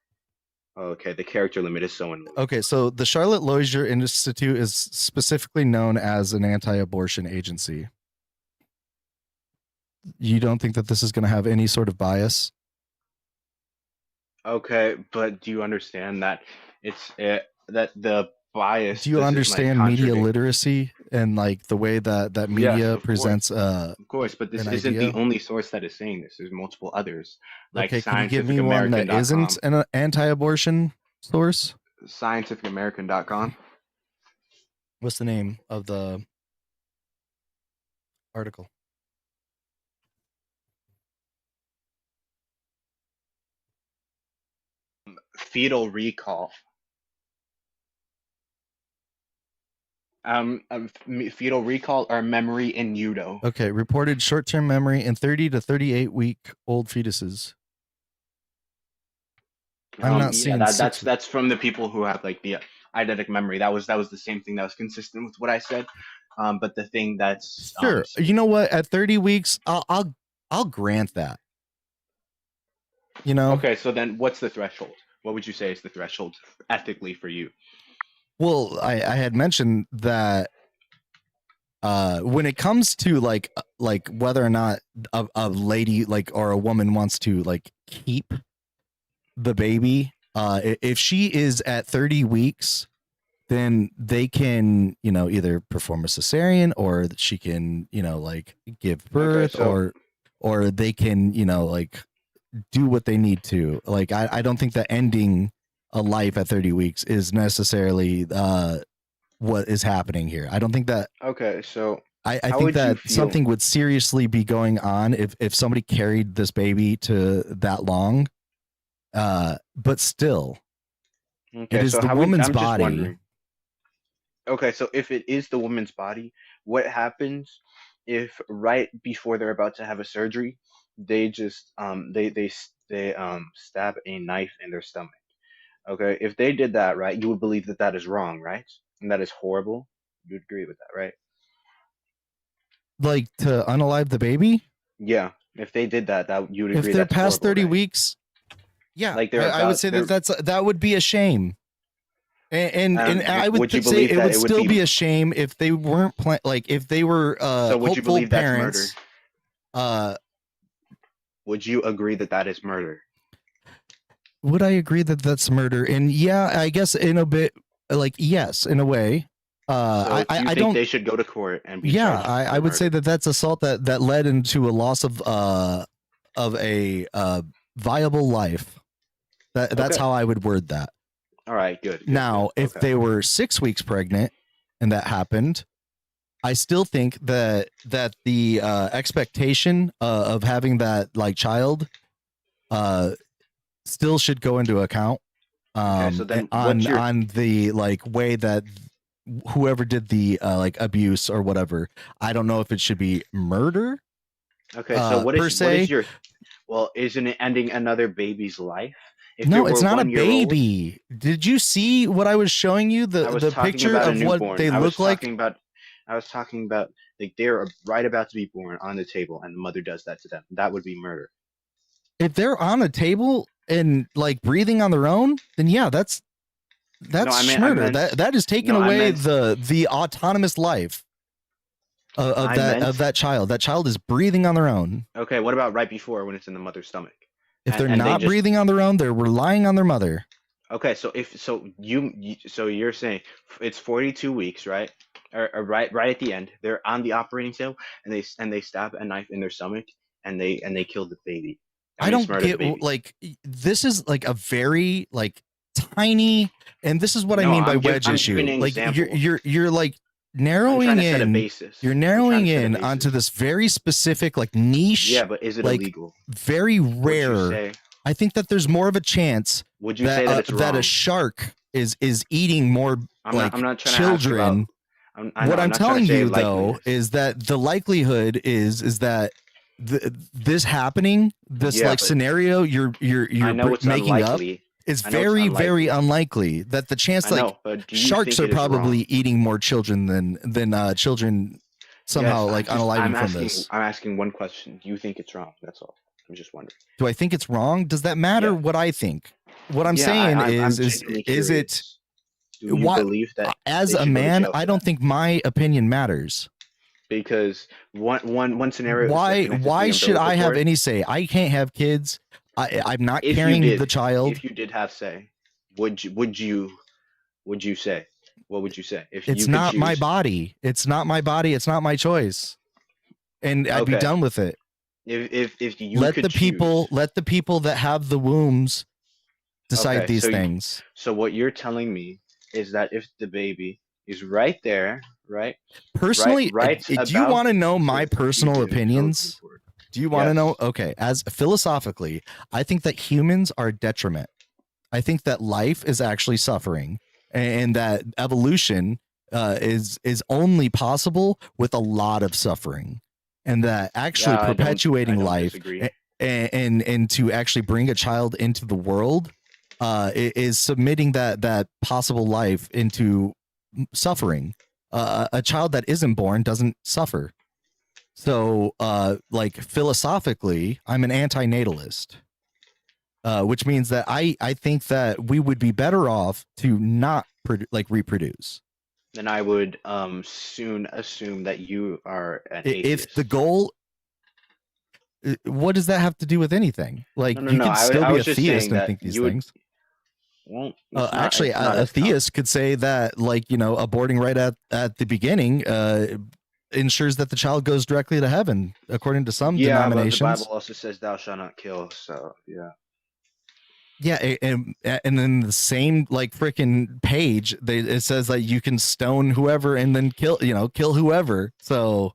Okay, the character limit is so annoying. Okay, so the Charlotte Lozier Institute is specifically known as an anti-abortion agency. You don't think that this is going to have any sort of bias? Okay, but do you understand that that the bias Do you doesn't like understand media contradict? literacy and like the way that Yes, media presents of course, but this an isn't the idea? only source that is saying this. There's multiple others, like Okay, can you give me one that isn't an anti-abortion source? scientificamerican.com. What's the name of the article? Fetal recall. Fetal recall or memory in utero. Okay, reported short-term memory in 30 to 38 week old fetuses. I'm not seeing that's from the people who have like the eidetic memory. That was the same thing that was consistent with what I said. But the thing that's sure. You know what? At 30 weeks, I'll grant that. You know. Okay, so then what's the threshold? What would you say is the threshold ethically for you? Well, I had mentioned that when it comes to like whether or not a lady like or a woman wants to like keep the baby, if she is at 30 weeks, then they can, you know, either perform a cesarean or she can, you know, like give birth, or they can, you know, like do what they need to. Like I don't think that ending a life at 30 weeks is necessarily what is happening here. I don't think that. Okay, so I think that something would seriously be going on if somebody carried this baby to that long. But still, okay, it is the woman's body. Okay, so if it is the woman's body, what happens if right before they're about to have a surgery, they just stab a knife in their stomach? Okay, if they did that, right, you would believe that that is wrong, right? And that is horrible. You would agree with that, right? Like to unalive the baby? Yeah, if they did that, you would agree. If they're that's past horrible, 30 right? weeks, yeah, like I would say that would be a shame. And I would say it would still be a shame if they weren't like if they were so would you believe parents. That's murder? Would you agree that that is murder? Would I agree that that's murder? And yeah, I guess in a bit, like yes, in a way. So I think don't. They should go to court and be Yeah, charged I would say that that's assault that led into a loss of a viable life. That's how I would word that. All right, good. Now, if they were 6 weeks pregnant and that happened, I still think that the expectation of having that like child still should go into account. So then on the like way that whoever did the like abuse or whatever, I don't know if it should be murder. Okay, so what is your? Well, isn't it ending another baby's life? No, it's not a baby. Did you see what I was showing you? The picture of what they look like? I was talking about like they're right about to be born on the table, and the mother does that to them. That would be murder. If they're on a table and like breathing on their own, then yeah, that's murder. That is taking away the autonomous life of that child. That child is breathing on their own. Okay, what about right before when it's in the mother's stomach? If they're not breathing on their own, they're relying on their mother. Okay, so you're saying it's 42 weeks, right? Or right at the end, they're on the operating table and they stab a knife in their stomach and they kill the baby. I don't get like this is like a very like tiny, and this is what I mean by wedge issue. Like you're like narrowing in. You're narrowing in onto this very specific like niche. Yeah, but is it illegal? Very rare. I think that there's more of a chance. Would you say that it's wrong? That a shark is eating more children? What I'm telling you though is that the likelihood is that this happening, this scenario you're making up is very, very unlikely. That the chance sharks are probably eating more children than children somehow unaliving from this. I'm asking one question. Do you think it's wrong? That's all. I'm just wondering. Do I think it's wrong? Does that matter what I think? What I'm saying is it? Do you believe that as a man, I don't think my opinion matters. because one scenario is Why connected to the should umbilical I have cord. any say? I can't have kids. I'm not If you carrying the did, child. if you did have say, would you say? What would you say if It's you could not my choose? body. It's not my body. It's not my choice. And I'd be Okay. done with it. If you Let could the people choose. let the people that have the wombs decide Okay, these so things. so what you're telling me is that if the baby is right there, right, Personally, right do you want to know my to be personal the umbilical opinions? cord. Do you want to know? Yes. Okay, as philosophically, I think that humans are a detriment. I think that life is actually suffering, and that evolution is only possible with a lot of suffering, and that actually Yeah, perpetuating I don't life disagree. and to actually bring a child into the world is submitting that possible life into suffering. A child that isn't born doesn't suffer. So, like philosophically, I'm an anti-natalist, which means that I think that we would be better off to not reproduce. Then I would soon assume that you are an If atheist. the goal, what does that have to do with anything? Like, No, you no. could still I be was a just saying theist and that think these you would. things. Well, it's not. Actually, It's not a as com- theist could say that, like, aborting right at the beginning ensures that the child goes directly to heaven, according to some Yeah, but the Bible denominations. also says thou shalt not kill. So yeah. Yeah, and then the same like freaking page, it says that you can stone whoever and then kill whoever. So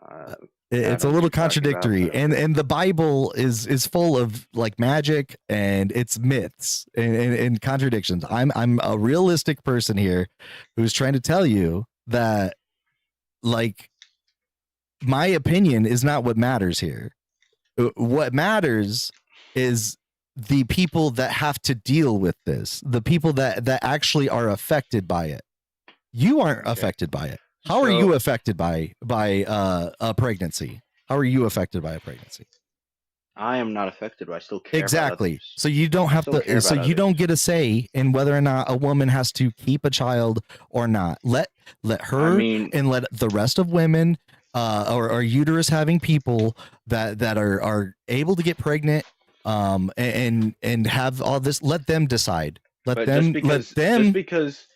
I it's don't a know what little you're talking about, contradictory, but okay. and the Bible is full of like magic and it's myths and contradictions. I'm a realistic person here who's trying to tell you that, like, my opinion is not what matters here. What matters is the people that have to deal with this, the people that actually are affected by it. You aren't Okay. affected by it. How are you affected by a pregnancy? How are you affected by a pregnancy? I am not affected, but I still care about Exactly. others. So you don't have Still care to. So about you don't others. get a say in whether or not a woman has to keep a child or not. Let her I mean, and let the rest of women or uterus having people that are able to get pregnant and have all this. Let them decide. Let but them just because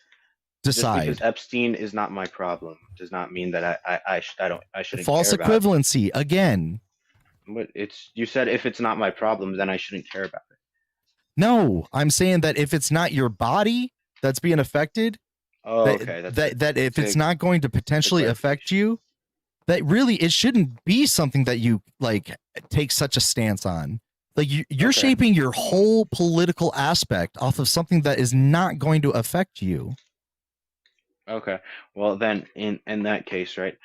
decide. Epstein is not my problem does not mean that I shouldn't False care about it. equivalency again. But you said if it's not my problem, then I shouldn't care about it. No, I'm saying that if it's not your body that's being affected, Oh, okay. that if it's not going to potentially affect you, that really it shouldn't be something that you like take such a stance on. Like you're Okay. shaping your whole political aspect off of something that is not going to affect you. Okay. Well, then in that case, right?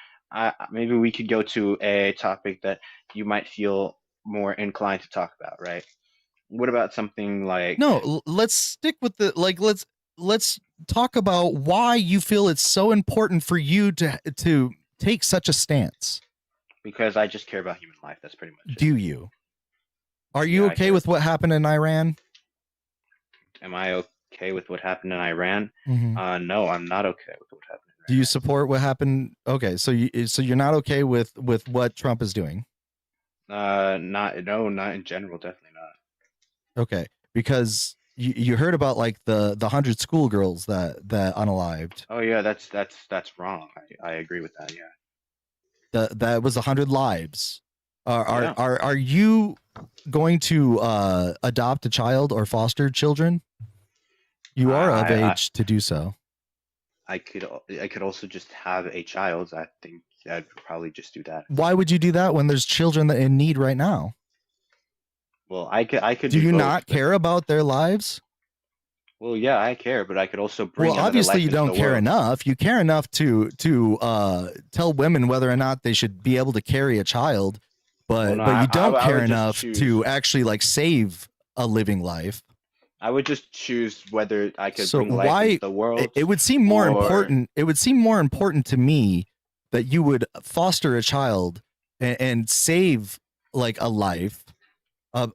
Maybe we could go to a topic that you might feel more inclined to talk about, right? What about something like No, let's stick with the like let's talk about why you feel it's so important for you to take such a stance. because I just care about human life. That's pretty much it. Do you? Are you Yeah, I okay care. with what happened in Iran? Am I okay with what happened in Iran? Mhm. No, I'm not okay with what happened in Do you support what happened? Okay, so you're not okay with what Trump is doing. Not in general, definitely not. Okay, because you heard about like the 100 schoolgirls that unalived. Oh yeah, that's wrong. I agree with that. Yeah. That was 100 lives. Yeah. Are you going to adopt a child or foster children? You are of age to do so. I could also just have a child. I think I'd probably just do that. Why would you do that when there's children that in need right now? Well, I could Do you both, not but- care about their lives? Well, yeah, I care, but I could also bring Well, another obviously life you into don't the care world. enough. You care enough to tell women whether or not they should be able to carry a child, but Well, no, you don't I care would just enough choose- to actually like save a living life. I would just choose whether I could So bring life why into the world. it would seem more or- important. It would seem more important to me that you would foster a child and save like a life,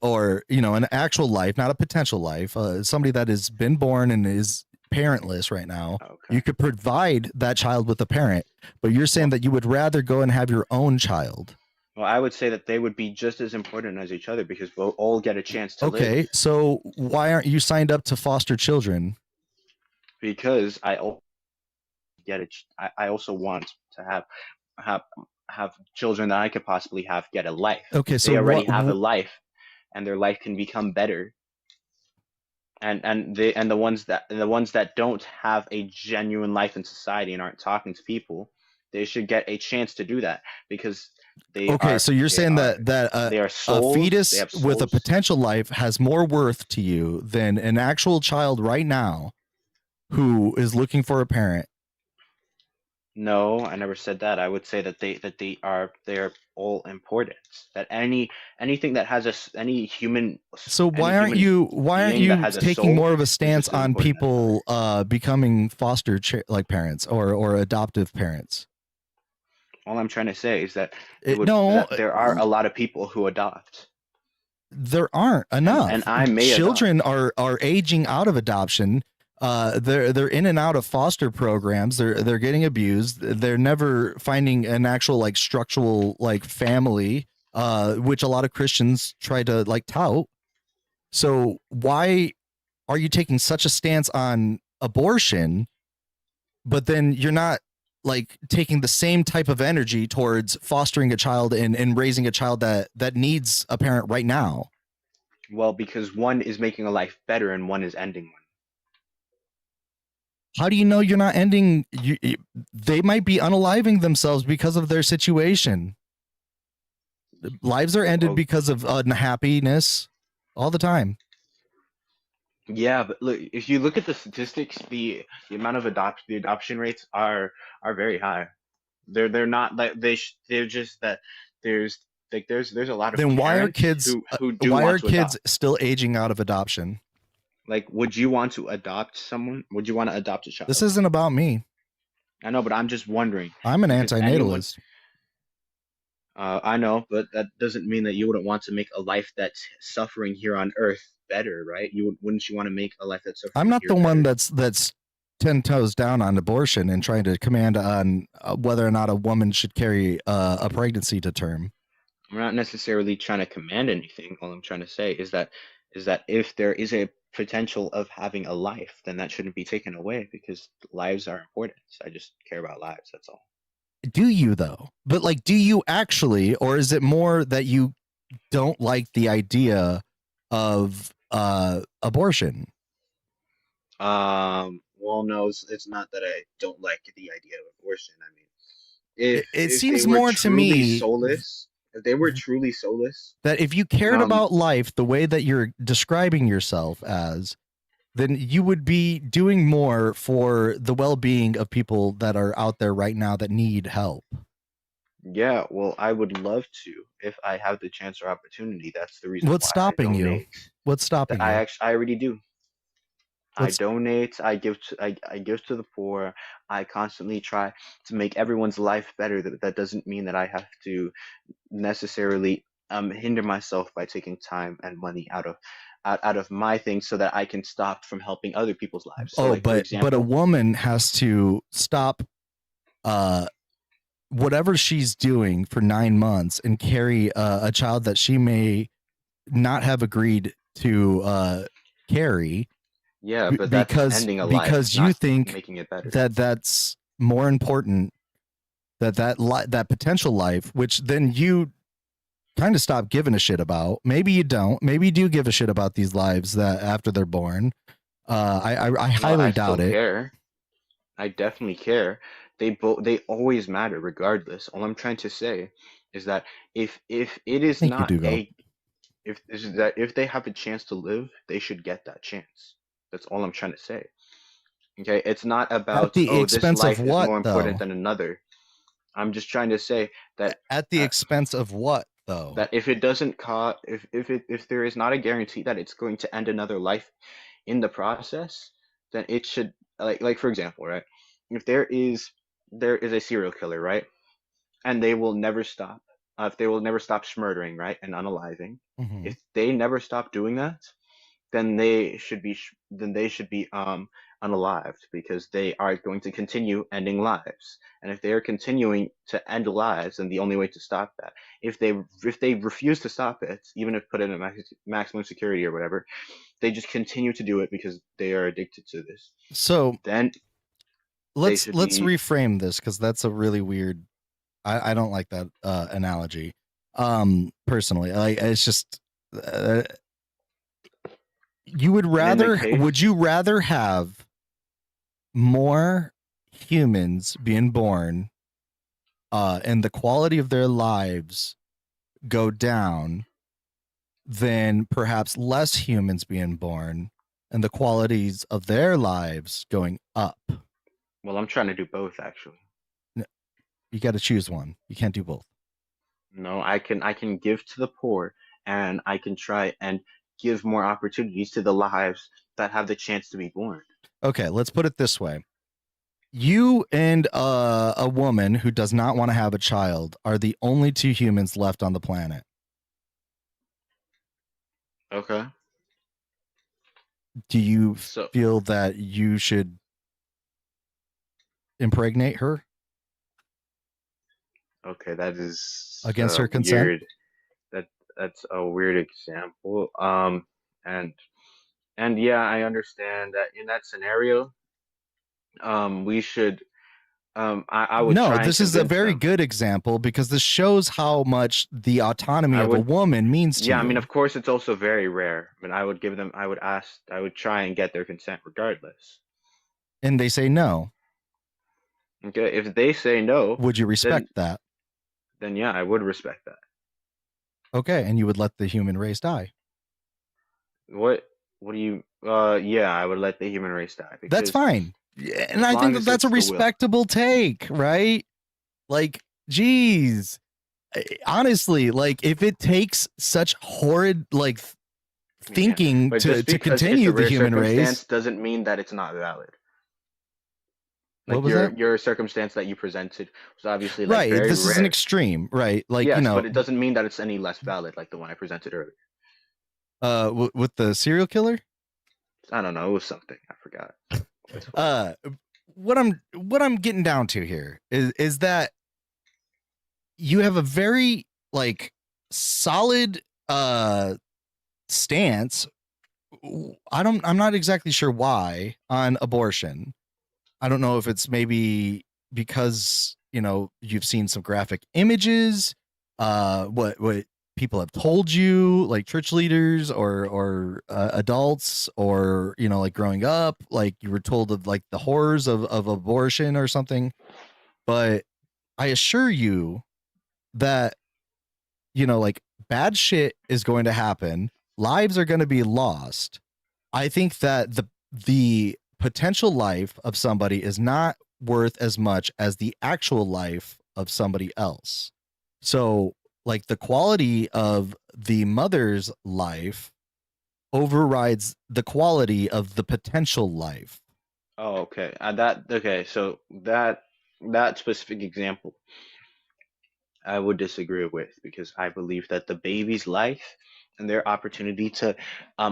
or an actual life, not a potential life. Somebody that has been born and is parentless right now. Okay. You could provide that child with a parent, but you're saying Well, that you would rather go and have your own child. well, I would say that they would be just as important as each other because we'll all get a chance to live. Okay, so why aren't you signed up to foster children? Because get it. I also want to have have children that I could possibly have get a life. Okay, If so they already have a life, and their life can become better, and the ones that don't have a genuine life in society and aren't talking to people, they should get a chance to do that because okay, so you're saying that they are a souls. They fetus have with a souls. potential life has more worth to you than an actual child right now who is looking for a parent. No, I never said that. I would say that they're all important. That anything that has any human So any why aren't human being that you has a taking soul more of a is stance just as on important as people ours. becoming foster like parents or adoptive parents? All I'm trying to say is that No, that there are a lot of people who adopt, there aren't and enough. I may Children adopt. are aging out of adoption. They're in and out of foster programs. They're getting abused. They're never finding an actual like structural like family, which a lot of Christians try to like tout. So why are you taking such a stance on abortion, but then you're not like taking the same type of energy towards fostering a child and raising a child that needs a parent right now? Well, because one is making a life better and one is ending one. How do you know you're not ending? They might be unaliving themselves because of their situation. Lives are ended Oh, because of unhappiness all the time. yeah, but look, if you look at the statistics, the amount of the adoption rates are very high. They're not like they're just that there's there's a lot of Then parents who do why want are to kids adopt. still aging out of adoption? Like, would you want to adopt someone? Would you want to adopt a This child? isn't about me. I know, but I'm just wondering I'm an because anyone, antinatalist. I know, but that doesn't mean that you wouldn't want to make a life that's suffering here on Earth better, right? Wouldn't you want to make a life that's I'm suffering not here the one better? that's 10 toes down on abortion and trying to command on whether or not a woman should carry a pregnancy to term. I'm not necessarily trying to command anything. All I'm trying to say is that if there is a potential of having a life, then that shouldn't be taken away because lives are important. I just care about lives, that's all. Do you though? But like, do you actually, or is it more that you don't like the idea of abortion? Well, no, it's not that I don't like the idea of abortion. I mean, It if they seems were more to truly me soulless, if they were truly soulless, that if you cared um, about life the way that you're describing yourself as, then you would be doing more for the well-being of people that are out there right now that need help. yeah, well, I would love to if I have the chance or opportunity. That's the reason What's why I stopping you? donate. What's That stopping you? I already do. I What's donate, I give to the poor. I constantly try to make everyone's life better. That doesn't mean that I have to necessarily hinder myself by taking time and money out of my things so that I can stop from helping other people's lives. So oh, like for but a example, woman has to stop uh whatever she's doing for 9 months and carry a child that she may not have agreed to carry yeah, but that's ending a life, because you not think making it better. that that's more important, that potential life, which then you kind of stop giving a shit about. Maybe you don't. Maybe you do give a shit about these lives that after they're born. I No, I highly still doubt it. care. I definitely care. They always matter regardless. All I'm trying to say is that if it is Thank you, not Dugo. a if is that if they have a chance to live, they should get that chance. That's all I'm trying to say. Okay, it's not At about, the oh, this expense of life is what, more important though? than another. I'm just trying to say that At the uh, expense of what, though? that if it doesn't cost, if there is not a guarantee that it's going to end another life in the process, then it should, like for example, right? If there is a serial killer, right? And they will never stop. If they will never stop murdering, right, and unaliving, Mm-hmm. if they never stop doing that, then they should be unalived, because they are going to continue ending lives. And if they are continuing to end lives, then the only way to stop that, if they refuse to stop it, even if put in a maximum security or whatever, they just continue to do it because they are addicted to this. So Then let's should be reframe this, because that's a really weird. I don't like that analogy. Personally, like it's just. You would would you rather have more humans being born and the quality of their lives go down than perhaps less humans being born and the qualities of their lives going up? Well, I'm trying to do both, actually. You got to choose one. You can't do both. No, I can give to the poor, and I can try and give more opportunities to the lives that have the chance to be born. Okay, let's put it this way. You and a woman who does not want to have a child are the only two humans left on the planet. Okay. Do you feel that you should impregnate her? Okay, that is against her consent. Weird. That's a weird example. And yeah, I understand that in that scenario, we should. I would try. No, and this is a convince very them. good example, because this shows how much the autonomy of a woman means to you. Yeah, I mean, of course, it's also very rare, but I would give them. I would try and get their consent regardless. And they say no. Okay, if they say no, would you respect that? Then yeah, I would respect that. Okay, and you would let the human race die. What do you? Yeah, I would let the human race die. That's fine. And I think that's a respectable take, right? Like, geez, honestly, like if it takes such horrid like thinking to continue the human race, doesn't mean that it's not valid. Like your circumstance that you presented was obviously like right. Very this rare. Is an extreme, right? Like, yes, you know, but it doesn't mean that it's any less valid, like the one I presented earlier. With the serial killer. I don't know. It was something I forgot. What I'm getting down to here is that you have a very like solid stance. I'm not exactly sure why on abortion. I don't know if it's maybe because, you know, you've seen some graphic images, what people have told you, like church leaders or adults, or, you know, like growing up, like you were told of like the horrors of abortion or something. But I assure you that, you know, like bad shit is going to happen. Lives are going to be lost. I think that the potential life of somebody is not worth as much as the actual life of somebody else. So, like, the quality of the mother's life overrides the quality of the potential life. Oh, okay. So that specific example, I would disagree with, because I believe that the baby's life and their opportunity to,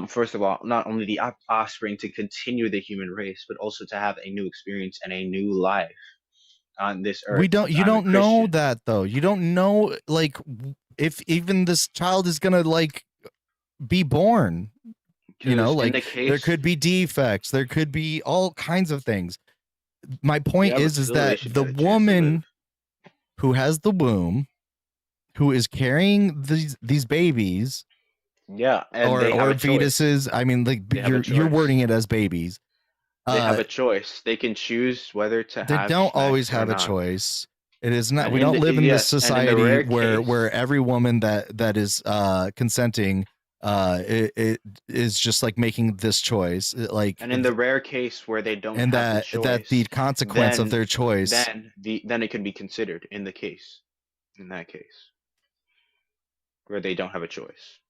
first of all, not only the offspring to continue the human race, but also to have a new experience and a new life on this earth. You don't know that, though. You don't know, like, if even this child is gonna like be born. You know, like there could be defects, there could be all kinds of things. My point is that the woman who has the womb, who is carrying these babies, or fetuses. I mean, like you're wording it as babies. They have a choice. They can choose whether to have. They don't always have a choice. It is not. We don't live in this society where every woman that is consenting it is just like making this choice. Like, and in the rare case where they don't, and have that the consequence of their choice, then it can be considered in that case where they don't have a choice.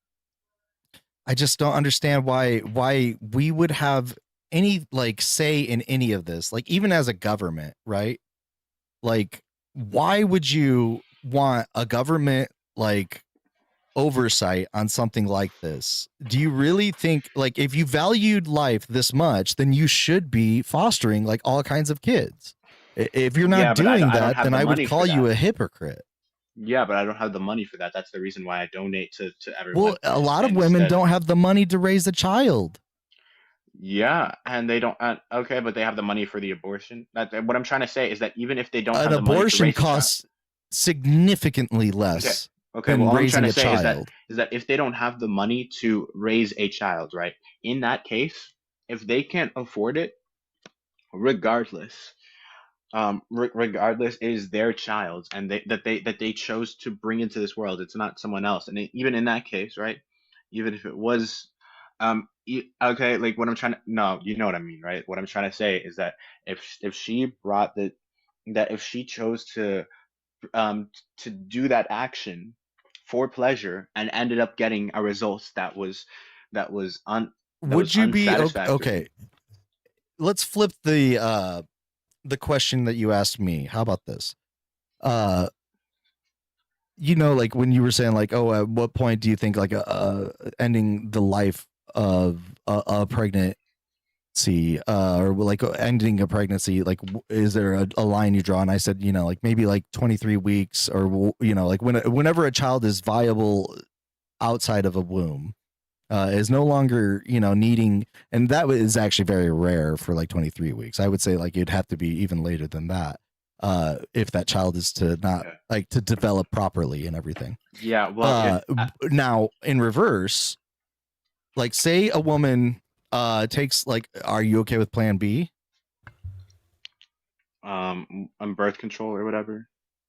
I just don't understand why we would have any like say in any of this, like even as a government, right? Like, why would you want a government like oversight on something like this? Do you really think, like, if you valued life this much, then you should be fostering like all kinds of kids? If you're Yeah, not but doing I don't that, have then the I would money for call you that. a hypocrite. Yeah, but I don't have the money for that. That's the reason why I donate to Well, everyone a lot of women instead. don't have the money to raise a child. Yeah, and they don't. Okay, but they have the money for the abortion. What I'm trying to say is that even if they don't An have the money to abortion raise a child, costs significantly okay, less okay. Well, than all I'm trying raising to a say child. is that if they don't have the money to raise a child, right? In that case, if they can't afford it, regardless, regardless, it is their child, and they chose to bring into this world. It's not someone else. And even in that case, right? Even if it was, okay, like what I'm trying to, no, you know what I mean, right? What I'm trying to say is that if she brought that if she chose um to do that action for pleasure and ended up getting a result that was un that was Would you be okay? unsatisfactory. Let's flip the question that you asked me. How about this? Like when you were saying like, oh, at what point do you think like ending the life of a pregnancy, or like ending a pregnancy, like is there a line you draw? And I said, like maybe like 23 weeks, or like whenever a child is viable outside of a womb, is no longer needing, and that is actually very rare for like 23 weeks. I would say like it'd have to be even later than that, if that child is to not Okay. like to develop properly and everything. Yeah, well, Now in reverse, like say a woman takes, like, are you okay with plan B? on birth control or whatever.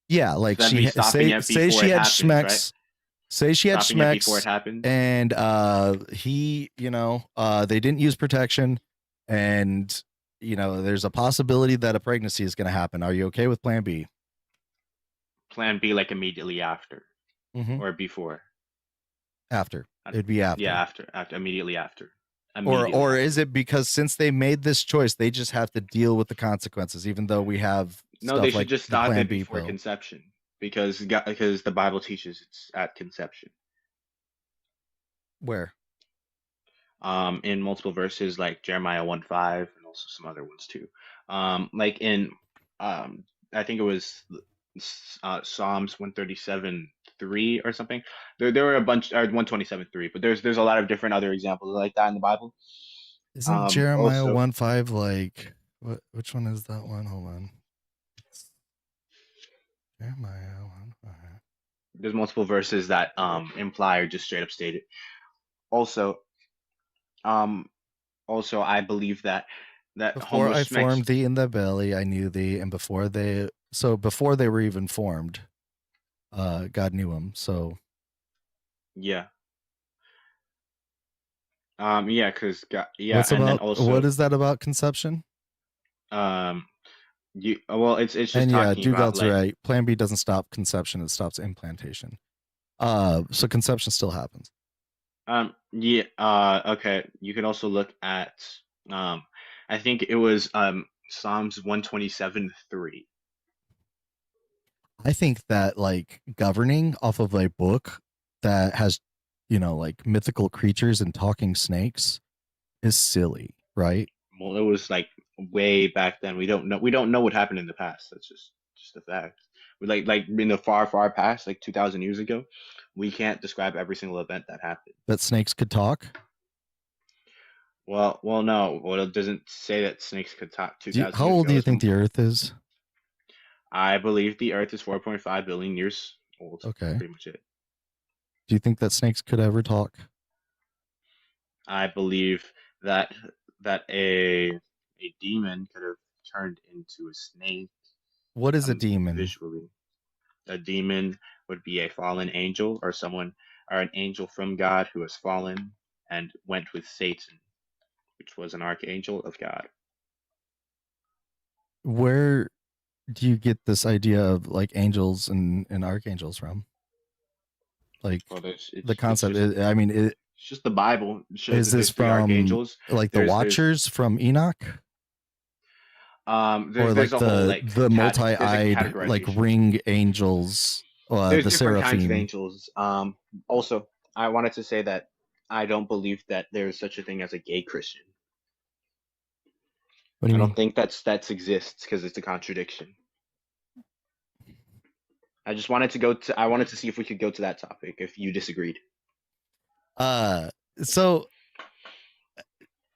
Yeah, like Then be stopping it say before she it had happens, right? schmecks. Say she had Stopping it before it schmecks, happens. and he, they didn't use protection, and there's a possibility that a pregnancy is going to happen. Are you okay with plan B? Plan B, like immediately after Mm-hmm. or before. After. It'd be after. Yeah, after, immediately after. Or is it because since they made this choice, they just have to deal with the consequences, even though we have No, stuff they should like just the stop plan it B before pill? conception because the Bible teaches it's at conception. Where? In multiple verses like Jeremiah 1:5 and also some other ones too. Like in I think it was Psalms 137:3 or something. There were a bunch, or 127:3, but there's a lot of different other examples like that in the Bible. Isn't Jeremiah Also 1:5 like what? Which one is that one? Hold on. Jeremiah 1:5. there's multiple verses that imply or just straight up state it. Also, um, I believe that Before I homosexuals, formed thee in the belly, I knew thee, and before they were even formed, God knew them. So yeah, yeah, because yeah, what's and then about what also is that about conception? um, well, it's just And yeah, talking about Dugald's like right. Plan B doesn't stop conception; it stops implantation. So conception still happens. yeah, okay. You can also look at um, I think it was Psalms 127:3. I think that like governing off of a book that has, like mythical creatures and talking snakes is silly, right? Well, it was like way back then. We don't know what happened in the past. That's just a fact. We like in the far past, like 2,000 years ago, we can't describe every single event that happened. That snakes could talk. Well, no. Well, it doesn't say that snakes could talk 2,000 How years old do ago. you think the Earth is? I believe the Earth is 4.5 billion years old. Okay. That's pretty much it. Do you think that snakes could ever talk? I believe that a demon could have turned into a snake. What is a demon? Visually, a demon would be a fallen angel or someone or an angel from God who has fallen and went with Satan, which was an archangel of God. Where do you get this idea of like angels and archangels from? Like Well, the concept is, I mean, it's just the Bible. It shows is that this there's three from archangels. like the There's Watchers from Enoch? Or there's like a whole like the there's a multi-eyed like categorization. ring angels There's the different kinds of seraphim. angels. Also, I wanted to say that I don't believe that there is such a thing as a gay Christian. What do I you don't mean? think that's exists because it's a contradiction. I just wanted to go to. I wanted to see if we could go to that topic. If you disagreed. So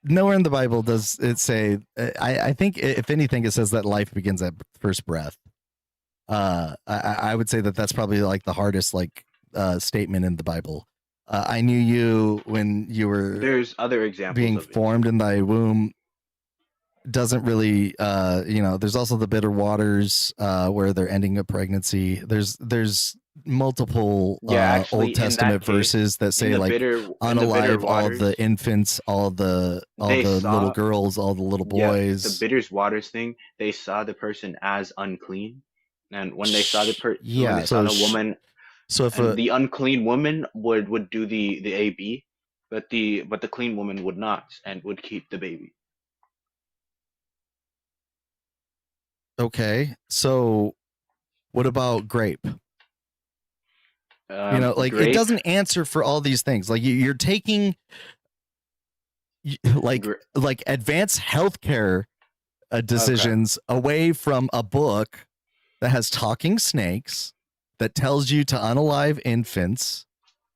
nowhere in the Bible does it say. I think if anything, it says that life begins at first breath. I would say that that's probably like the hardest like statement in the Bible. I knew you when you were There's other examples being of it. formed in thy womb. Doesn't really there's also the bitter waters where they're ending a pregnancy. There's multiple Yeah, actually, Old in that Testament case, verses that say like in the bitter unalive all the waters, infants, all the they little saw, girls, all the little yeah, the boys. bitter waters thing. They saw the person as unclean, and when they saw when they Yeah, saw the woman, so if and the unclean woman would do the AB, but the clean woman would not and would keep the baby. okay, so what about grape? Like it Grape, doesn't answer for all these things. Like you're taking like gra- advanced healthcare okay. decisions away from a book that has talking snakes, that tells you to unalive infants,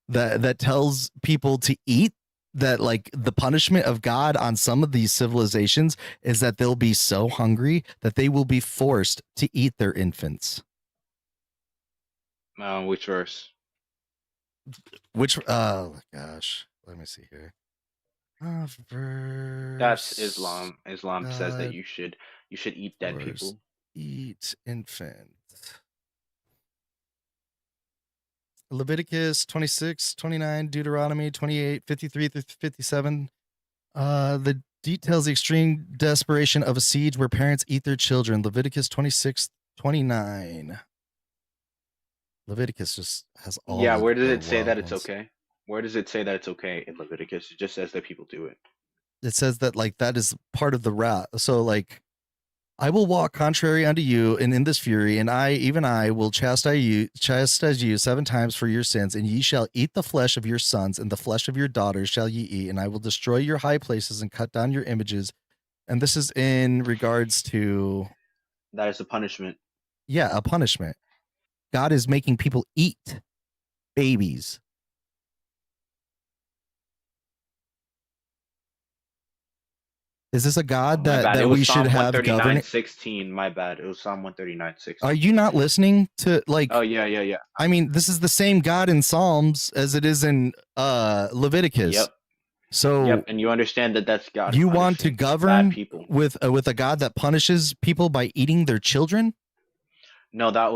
that tells people to eat, that like the punishment of God on some of these civilizations is that they'll be so hungry that they will be forced to eat their infants. Which verse? Which oh gosh, let me see here. That's Islam. Islam says that God you should eat dead people. eat infant. Leviticus 26, 29, Deuteronomy 28, 53 through 57. The details the extreme desperation of a siege where parents eat their children. Leviticus 26, 29. Leviticus just has all Yeah, where does the it say wild that it's ones. okay? Where does it say that it's okay in Leviticus? It just says that people do it. It says that like that is part of the wrath. So like I will walk contrary unto you, and in this fury, and even I, will chastise you 7 times for your sins, and ye shall eat the flesh of your sons, and the flesh of your daughters shall ye eat, and I will destroy your high places and cut down your images. And this is in regards to That is a punishment. a punishment. God is making people eat babies. Is this a God My bad. It that was we should Psalm have governing? 139:16. My bad. It was Psalm 139:16. Are you not listening to like? Oh yeah. I mean, this is the same God in Psalms as it is in Leviticus. Yep. So Yep. And you understand that that's God you want to punishing bad govern people. with a God that punishes people by eating their children? No, that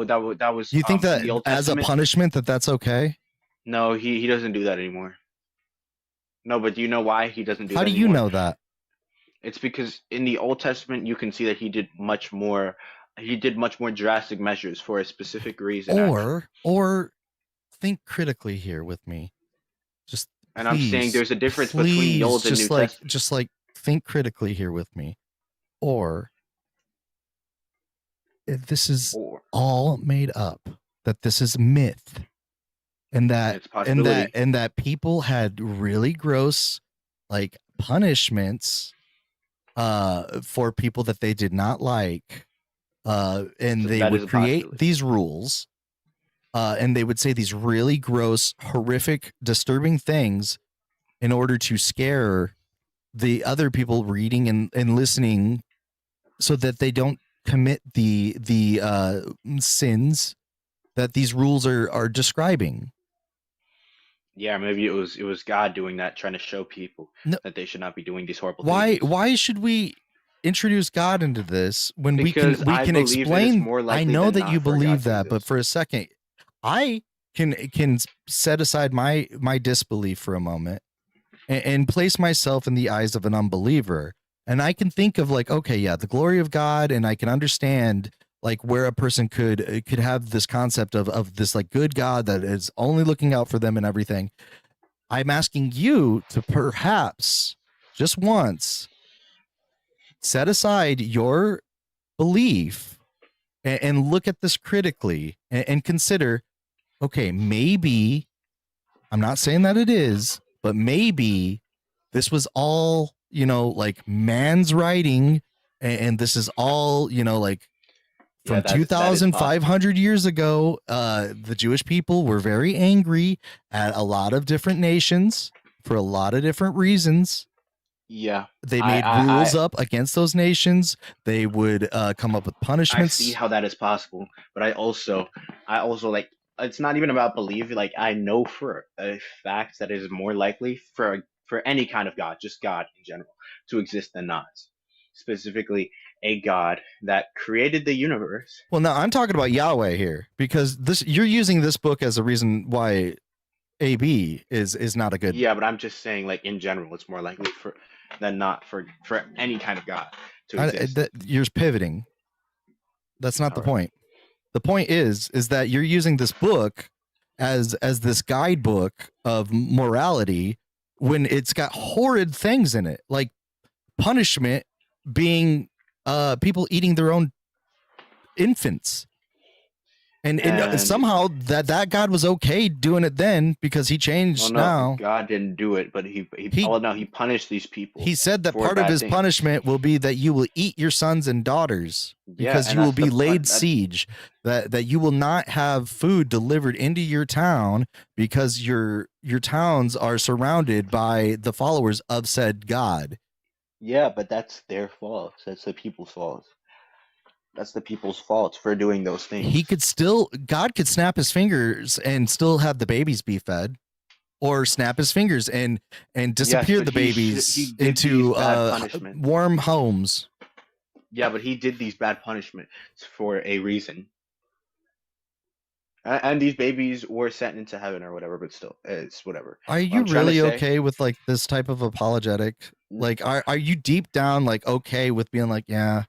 was You think in that the Old as a Testament. punishment that's okay? No, he doesn't do that anymore. No, but do you know why he doesn't do How that do you anymore? know that? It's because in the Old Testament you can see that he did much more drastic measures for a specific reason. Or think critically here with me. Just and please, I'm saying there's a difference between the Old and New Testament. Just like think critically here with me. Or if this is all made up, that this is myth, and that people had really gross like punishments for people that they did not like, and they would create these rules, and they would say these really gross, horrific, disturbing things in order to scare the other people reading and listening, so that they don't commit the sins that these rules are describing. Yeah, maybe it was God doing that, trying to show people that they should not be doing these horrible things. Why should we introduce God into this when because we can explain? I know that you believe that, but for a second, I can set aside my disbelief for a moment and place myself in the eyes of an unbeliever, and I can think of like, okay, yeah, the glory of God, and I can understand like where a person could have this concept of this like good God that is only looking out for them and everything. I'm asking you to perhaps just once set aside your belief and look at this critically and consider, okay, maybe, I'm not saying that it is, but maybe this was all, like man's writing, and this is all, like Yeah, from that is possible. 2,500 years ago. The Jewish people were very angry at a lot of different nations for a lot of different reasons. Yeah, They I made I rules I up against those nations. They would come up with I see punishments. how that is possible, but I also like it's not even about belief. Like I know for a fact that it is more likely for any kind of God, just God in general, to exist than not. Specifically, a God that created the universe. Well, now I'm talking about Yahweh here, because this you're using this book as a reason why AB is not a good. Yeah, but I'm just saying, like in general, it's more likely for than not for any kind of God to exist. You're pivoting. That's not All the right. point. The point is that you're using this book as this guidebook of morality when it's got horrid things in it, like punishment being people eating their own infants. And And somehow that God was okay doing it then because he well, changed no, now. God didn't do it, but he He oh no, he punished these people he said that for part of bad his things. punishment will be that you will eat your sons and daughters Yeah, because and you will that's the be pun. laid siege, that you will not have food delivered into your town because your towns are surrounded by the followers of said God. Yeah, but that's their fault. That's the people's fault. That's the people's fault for doing those things. God could snap his fingers and still have the babies be fed, or snap his fingers and Yes, disappear but the he babies did these into bad punishments. warm homes. Yeah, but he did these bad punishments for a reason. And these babies were sent into heaven or whatever, but still, it's whatever. Are What you I'm trying to really say, okay with like this type of apologetic? Like, are you deep down like okay with being like, yeah,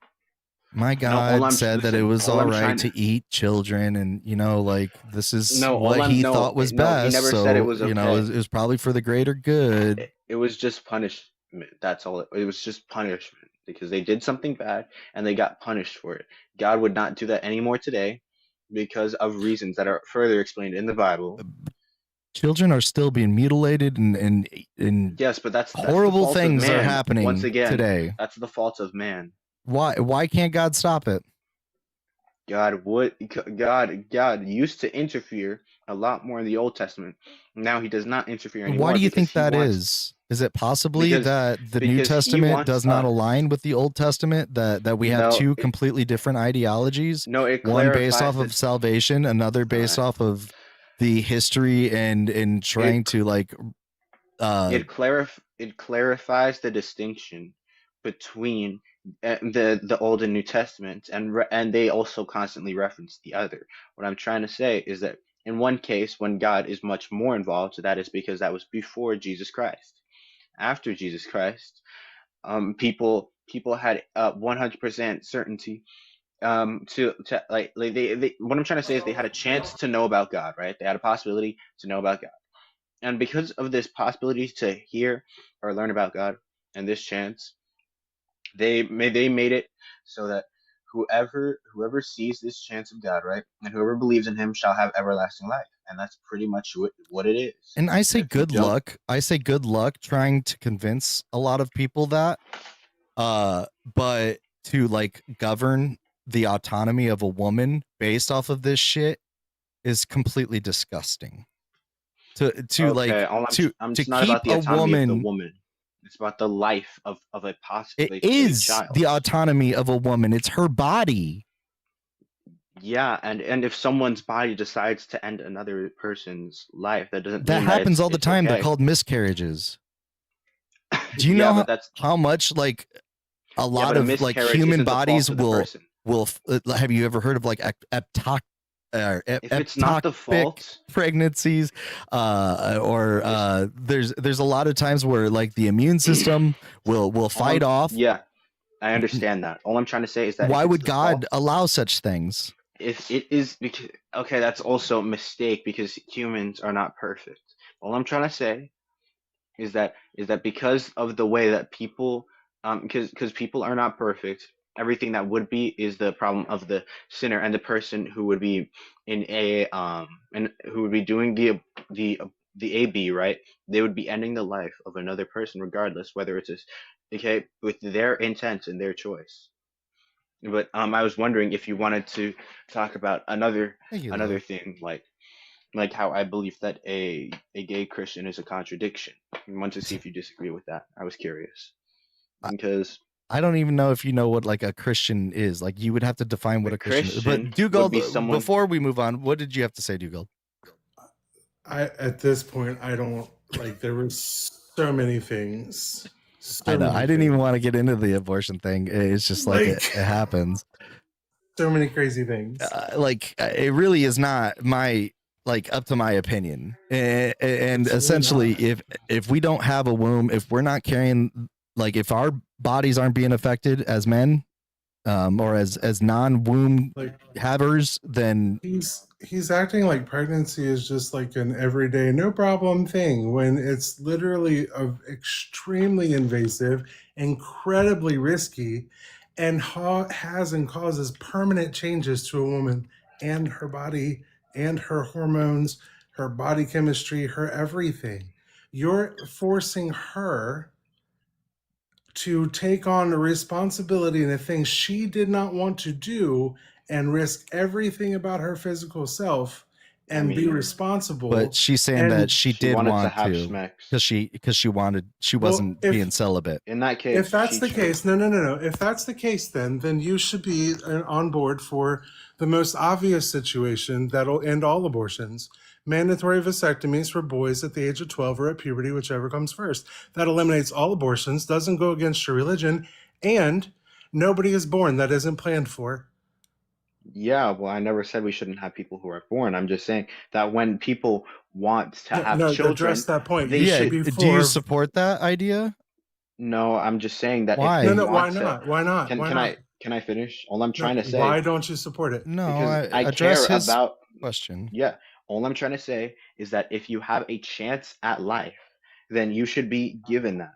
my no, all God I'm said that it listen, was all all I'm right trying to, to eat children, and like this is no, all what I'm he no, thought was no, he best. never said it So was it okay. was probably for the greater good. It was just punishment. That's all. It was just punishment because they did something bad and they got punished for it. God would not do that anymore today because of reasons that are further explained in the Bible. Children are still being mutilated, and Yes, but that's the horrible fault of things are man. Once happening again, today. that's the fault of man. Why can't God stop it? God used to interfere a lot more in the Old Testament. Now he does not interfere Why anymore do you because think he that wants is? Is it possibly because that the New because he Testament wants does not align with the Old Testament? That we have no two it, completely different ideologies, no it one based off clarifies of the salvation, another all based right. off of the history and trying It to like it clarifies the distinction between the Old and New Testament, and they also constantly reference the other. What I'm trying to say is that in one case, when God is much more involved, that is because that was before Jesus Christ. After Jesus Christ, people had 100% certainty to like they what I'm trying to say is they had a chance to know about God, right? They had a possibility to know about God. And because of this possibility to hear or learn about God and this chance, they made it so that whoever sees this chance of God, right, and whoever believes in Him shall have everlasting life, and that's pretty much what it is. and I say And if you good don't, luck. I say good luck trying to convince a lot of people that but to like govern the autonomy of a woman based off of this shit is completely disgusting. To okay, like all to it's not keep about the a autonomy of the woman, woman. It's about the life of a it possible a is child. the autonomy of a woman. It's her body. Yeah, and if someone's body decides to end another person's life, that doesn't That mean that happens it's all the it's time. They're okay. called miscarriages. Do you Yeah, know but that's how much like a yeah, lot but a of like miscarriage human isn't the fault bodies of the person. will have you ever heard of like If it's not the ectopic fault, pregnancies, or if there's a lot of times where like the immune system will all fight off. yeah, I understand that. All I'm trying to say is that if Why it's would the God fault, allow such things? if it is because okay, that's also a mistake because humans are not perfect. All I'm trying to say is that because of the way that people because people are not perfect everything that would be is the problem of the sinner, and the person who would be in a and who would be doing the the AB, right? They would be ending the life of another person regardless, whether it's okay, with their intent and their choice. But I was wondering if you wanted to talk about Thank you, another Leo. thing, like how I believe that a gay Christian is a contradiction. I want to see if you disagree with that. I was curious I, because I don't even know if you know what like a Christian is. Like you would have to define what a a Christian is. Christian But would be Dugald, someone. before we move on, what did you have to say, Dugald? At this point, I don't like. There were so many things. I know. I didn't even want to get into the abortion thing. It's just like it happens. So many crazy things. It really is not my up to my opinion. And essentially, if we don't have a womb, if we're not carrying, if our bodies aren't being affected as men, or as non-womb havers, then he's acting like pregnancy is just like an everyday no problem thing, when it's literally extremely invasive, incredibly risky, and has and causes permanent changes to a woman and her body and her hormones, her body chemistry, her everything. You're forcing her to take on a responsibility and a thing she did not want to do and risk everything about her physical self and be responsible. But she's saying that she did want to because she wasn't being celibate. In that case, if that's the case, no. If that's the case, then you should be on board for the most obvious situation that'll end all abortions. Mandatory vasectomies for boys at the age of 12 or at puberty, whichever comes first. That eliminates all abortions, doesn't go against your religion, and nobody is born that isn't planned for. Yeah, well, I never said we shouldn't have people who are born. I'm just saying that when people want to have children, address that point. They should. Do you support that idea? No, I'm just saying that. Why? If why not? Why not? Can I finish? All I'm trying to say. Why don't you support it? No, because I care about question. Yeah, all I'm trying to say is that if you have a chance at life, then you should be given that.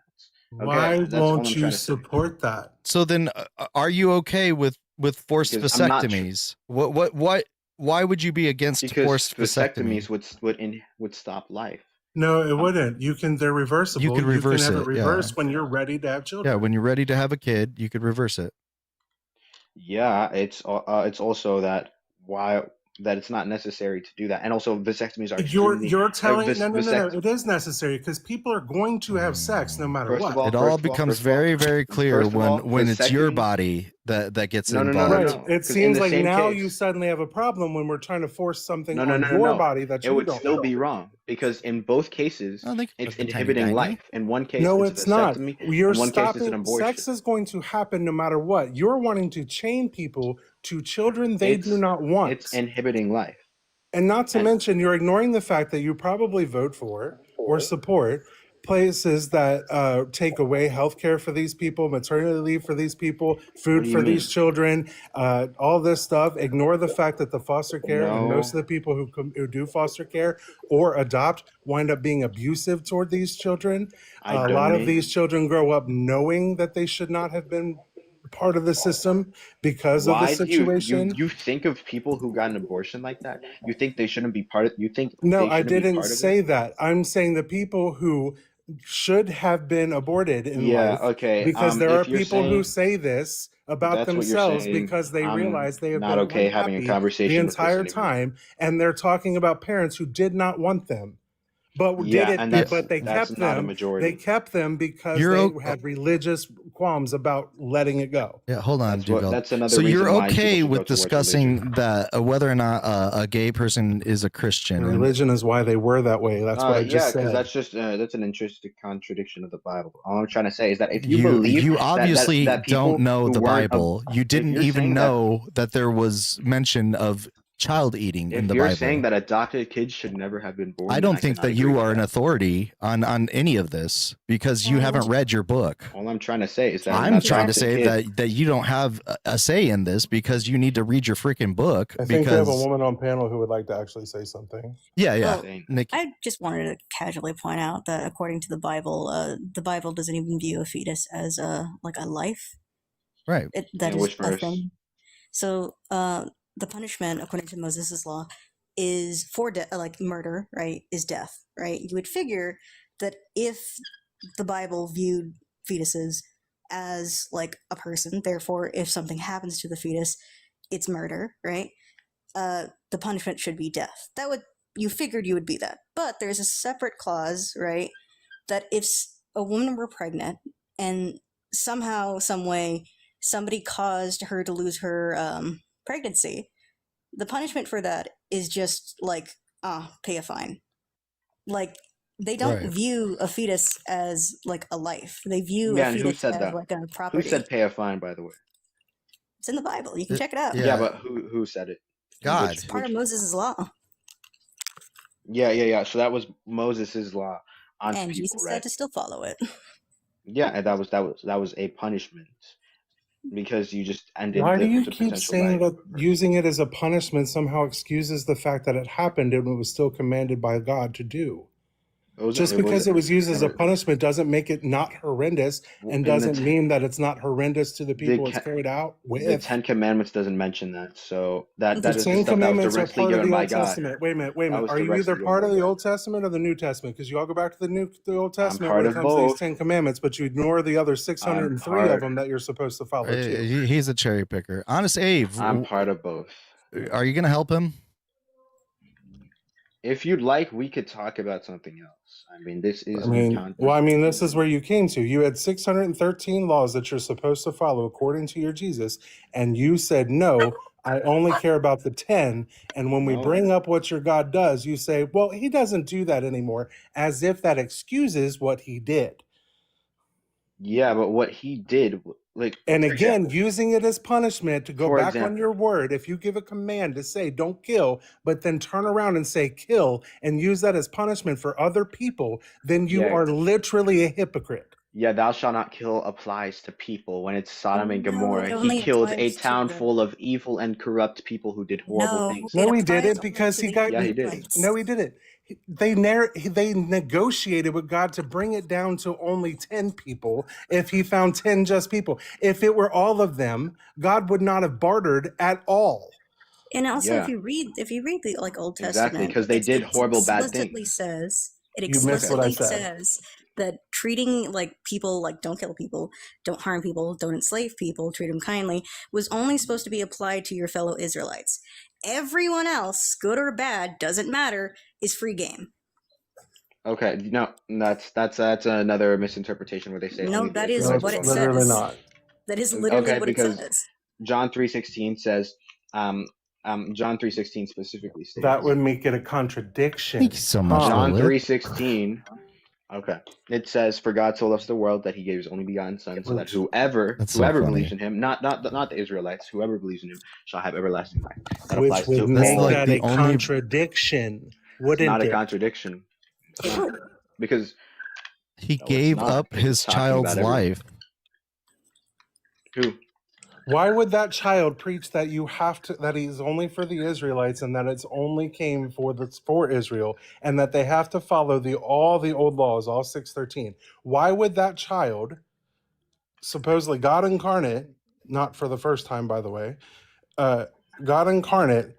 Okay? Why won't you support that? So then, are you okay with forced vasectomies? Why would you be against forced vasectomies? Would stop life. No, it wouldn't. They're reversible. You could reverse have it reversed yeah. when you're ready to have children. Yeah, when you're ready to have a kid, you could reverse it. Yeah, it's also that it's not necessary to do that, and also vasectomies are. You're telling no. It is necessary because people are going to have sex no matter what. It all becomes very, very clear when it's your body that gets involved. Right. It seems like now you suddenly have a problem when we're trying to force something on your body that you don't. It would still be wrong because in both cases it's inhibiting life. In one case, no, it's not. You're in one case, it's an abortion. Sex is going to happen no matter what. You're wanting to chain people to children they do not want. It's inhibiting life. And not to mention, you're ignoring the fact that you probably vote for or support places that take away health care for these people, maternity leave for these people, food for these children, all this stuff. Ignore the fact that the foster care and most of the people who do foster care or adopt wind up being abusive toward these children. A lot of these children grow up knowing that they should not have been part of the system because of the situation. You think of people who got an abortion like that? You think they shouldn't be part of? You think? No, I didn't say that. I'm saying the people who should have been aborted in life. Okay. Because there are people who say this about themselves because they realize they have not been okay having a conversation the entire time, and they're talking about parents who did not want them. But they kept them. They kept them because they had religious qualms about letting it go. Yeah, hold on, that's another. So you're okay with discussing that whether or not a gay person is a Christian? And religion is why they were that way. That's what I just said. Yeah, because that's an interesting contradiction of the Bible. All I'm trying to say is that if you believe you obviously that don't know the Bible, you didn't even know that there was mention of child eating in the Bible. If you're saying that adopted kids should never have been born, I don't think that you are an authority on any of this because you haven't read your book. All I'm trying to say is that I'm trying to say that you don't have a say in this because you need to read your freaking book. I think we have a woman on panel who would like to actually say something. Yeah. Well, I just wanted to casually point out that according to the Bible doesn't even view a fetus as a life. Right. That In is which a verse? thing. So the punishment, according to Moses' law, is for like murder, right? Is death, right? You would figure that if the Bible viewed fetuses as like a person, therefore, if something happens to the fetus, it's murder, right? The punishment should be death. You figured you would be that, but there's a separate clause, right? That if a woman were pregnant and somehow, some way, somebody caused her to lose her pregnancy, the punishment for that is just like, pay a fine. Like, they don't view a fetus as like a life. They view a And who fetus said as that? like a Who property. said pay a fine, by the way? It's in the Bible. You can check it out. Yeah, but who said it? God. It's part of Moses' law. Yeah. So that was Moses' law on And people, Jesus right? said to still follow it. Yeah, and that was a punishment because you just ended Why do you the keep potential saying life. that using it as a punishment somehow excuses the fact that it happened and it was still commanded by God to do? Just because it was used as a punishment doesn't make it not horrendous, and doesn't mean that it's not horrendous to the people it's carried out with. The 10 Commandments doesn't mention that, so that The is 10 the stuff that was Commandments are directly part of given the by Old God. Testament. Wait a minute. was Are you either directly part of given the by Old Testament or the New Testament? Because you all go back to the Old Testament part when it of comes to these both. 10 Commandments, but you ignore the other 603 of them that you're supposed to follow too. He's a cherry picker. Honest Abe. I'm part of both. Are you going to help him? If you'd like, we could talk about something else. I mean, this is this is where you came to. You had 613 laws that you're supposed to follow according to your Jesus, and you said, no, I only care about the 10. And when we bring up what your God does, you say, well, he doesn't do that anymore, as if that excuses what he did. Yeah, but what he did, and again, using it as punishment to go back on your word. If you give a command to say, don't kill, but then turn around and say, kill, and use that as punishment for other people, then you are literally a hypocrite. Yeah, thou shalt not kill applies to people when it's Sodom and Gomorrah. He killed a town full of evil and corrupt people who did horrible things. No, he didn't, because he got... Yeah, he did. No, he didn't. They negotiated with God to bring it down to only 10 people if he found 10 just people. If it were all of them, God would not have bartered at all. And also, if you read the Old Testament, because they did horrible bad things. It explicitly says that treating people don't kill people, don't harm people, don't enslave people, treat them kindly, was only supposed to be applied to your fellow Israelites. Everyone else, good or bad, doesn't matter, is free game. Okay, no, that's another misinterpretation where they say no, that is what it says. Literally not. That is literally what it says. John 3:16 says, John 3:16 specifically states that would make it a contradiction. Thank you so much. John 3:16. Okay, it says, "For God so loves the world that He gave His only begotten Son, so that whoever believes in Him, not the Israelites, whoever believes in Him, shall have everlasting life." That Which would make that a contradiction. Wouldn't it? Not a contradiction, because he gave up his child's life. Who? Why would that child preach that that he's only for the Israelites and that it's only came for Israel and that they have to follow all the old laws, all 613? Why would that child, supposedly God incarnate, not for the first time, by the way, God incarnate,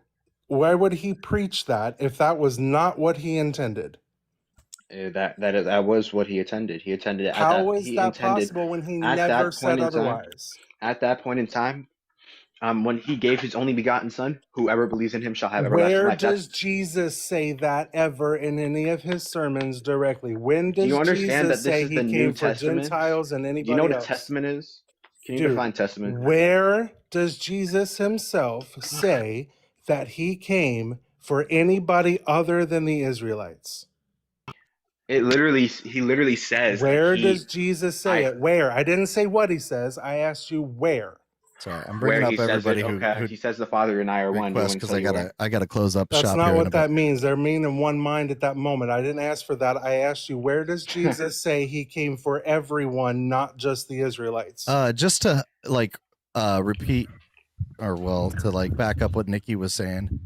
why would he preach that if that was not what he intended? That was what he intended. He intended. How is that possible when he never said otherwise? At that point in time, when he gave his only begotten Son, whoever believes in him shall have everlasting life. Where does Jesus say that ever in any of his sermons directly? When does Jesus say he came for Gentiles and anybody else? Do you know what a testament is? Can you define testament? Where does Jesus himself say that he came for anybody other than the Israelites? He literally says. Where does Jesus say it? Where? I didn't say what he says. I asked you where. Sorry, I'm bringing up everybody who he says the Father and I are one. Because I gotta close up shop. That's not what that means. They're mean in one mind at that moment. I didn't ask for that. I asked you, where does Jesus say he came for everyone, not just the Israelites? Just to repeat, to back up what Nikki was saying.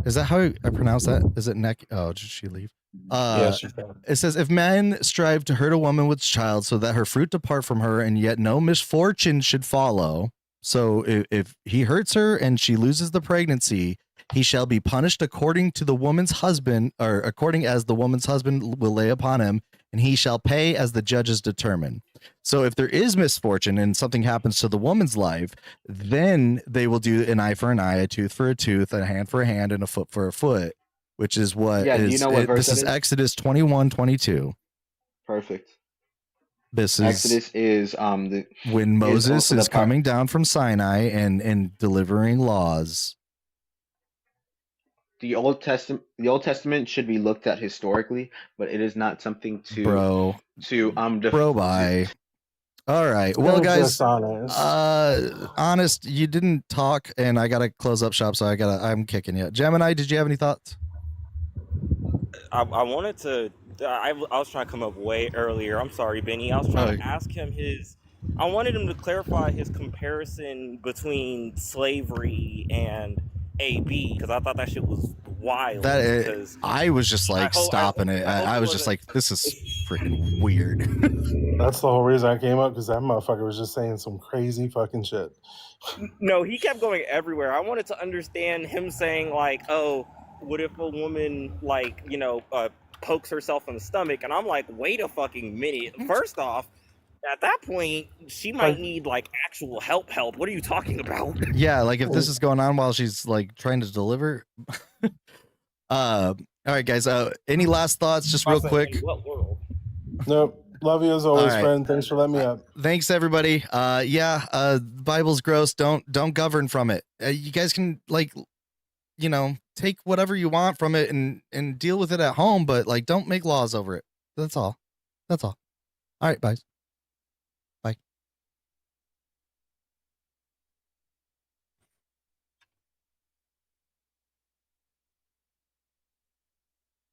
Is that how I pronounce that? Is it Nick? Oh, did she leave? Yes, you can. It says, if men strive to hurt a woman with child so that her fruit depart from her, and yet no misfortune should follow. So if he hurts her and she loses the pregnancy, he shall be punished according to the woman's husband, or according as the woman's husband will lay upon him, and he shall pay as the judges determine. So if there is misfortune and something happens to the woman's life, then they will do an eye for an eye, a tooth for a tooth, a hand for a hand, and a foot for a foot, which is what Yeah, do you know what verse this is that is? Exodus 21:22. Perfect. This is Exodus is when Moses also the is part- coming down from Sinai and delivering laws. The Old Testament should be looked at historically, but it is not something to Bro, bye. All right. Well, I'm guys, just honest. honest, you didn't talk, and I gotta close up shop, so I'm kicking you. Gemini, did you have any thoughts? I wanted to. I was trying to come up way earlier. I'm sorry, Benny. I was trying to ask him I wanted him to clarify his comparison between slavery and AB, because I thought that shit was wild. I was just like stopping it. I was just like, this is freaking weird. That's the whole reason I came up, because that motherfucker was just saying some crazy fucking shit. No, he kept going everywhere. I wanted to understand him saying like, oh, what if a woman like, pokes herself in the stomach? And I'm like, wait a fucking minute. First off, at that point, she might need like actual help. What are you talking about? Yeah, like if this is going on while she's like trying to deliver. All right, guys. Any last thoughts, just real quick? In what world? Nope. Love you as always, right. friend. Thanks for letting me up. Thanks, everybody. Bible's gross. Don't govern from it. You guys can take whatever you want from it and deal with it at home, but like don't make laws over it. That's all. All right, bye.